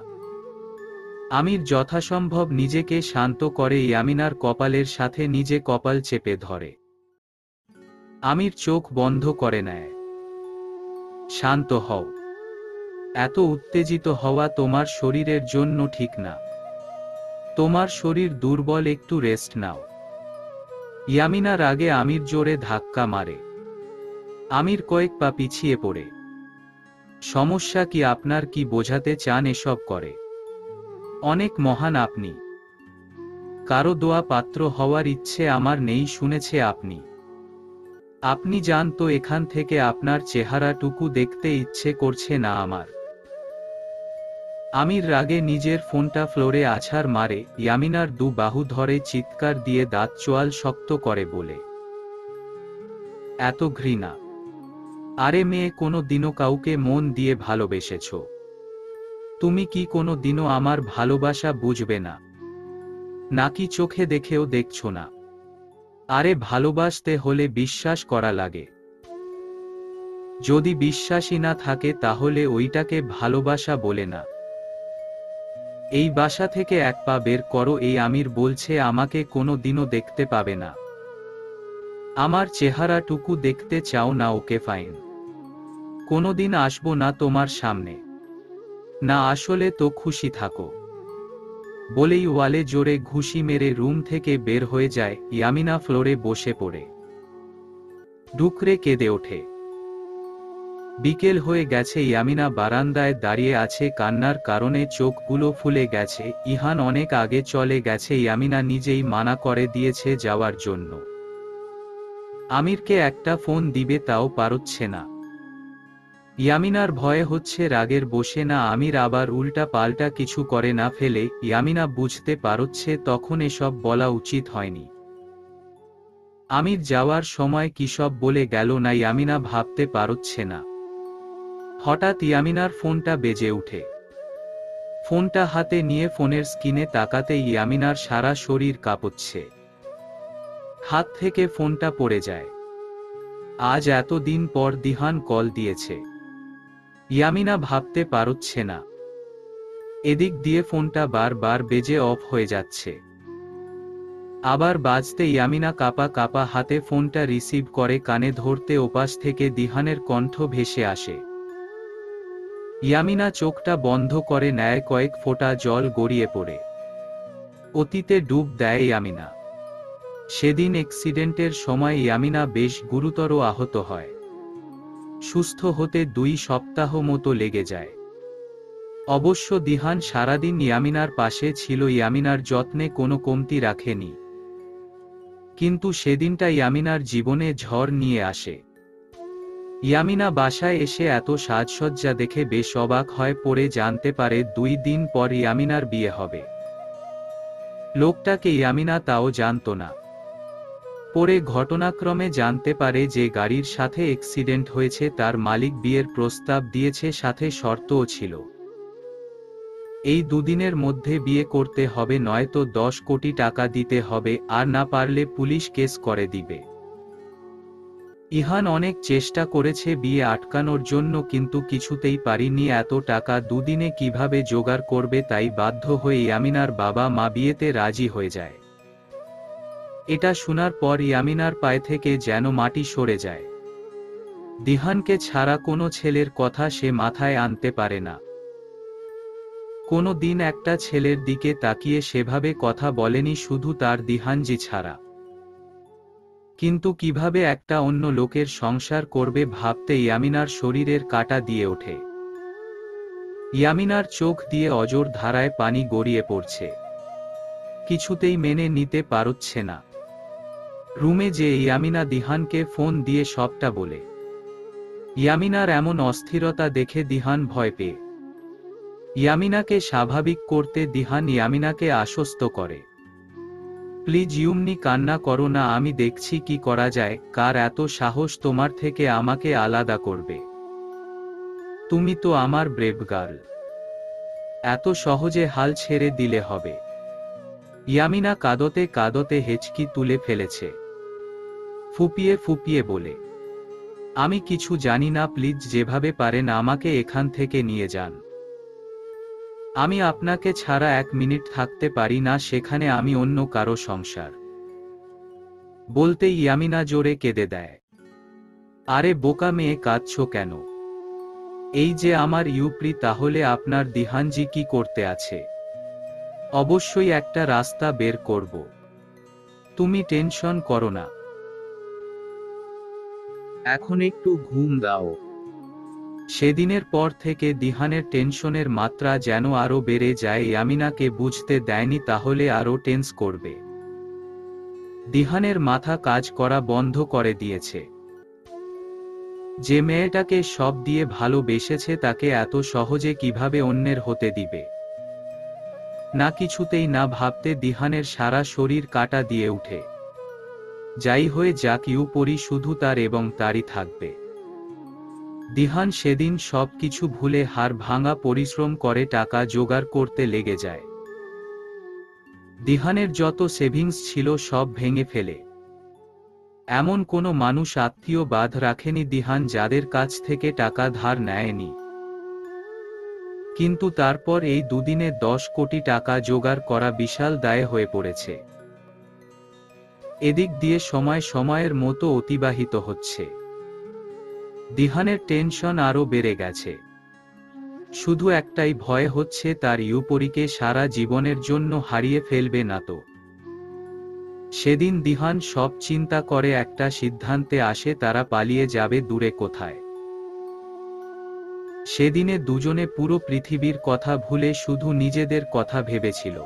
আমির যথাসম্ভব নিজেকে শান্ত করে ইয়ামিনার কপালের সাথে নিজে কপাল চেপে ধরে। আমির চোখ বন্ধ করে নেয়। শান্ত হও। এত উত্তেজিত হওয়া তোমার শরীরের জন্য ঠিক না। তোমার শরীর দুর্বল, একটু রেস্ট নাও। ইয়ামিনার আগে আমির জোরে ধাক্কা মারে। আমির কয়েক পা পিছিয়ে পড়ে। সমস্যা কি আপনার? কি বোঝাতে চান এসব করে? অনেক মহান আপনি। কারো দোয়া পাত্র হওয়ার ইচ্ছে আমার নেই, শুনেছে আপনি। আপনি যান তো এখান থেকে, আপনার চেহারাটুকু দেখতে ইচ্ছে করছে না আমার। আমির রাগে নিজের ফোনটা ফ্লোরে আছাড় মারে। ইয়ামিনার দু বাহু ধরে চিৎকার দিয়ে দাঁত চোয়াল শক্ত করে বলে, এত ঘৃণা! আরে মেয়ে, কোনো দিনও কাউকে মন দিয়ে ভালোবেসেছ? তুমি কি কোনো দিনও আমার ভালোবাসা বুঝবে না? নাকি চোখে দেখেও দেখছ না? আরে ভালোবাসতে হলে বিশ্বাস করা লাগে। যদি বিশ্বাসই না থাকে তাহলে ওইটাকে ভালোবাসা বলে না। এই বাসা থেকে এক পা বের করো। এই আমির বলছে আমাকে কোনো দিনও দেখতে পাবে না। আমার চেহারাটুকু দেখতে চাও না? Okay fine. কোনোদিন আসবো না তোমার সামনে। না আসলে তো খুশি থাকো। বলেই ওয়ালে জোরে ঘুষি মেরে রুম থেকে বের হয়ে যায়। ইয়ামিনা ফ্লোরে বসে পড়ে ডুকরে কেঁদে ওঠে। বিকেল হয়ে গেছে। ইয়ামিনা বারান্দায় দাঁড়িয়ে আছে, কান্নার কারণে চোখগুলো ফুলে গেছে। ইহান অনেক আগে চলে গেছে। ইয়ামিনা নিজেই মানা করে দিয়েছে যাওয়ার জন্য। আমিরকে একটা ফোন দিবে, তাও পারছে না। ইয়ামিনার ভয়ে হচ্ছে রাগের বসে না আমির আবার উল্টা পাল্টা কিছু করে না ফেলে। ইয়ামিনা বুঝতে পারছে তখন এসব বলা উচিত হয়নি। আমির যাওয়ার সময় কিসব বলে গেল না ইয়ামিনা ভাবতে পারছে না। হঠাৎ ইয়ামিনার ফোনটা বেজে উঠে। ফোনটা হাতে নিয়ে ফোনের স্ক্রিনে তাকাতেই ইয়ামিনার সারা শরীর কাঁপছে। হাত থেকে ফোনটা পড়ে যায়। আজ এতদিন পর দিহান কল দিয়েছে। ইয়ামিনা ভাবতে পারছে না। এদিক দিয়ে ফোনটা বারবার বেজে অফ হয়ে যাচ্ছে। আবার বাজতে ইয়ামিনা কাঁপা কাঁপা হাতে ফোনটা রিসিভ করে কানে ধরতে ওপাশ থেকে দিহানের কণ্ঠ ভেসে আসে। ইয়ামিনা চোখটা বন্ধ করে নেয়, কয়েক ফোঁটা জল গড়িয়ে পড়ে অতীতে ডুব দেয় ইয়ামিনা। সেদিন অ্যাক্সিডেন্টের সময় ইয়ামিনা বেশ গুরুতর আহত হয়। সুস্থ হতে 2 সপ্তাহ মতো লেগে যায়। অবশ্য দিহান সারাদিন ইয়ামিনার পাশে ছিল, ইয়ামিনার যত্নে কোনো কমতি রাখেনি। কিন্তু সেদিনটা ইয়ামিনার জীবনে ঝড় নিয়ে আসে। ইয়ামিনা বাসায় এসে এত সাজসজ্জা দেখে বেশ অবাক হয়। পরে জানতে পারে 2 দিন পর ইয়ামিনার বিয়ে হবে। লোকটাকে ইয়ামিনা তাও জানত না। পরে ঘটনাক্রমে জানতে পারে যে গাড়ির সাথে অ্যাক্সিডেন্ট হয়েছে, তার মালিক বিয়ের প্রস্তাব দিয়েছে, সাথে শর্তও ছিল এই 2 দিনের মধ্যে বিয়ে করতে হবে, নয়তো 10 কোটি টাকা দিতে হবে, আর না পারলে পুলিশ কেস করে দিবে। ইহান অনেক চেষ্টা করেছে বিয়ে আটকানোর জন্য, কিন্তু কিছুতেই পারিনি। এত টাকা 2 দিনে কিভাবে জোগাড় করবে, তাই বাধ্য হয়ে ইয়ামিনার বাবা মা বিয়েতে রাজি হয়ে যায়। এটা শোনার পর ইয়ামিনার পায়ে থেকে যেন মাটি সরে যায়। দিহানকে ছাড়া কোনো ছেলের কথা সে মাথায় আনতে পারে না। কোনো দিন একটা ছেলের দিকে তাকিয়ে সেভাবে কথা বলেনি, শুধু তার দিহানজি ছাড়া। কিন্তু কিভাবে একটা অন্য লোকের সংসার করবে ভাবতে ইয়ামিনার শরীরের কাঁটা দিয়ে ওঠে। ইয়ামিনার চোখ দিয়ে অজর ধারায় পানি গড়িয়ে পড়ছে। কিছুতেই মেনে নিতে পারছে না। রুমে যে ইয়ামিনা দিহানকে ফোন দিয়ে সবটা বলে। ইয়ামিনার এমন অস্থিরতা দেখে দিহান ভয় পেয়ে ইয়ামিনাকে স্বাভাবিক করতে দিহান ইয়ামিনাকে আশ্বস্ত করে, প্লিজ ইউমনি কান্না করো না, আমি দেখছি কি করা যায়। কার এত সাহস তোমার থেকে আমাকে আলাদা করবে? তুমি তো আমার ব্রেভ গার্ল, এত সহজে হাল ছেড়ে দিলে হবে? ইয়ামিনা কাঁদতে কাঁদতে হেঁচকি তুলে ফেলেছে, ফুপিয়ে ফুপিয়ে বলে, আমি কিছু জানি না, প্লিজ যেভাবে পারেন আমাকে এখান থেকে নিয়ে যান। আমি আপনাকে ছাড়া 1 মিনিট থাকতে পারি না সেখানে, আমি অন্য কারো সংসার। বলতেই ইয়ামিনা জোরে কেঁদে দেয়। আরে বোকা মেয়ে, কাঁদছো কেন? এই যে আমার ইউপ্রি, তাহলে আপনার দিহানজি কি করতে আছে? অবশ্যই একটা রাস্তা বের করব, তুমি টেনশন করো না। এখন একটু ঘুম দাও। সেদিনের পর থেকে দিহানের টেনশনের মাত্রা যেন আরো বেড়ে যায়। ইয়ামিনাকে বুঝতে দেয়নি তাহলে আরো টেন্স করবে। দিহানের মাথা কাজ করা বন্ধ করে দিয়েছে। যে মেয়েটাকে সব দিয়ে ভালোবেসেছে তাকে এত সহজে কিভাবে অন্যের হতে দিবে? না কিছুতেই না, ভাবতে দিহানের সারা শরীর কাটা দিয়ে উঠে। যাই হয়ে যাক, ইউপরি শুধু তার এবং তারই থাকবে। দিহান সেদিন সব কিছু ভুলে হাড় ভাঙা পরিশ্রম করে টাকা জোগাড় করতে লেগে যায়। দিহানের যত সেভিংস ছিল সব ভেঙে ফেলে। এমন কোনো মানুষ আত্মীয় বাদ রাখেনি দিহান যাদের কাছ থেকে টাকা ধার নেয়নি। কিন্তু তারপর এই দুদিনে 10 কোটি টাকা জোগাড় করা বিশাল দায় হয়ে পড়েছে। এদিক দিয়ে সময় সময়ের মতো অতিবাহিত হচ্ছে। দিহানের টেনশন আরো বেড়ে গেছে। শুধু একটাই ভয় হচ্ছে, তার ইউপরিকে সারা জীবনের জন্য হারিয়ে ফেলবে না তো। সেদিন দিহান সব চিন্তা করে একটা সিদ্ধান্তে আসে, তারা পালিয়ে যাবে দূরে কোথায়। সেদিনে দুজনে পুরো পৃথিবীর কথা ভুলে শুধু নিজেদের কথা ভেবেছিল।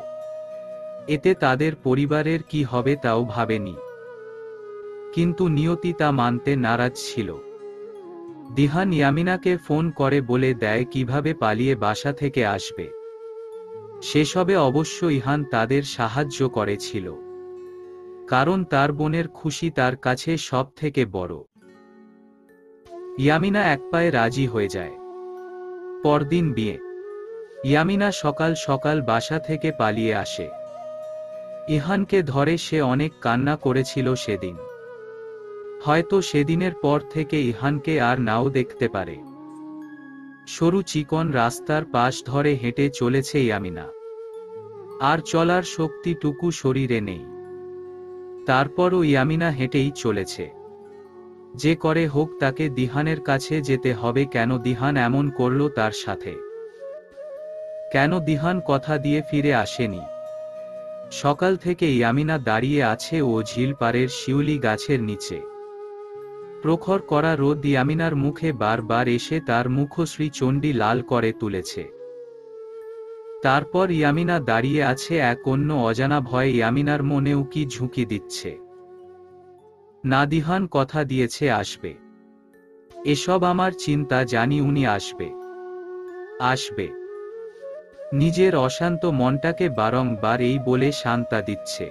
এতে তাদের পরিবারের কি হবে তাও ভাবেনি। কিন্তু নিয়তি তা মানতে নারাজ ছিল। দিহান ইয়ামিনাকে ফোন করে বলে দেয় কিভাবে পালিয়ে বাসা থেকে আসবে। সেসবে অবশ্য ইহান তাদের সাহায্য করেছিল, কারণ তার বোনের খুশি তার কাছে সব থেকে বড়। ইয়ামিনা এক পায়ে রাজি হয়ে যায়। পরদিন বিয়ে। ইয়ামিনা সকাল সকাল বাসা থেকে পালিয়ে আসে। ইহানকে ধরে সে অনেক কান্না করেছিল সেদিন। হয়তো সেদিনের পর থেকে ইহানকে আর নাও দেখতে পারে। সরু চিকন রাস্তার পাশ ধরে হেঁটে চলেছে ইয়ামিনা। আর চলার শক্তিটুকু শরীরে নেই। তারপরও ইয়ামিনা হেঁটেই চলেছে। যে করে হোক তাকে দিহানের কাছে যেতে হবে। কেন দিহান এমন করলো তার সাথে? কেন দিহান কথা দিয়ে ফিরে আসেনি? সকাল থেকে ইয়ামিনা দাঁড়িয়ে আছে ও ঝিলপাড়ের শিউলি গাছের নিচে। প্রখর করা রোদ ইয়ামিনার মুখে বারবার এসে তার মুখশ্রী চণ্ডী লাল করে তুলেছে। তারপর ইয়ামিনা দাঁড়িয়ে আছে এক অন্য অজানা ভয়ে। ইয়ামিনার মনেও কি ঝুঁকি দিচ্ছে। না, দিহান কথা দিয়েছে আসবে। এসব আমার চিন্তা, জানি উনি আসবে। আসবে। নিজের অশান্ত মনটাকে বারংবার এই বলে শান্তা দিচ্ছে।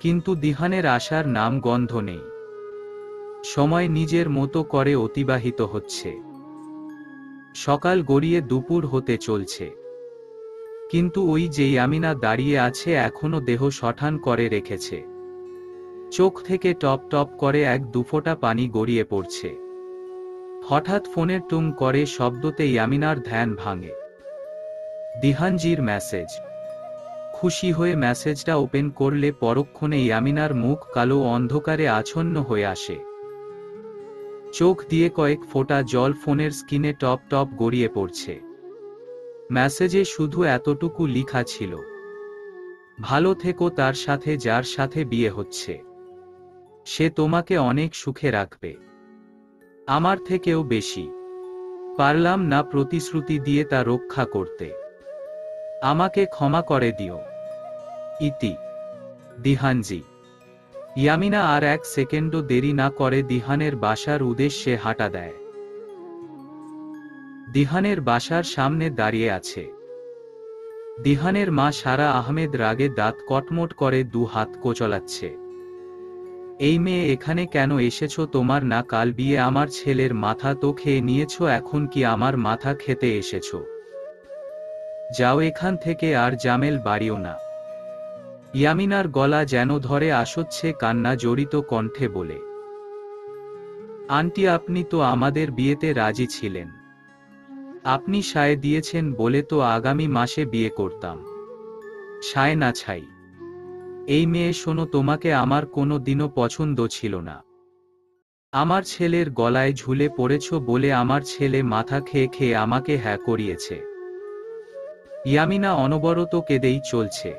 কিন্তু দিহানের আসার নাম গন্ধ নেই। সময় নিজের মতো করে অতিবাহিত হচ্ছে। সকাল গড়িয়ে দুপুর হতে চলছে। কিন্তু ওই যে ইয়ামিনা দাঁড়িয়ে আছে, এখনো দেহ শঠান করে রেখেছে। চোখ থেকে টপ টপ করে 1-2 ফোঁটা পানি গড়িয়ে পড়ছে। হঠাৎ ফোনের টুং করে শব্দতে ইয়ামিনার ধ্যান ভাঙে। দিহানজির মেসেজ। খুশি হয়ে মেসেজটা ওপেন করলে পরক্ষণে ইয়ামিনার মুখ কালো অন্ধকারে আচ্ছন্ন হয়ে আসে। চোখ দিয়ে কয়েক ফোঁটা জল ফোনের স্ক্রিনে টপ টপ গড়িয়ে পড়ছে। মেসেজে শুধু এতটুকু লেখা ছিল, ভালো থেকো, তার সাথে যার সাথে বিয়ে হচ্ছে সে তোমাকে অনেক সুখে রাখবে, আমার থেকেও বেশি। পারলাম না প্রতিশ্রুতি দিয়ে তা রক্ষা করতে, আমাকে ক্ষমা করে দিও। ইতি। দিহানজি। ইয়ামিনা আর 1 সেকেন্ডও দেরি না করে দিহানের বাসার উদ্দেশ্যে হাঁটা দেয়। দিহানের বাসার সামনে দাঁড়িয়ে আছে। দিহানের মা সারা আহমেদ রাগে দাঁত কটমট করে দু হাত কোচলাচ্ছে। এই মেয়ে এখানে কেন এসেছো? তোমার না কাল বিয়ে? আমার ছেলের মাথা তো খেয়ে নিয়েছো, এখন কি আমার মাথা খেতে এসেছো? যাও এখান থেকে, আর জামেল বাড়িও না। ইয়ামিনার গলা যেন ধরে আসছে কান্না জড়িত কণ্ঠে বলে, আন্টি আপনি তো আমাদের বিয়েতে রাজি ছিলেন, আপনি সায় দিয়েছেন বলে তো আগামী মাসে বিয়ে করতাম। সায় না ছাই। এই মেয়ে শোনো, তোমাকে আমার কোনো দিনও পছন্দ ছিল না। আমার ছেলের গলায় ঝুলে পড়েছ বলে আমার ছেলে মাথা খেয়ে খেয়ে আমাকে হ্যাঁ করিয়েছে। ইয়ামিনা অনবরত কেঁদেই চলছে।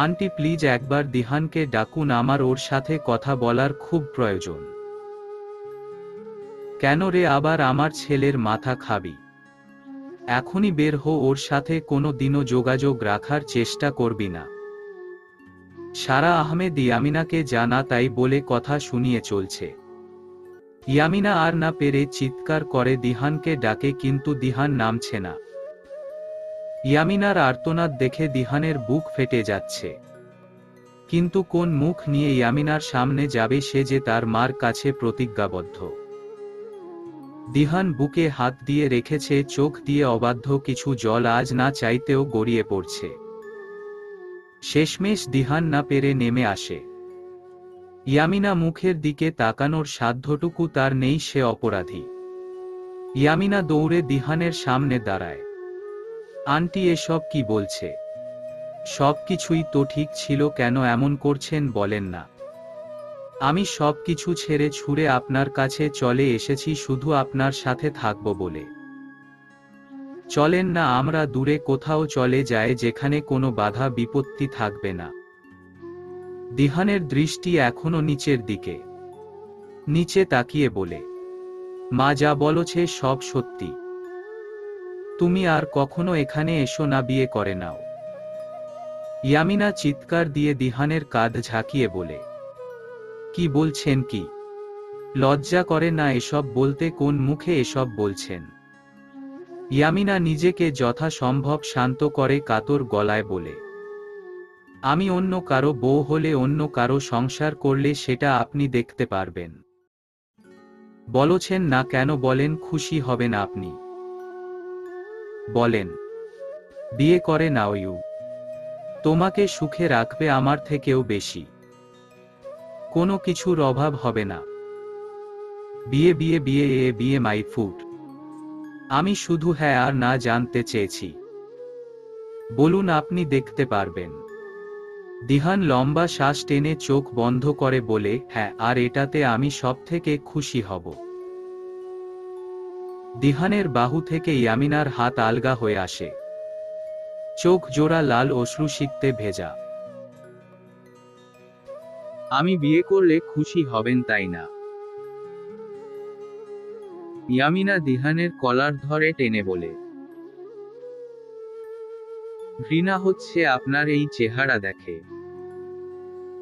আন্টি প্লিজ একবার দিহানকে ডাকুন, আমার ওর সাথে কথা বলার খুব প্রয়োজন। কেন রে, আবার আমার ছেলের মাথা খাবি? এখনই বের হো, ওর সাথে কোনো দিনও যোগাযোগ রাখার চেষ্টা করবি না। সারা আহমেদ ইয়ামিনাকে জানা তাই বলে কথা শুনিয়ে চলছে। ইয়ামিনা আর না পেরে চিৎকার করে দিহানকে ডাকে, কিন্তু দিহান নামছে না। ইয়ামিনার আর্তনাদ দেখে দিহানের বুক ফেটে যাচ্ছে, কিন্তু কোন মুখ নিয়ে ইয়ামিনার সামনে যাবে সে যে তার মার কাছে প্রতিজ্ঞাবদ্ধ। দিহান বুকে হাত দিয়ে রেখেছে, চোখ দিয়ে অবাধ্য কিছু জল আজ না চাইতেও গড়িয়ে পড়ছে। শেষমেশ দিহান না পেরে নেমে আসে। ইয়ামিনা মুখের দিকে তাকানোর সাধ্যটুকু তার নেই, সে অপরাধী। ইয়ামিনা দৌড়ে দিহানের সামনে দাঁড়ায়। আন্টি এসব কি বলছে? সবকিছুই তো ঠিক ছিল, কেন এমন করছেন বলেন না? আমি সবকিছু ছেড়ে ছুড়ে আপনার কাছে চলে এসেছি শুধু আপনার সাথে থাকব বলে। চলেন না আমরা দূরে কোথাও চলে যাই, যেখানে কোনো বাধা বিপত্তি থাকবে না। দিহানের দৃষ্টি এখনো নিচের দিকে। নিচে তাকিয়ে বলে, মা যা বলছে সব সত্যি। তুমি আর কখনো এখানে এসো না, বিয়ে করে নাও। ইয়ামিনা চিৎকার দিয়ে দিহানের কাঁধ ঝাঁকিয়ে বলে, কি বলছেন কি? লজ্জা করে না এসব বলতে? কোন মুখে এসব বলছেন? ইয়ামিনা নিজেকে যথাসম্ভব শান্ত করে কাতর গলায় বলে, আমি অন্য কারো বউ হলে, অন্য কারো সংসার করলে সেটা আপনি দেখতে পারবেন। বলছেন না কেন? বলেন, খুশি হবেন আপনি? বলেন, বিয়ে করে নাও। তোমাকে সুখে রাখবে আমার থেকেও বেশি। কোনো কিছুর অভাব হবে না। বিয়ে বিয়ে বিয়ে এ বিয়ে মাই ফুট। আমি শুধু হ্যাঁ আর না জানতে চেয়েছি। বলুন, আপনি দেখতে পারবেন। দিহান লম্বা শ্বাস টেনে চোখ বন্ধ করে বলে, হ্যাঁ, আর এটাতে আমি সবথেকে খুশি হব। দিহানের বাহু থেকে ইয়ামিনার হাত আলগা হয়ে আসে। চোখ জোড়া লাল অশ্রুসিক্তে ভেজা। আমি বিয়ে করলে খুশি হবেন তাই না? ইয়ামিনা দিহানের কলার ধরে টেনে বলে, ঘৃণা হচ্ছে আপনার এই চেহারা দেখে।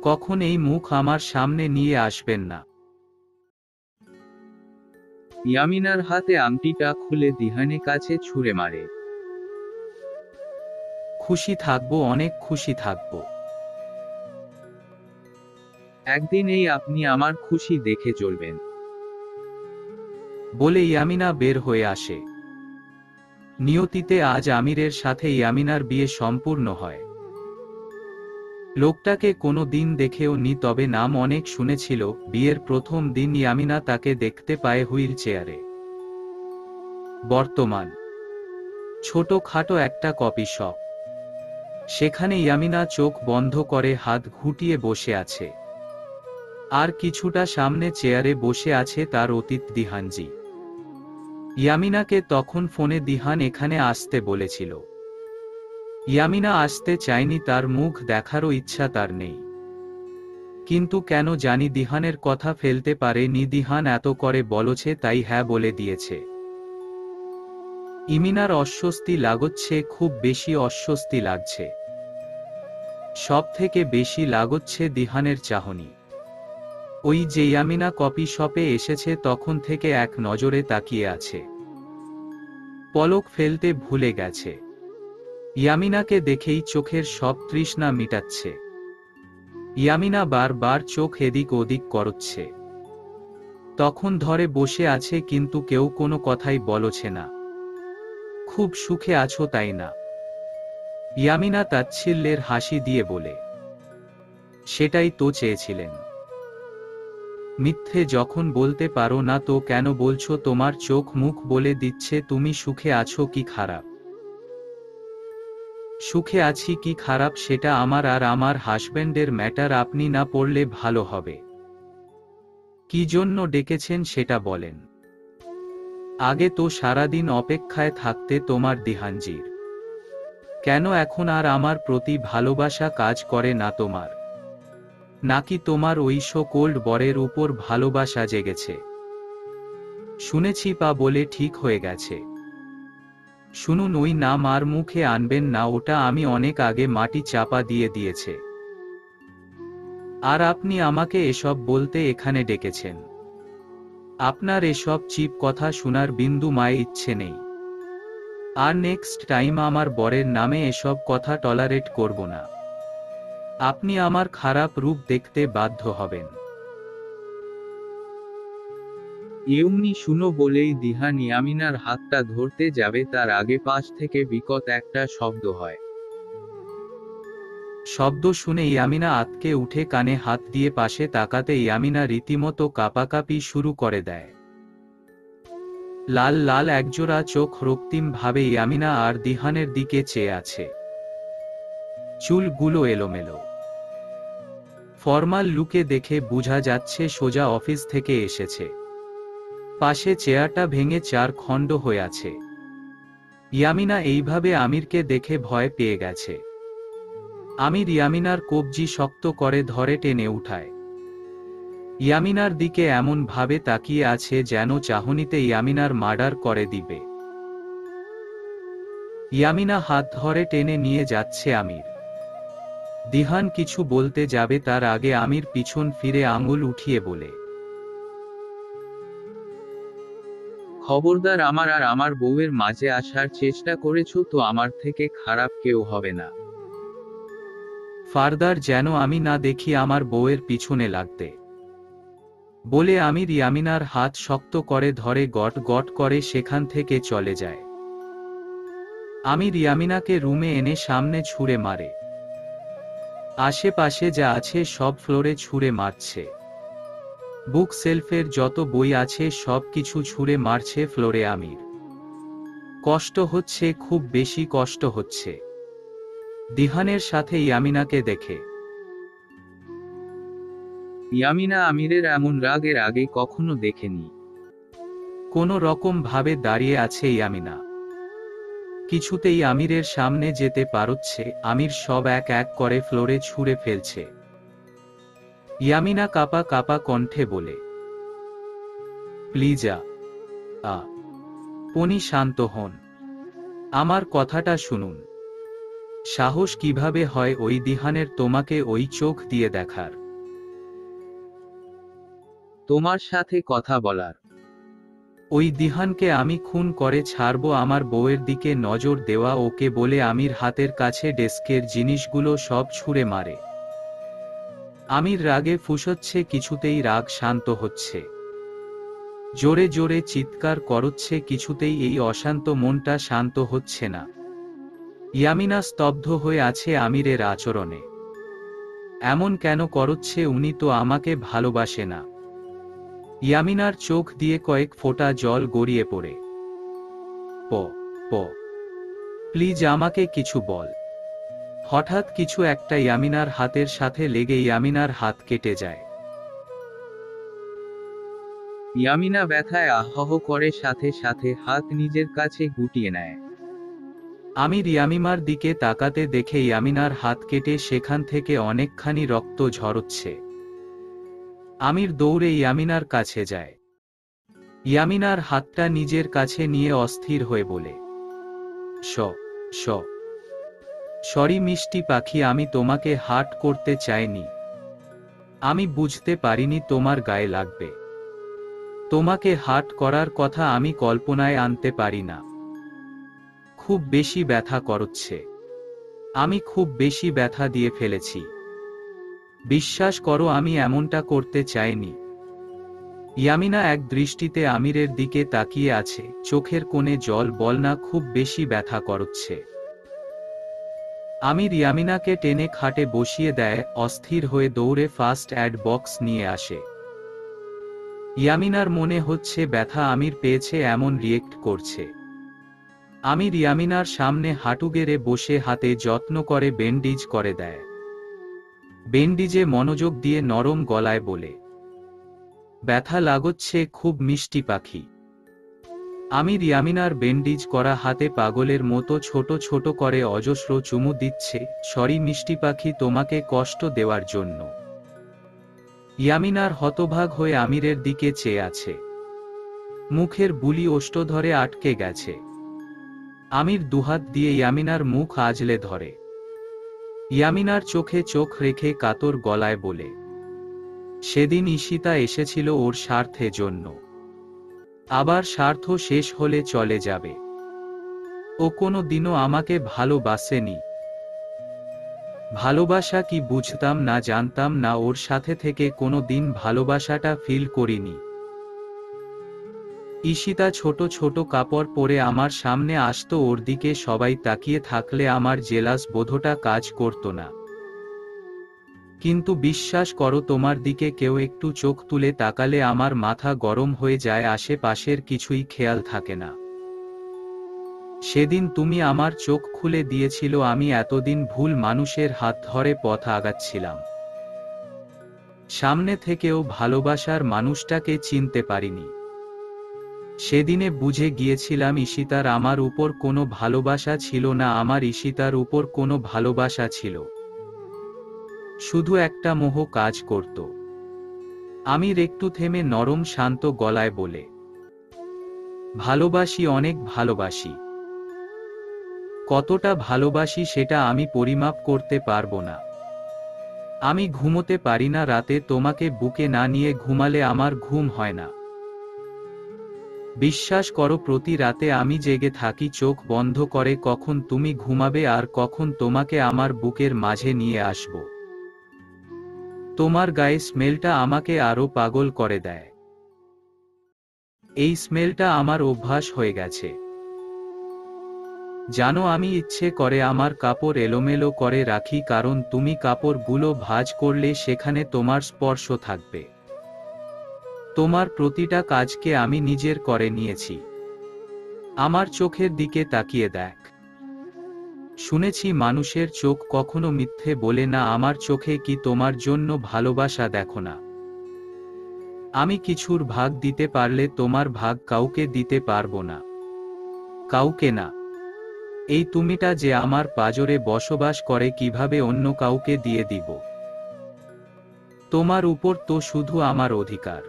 কখন এই মুখ আমার সামনে নিয়ে আসবেন না। ইয়ামিনার হাতে আংটিটা খুলে দিহানের কাছে ছুঁড়ে মারে। খুশি থাকবো, অনেক খুশি থাকবো। একদিন এই আপনি আমার খুশি দেখে চলবেন বলে ইয়ামিনা বের হয়ে আসে। নিয়তিতে আজ আমিরের সাথে ইয়ামিনার বিয়ে সম্পূর্ণ হয়। লোকটাকে কোনো দিন দেখেও নি, তবে নাম অনেক শুনেছিল। বিয়ের প্রথম দিন ইয়ামিনা তাকে দেখতে পায় হুইল চেয়ারে। বর্তমান ছোটখাটো একটা কফি শপ। সেখানে ইয়ামিনা চোখ বন্ধ করে হাত ঘুটিয়ে বসে আছে। আর কিছুটা সামনে চেয়ারে বসে আছে তার অতীত দিহানজি। ইয়ামিনাকে তখন ফোনে দিহান এখানে আসতে বলেছিল। ইয়ামিনা আসতে চায়নি, তার মুখ দেখারও ইচ্ছা তার নেই। কিন্তু কেন জানি দিহানের কথা ফেলতে পারে নি। দিহান এত করে বলছে তাই হ্যাঁ বলে দিয়েছে। ইমিনার অস্বস্তি লাগছে, খুব বেশি অস্বস্তি লাগছে। সব থেকে বেশি লাগছে দিহানের চাহনি। ওই যে ইয়ামিনা কফি শপে এসেছে তখন থেকে এক নজরে তাকিয়ে আছে। পলক ফেলতে ভুলে গেছে। ইয়ামিনাকে দেখেই চোখের সব তৃষ্ণা মিটাচ্ছে। ইয়ামিনা বারবার চোখ এদিক ওদিক করছে। তখন ধরে বসে আছে কিন্তু কেউ কোনো কথাই বলছে না। খুব সুখে আছো তাই না? ইয়ামিনা তাচ্ছিল্যের হাসি দিয়ে বলে। সেটাই তো চেয়েছিলেন। মিথ্যে যখন বলতে পারো না তো কেন বলছো? তোমার চোখ মুখ বলে দিচ্ছে তুমি সুখে আছো কি খারাপ। সুখে আছি কি খারাপ সেটা আমার আর আমার হাজবেন্ডের ম্যাটার। আপনি না পড়লে ভালো হবে। কি জন্য ডেকেছেন সেটা বলেন। আগে তো সারাদিন অপেক্ষায় থাকতে তোমার দিহানজির। কেন এখন আর আমার প্রতি ভালোবাসা কাজ করে না তোমার? নাকি তোমার ওই কোল্ড বরের উপর ভালোবাসা জেগেছে? শুনেছি পা বলে ঠিক হয়ে গেছে। শুনুন, ওই নাম আর মুখে আনবেন না, ওটা আমি অনেক আগে মাটি চাপা দিয়ে দিয়েছে। আর আপনি আমাকে এসব বলতে এখানে ডেকেছেন। আপনার এসব চিপ কথা শোনার বিন্দু মায়ে ইচ্ছে নেই। আর নেক্সট টাইম আমার বরের নামে এসব কথা টলারেট করব না। আপনি আমার খারাপ রূপ দেখতে বাধ্য হবেন। এমনি শুনো বলেই দিহান ইয়ামিনার হাতটা ধরতে যাবে তার আগে পাশ থেকে বিকট একটা শব্দ হয়। শব্দ শুনে ইয়ামিনা আঁতকে উঠে কানে হাত দিয়ে পাশে তাকাতে ইয়ামিনা রীতিমতো কাঁপাকাঁপি শুরু করে দেয়। লাল লাল একজোড়া চোখ রক্তিম ভাবে ইয়ামিনা আর দিহানের দিকে চেয়ে আছে। চুলগুলো এলোমেলো। ফর্মাল লুকে দেখে বোঝা যাচ্ছে সোজা অফিস থেকে এসেছে। পাশে চেয়ারটা ভেঙে 4 খণ্ড হয়ে আছে। ইয়ামিনা এইভাবে আমিরকে দেখে ভয় পেয়ে গেছে। আমির ইয়ামিনার কবজি শক্ত করে ধরে টেনে উঠায়। ইয়ামিনার দিকে এমন ভাবে তাকিয়ে আছে যেন চাহনিতে ইয়ামিনার মার্ডার করে দিবে। ইয়ামিনা হাত ধরে টেনে নিয়ে যাচ্ছে আমির। দিহান কিছু বলতে যাবে তার আগে আমির পিছন ফিরে আঙুল উঠিয়ে বলে, খবরদার আমার আর আমার বউয়ের মাঝে আসার চেষ্টা করেছো তো আমার থেকে খারাপ কেউ হবে না। ফার্দার যেন আমি না দেখি আমার বউয়ের পিছনে লাগতে। বলে আমির ইয়ামিনার হাত শক্ত করে ধরে গট গট করে সেখান থেকে চলে যায়। আমির ইয়ামিনাকে রুমে এনে সামনে ছুঁড়ে মারে। আশেপাশে যা আছে সব ফ্লোরে ছুঁড়ে মারছে। বুক সেলফের যত বই আছে সব কিছু ছুঁড়ে মারছে ফ্লোরে আমির। কষ্ট হচ্ছে, খুব বেশি কষ্ট হচ্ছে দিহানের সাথে ইয়ামিনাকে দেখে। ইয়ামিনা আমিরের এমন রাগের আগে কখনো দেখেনি। কোনো রকম ভাবে দাঁড়িয়ে আছে ইয়ামিনা। কিছুতেই আমিরের সামনে যেতে পারছে। আমির সব এক এক করে ফ্লোরে ছুঁড়ে ফেলছে। ইয়ামিনা কাপা কাপা কণ্ঠে বলে, প্লিজ পনি শান্ত হন। আমার কথাটা শুনুন। সাহস কিভাবে হয় ওই দিহানের তোমাকে ওই চোখ দিয়ে দেখার? তোমার সাথে কথা বলার? ওই দিহানকে আমি খুন করে ছাড়বো? আমার বউয়ের দিকে নজর দেওয়া ওকে বলে আমির হাতের কাছে ডেস্কের জিনিসগুলো সব ছুঁড়ে মারে। আমির রাগে ফুঁসচ্ছে, কিছুতেই রাগ শান্ত হচ্ছে। জোরে জোরে চিৎকার করছে, কিছুতেই এই অশান্ত মনটা শান্ত হচ্ছে না। ইয়ামিনা স্তব্ধ হয়ে আছে আমিরের আচরণে। এমন কেন করছে? উনি তো আমাকে ভালোবাসে না। ইয়ামিনার চোখ দিয়ে কয়েক ফোঁটা জল গড়িয়ে পড়ে। প প প্লিজ আমাকে কিছু বল। হঠাৎ কিছু একটা ইয়ামিনার হাতের সাথে লেগে ইয়ামিনার হাত কেটে যায়। ইয়ামিনা ব্যথায় আহ্ করে সাথে সাথে হাত নিজের কাছে গুটিয়ে নেয়। আমির ইয়ামিমার দিকে তাকাতে দেখে ইয়ামিনার হাত কেটে সেখান থেকে অনেকখানি রক্ত ঝরছে। আমির দৌড়ে ইয়ামিনার কাছে যায়। ইয়ামিনার হাতটা নিজের কাছে নিয়ে অস্থির হয়ে বলে, স স সরি মিষ্টি পাখি, আমি তোমাকে হার্ট করতে চাইনি। আমি বুঝতে পারিনি তোমার গায়ে লাগবে। তোমাকে হার্ট করার কথা আমি কল্পনায় আনতে পারি না। খুব বেশি ব্যথা করছে। আমি খুব বেশি ব্যথা দিয়ে ফেলেছি। বিশ্বাস করো, আমি এমনটা করতে চাইনি। ইয়ামিনা এক দৃষ্টিতে আমিরের দিকে তাকিয়ে আছে, চোখের কোণে জল। বল না, খুব বেশি ব্যথা করছে। আমির ইয়ামিনাকে টেনে খাটে বসিয়ে দেয়, অস্থির হয়ে দৌড়ে ফার্স্ট এড বক্স নিয়ে আসে। ইয়ামিনার মনে হচ্ছে ব্যথা আমির পেয়েছে, এমন রিয়েক্ট করছে। আমির ইয়ামিনার সামনে হাঁটু গেড়ে বসে হাতে যত্ন করে ব্যান্ডেজ করে দেয়। ব্যান্ডেজে মনোযোগ দিয়ে নরম গলায় বলে, ব্যথা লাগছে খুব মিষ্টি পাখি। আমির ইয়ামিনার ব্যান্ডেজ করা হাতে পাগলের মতো ছোট ছোট করে অজস্র চুমু দিচ্ছে। সরি মিষ্টি পাখি, তোমাকে কষ্ট দেওয়ার জন্য। ইয়ামিনার হতভাগ হয়ে আমিরের দিকে চেয়ে আছে। মুখের বুলি ওষ্ঠধরে আটকে গেছে। আমির দুহাত দিয়ে ইয়ামিনার মুখ আজলে ধরে। ইয়ামিনার চোখে চোখ রেখে কাতর গলায় বলে, সেদিন ঈশিতা এসেছিল ওর স্বার্থের জন্য। আবার স্বার্থ শেষ হলে চলে যাবে। ও কোনো দিনও আমাকে ভালোবাসেনি। ভালোবাসা কি বুঝতাম না, জানতাম না। ওর সাথে থেকে কোনো দিন ভালোবাসাটা ফিল করিনি। ঈশিতা ছোট ছোট কাপড় পরে আমার সামনে আসতো, ওর দিকে সবাই তাকিয়ে থাকলে আমার জেলাস বোধটা কাজ করতো না। কিন্তু বিশ্বাস করো, তোমার দিকে কেউ একটু চোখ তুলে তাকালে আমার মাথা গরম হয়ে যায়, আশেপাশের কিছুই খেয়াল থাকে না। সেদিন তুমি আমার চোখ খুলে দিয়েছিল। আমি এতদিন ভুল মানুষের হাত ধরে পথ আগাচ্ছিলাম। সামনে থেকেও ভালোবাসার মানুষটাকে চিনতে পারিনি। সেদিনে বুঝে গিয়েছিলাম ঈশিতার আমার উপর কোনো ভালোবাসা ছিল না, আমার ঈশিতার উপর কোনো ভালোবাসা ছিল। শুধু একটা মোহ কাজ করত। আমির একটু থেমে নরম শান্ত গলায় বলে, ভালোবাসি, অনেক ভালোবাসি। কতটা ভালোবাসি সেটা আমি পরিমাপ করতে পারবো না। আমি ঘুমোতে পারি না রাতে, তোমাকে বুকে না নিয়ে ঘুমালে আমার ঘুম হয় না। বিশ্বাস করো, প্রতি রাতে আমি জেগে থাকি চোখ বন্ধ করে, কখন তুমি ঘুমাবে আর কখন তোমাকে আমার বুকের মাঝে নিয়ে আসব। তোমার গায়ে স্মেলটা আমাকে আরো পাগল করে দেয়। এই স্মেলটা আমার অভ্যাস হয়ে গেছে। জানো, আমি ইচ্ছে করে আমার কাপড় এলোমেলো করে রাখি, কারণ তুমি কাপড়গুলো ভাঁজ করলে সেখানে তোমার স্পর্শ থাকবে। তোমার প্রতিটা কাজকে আমি নিজের করে নিয়েছি। আমার চোখের দিকে তাকিয়ে দেখ। শুনেছি মানুষের চোখ কখনো মিথ্যে বলে না, আমার চোখে কি তোমার জন্য ভালোবাসা দেখো না? আমি কিছুর ভাগ দিতে পারলে তোমার ভাগ কাউকে দিতে পারবো না। কাউকে না। এই তুমিটা যে আমার পাজরে বসবাস করে, কিভাবে অন্য কাউকে দিয়ে দিব? তোমার উপর তো শুধু আমার অধিকার।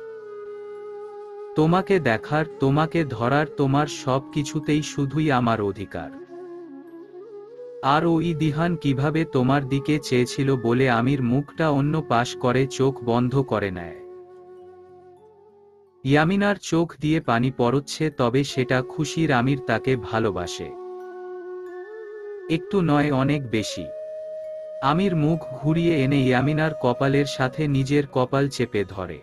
তোমাকে দেখার, তোমাকে ধরার, তোমার সব কিছুতেই শুধুই আমার অধিকার। আর ওই দিহান কিভাবে তোমার দিকে চেয়েছিল বলে আমির মুখটা অন্য পাশ করে চোখ বন্ধ করে নেয়। ইয়ামিনার চোখ দিয়ে পানি পড়ছে, তবে সেটা খুশির। আমির তাকে ভালোবাসে। একটু নয়, অনেক বেশি। আমির মুখ ঘুরিয়ে এনে ইয়ামিনার কপালের সাথে নিজের কপাল চেপে ধরে।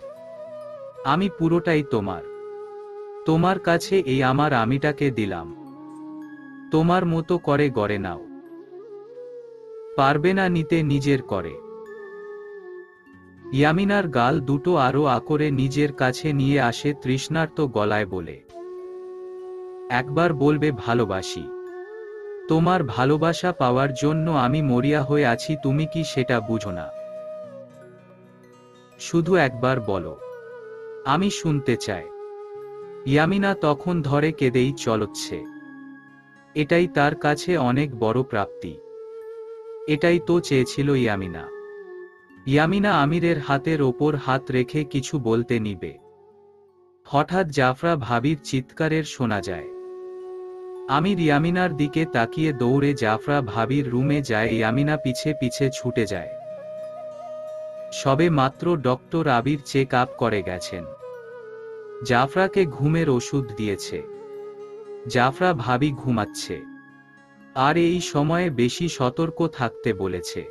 আমি পুরোটাই তোমার। তোমার কাছে এই আমার আমিটাকে দিলাম। তোমার মতো করে গড়ে নাও। পারবে না নিতে নিজের করে। ইয়ামিনার গাল দুটো আরো আকরে নিজের কাছে নিয়ে আসে তৃষ্ণার্ত গলায় বলে, একবার বলবে ভালোবাসি? তোমার ভালোবাসা পাওয়ার জন্য আমি মরিয়া হয়ে আছি, তুমি কি সেটা বুঝো না? শুধু একবার বলো, আমি শুনতে চাই। ইয়ামিনা তখন ধরে কেঁদেই চলছে। এটাই তার কাছে অনেক বড় প্রাপ্তি। এটাই তো চেয়েছিল ইয়ামিনা। ইয়ামিনা আমিরের হাতের ওপর হাত রেখে কিছু বলতে নিবে, হঠাৎ জাফরা ভাবির চিৎকারের শোনা যায়। আমির ইয়ামিনার দিকে তাকিয়ে দৌড়ে জাফরা ভাবির রুমে যায়। ইয়ামিনা পিছে পিছে ছুটে যায়। সবে মাত্র ডক্টর আবির চেক আপ করে গেছেন। জাফরাকে ঘুমের ওষুধ দিয়েছে। জাফরা ভাবি ঘুমাচ্ছে। আর এই সময়ে বেশি সতর্ক থাকতে বলেছে।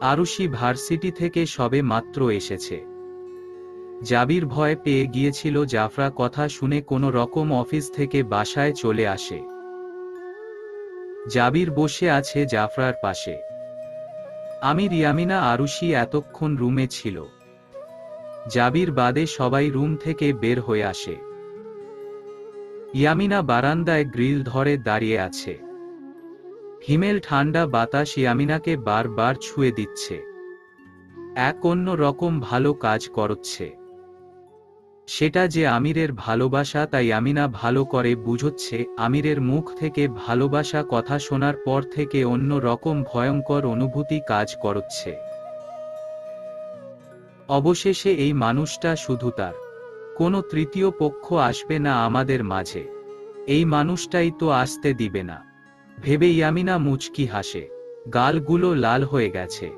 আরুষি ভার্সিটি থেকে সবে মাত্র এসেছে। জাবির ভয় পেয়ে গিয়েছিল জাফরা কথা শুনে কোনো রকম অফিস থেকে বাসায় চলে আসে। জাবির বসে আছে জাফরার পাশে। আমির, ইয়ামিনা, আরুষি এতক্ষণ রুমে ছিল। জাবির বাদে সবাই রুম থেকে বের হয়ে আসে। ইয়ামিনা বারান্দায় গ্রিল ধরে দাঁড়িয়ে আছে। হিমেল ঠান্ডা বাতাস ইয়ামিনাকে বারবার ছুঁয়ে দিচ্ছে। এক অন্য রকম ভালো কাজ করছে। সেটা যে আমিরের ভালোবাসা, তাই ইয়ামিনা ভালো করে বুঝচ্ছে। আমিরের মুখ থেকে ভালোবাসা কথা শোনার পর থেকে অন্য রকম ভয়ঙ্কর অনুভূতি কাজ করছে। অবশেষে এই মানুষটা শুধু তার, কোনো তৃতীয় পক্ষ আসবে না আমাদের মাঝে। এই মানুষটাই তো আসতে দিবে না ভেবে ইয়ামিনা মুচকি হাসে। গালগুলো লাল হয়ে গেছে।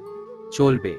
চলবে।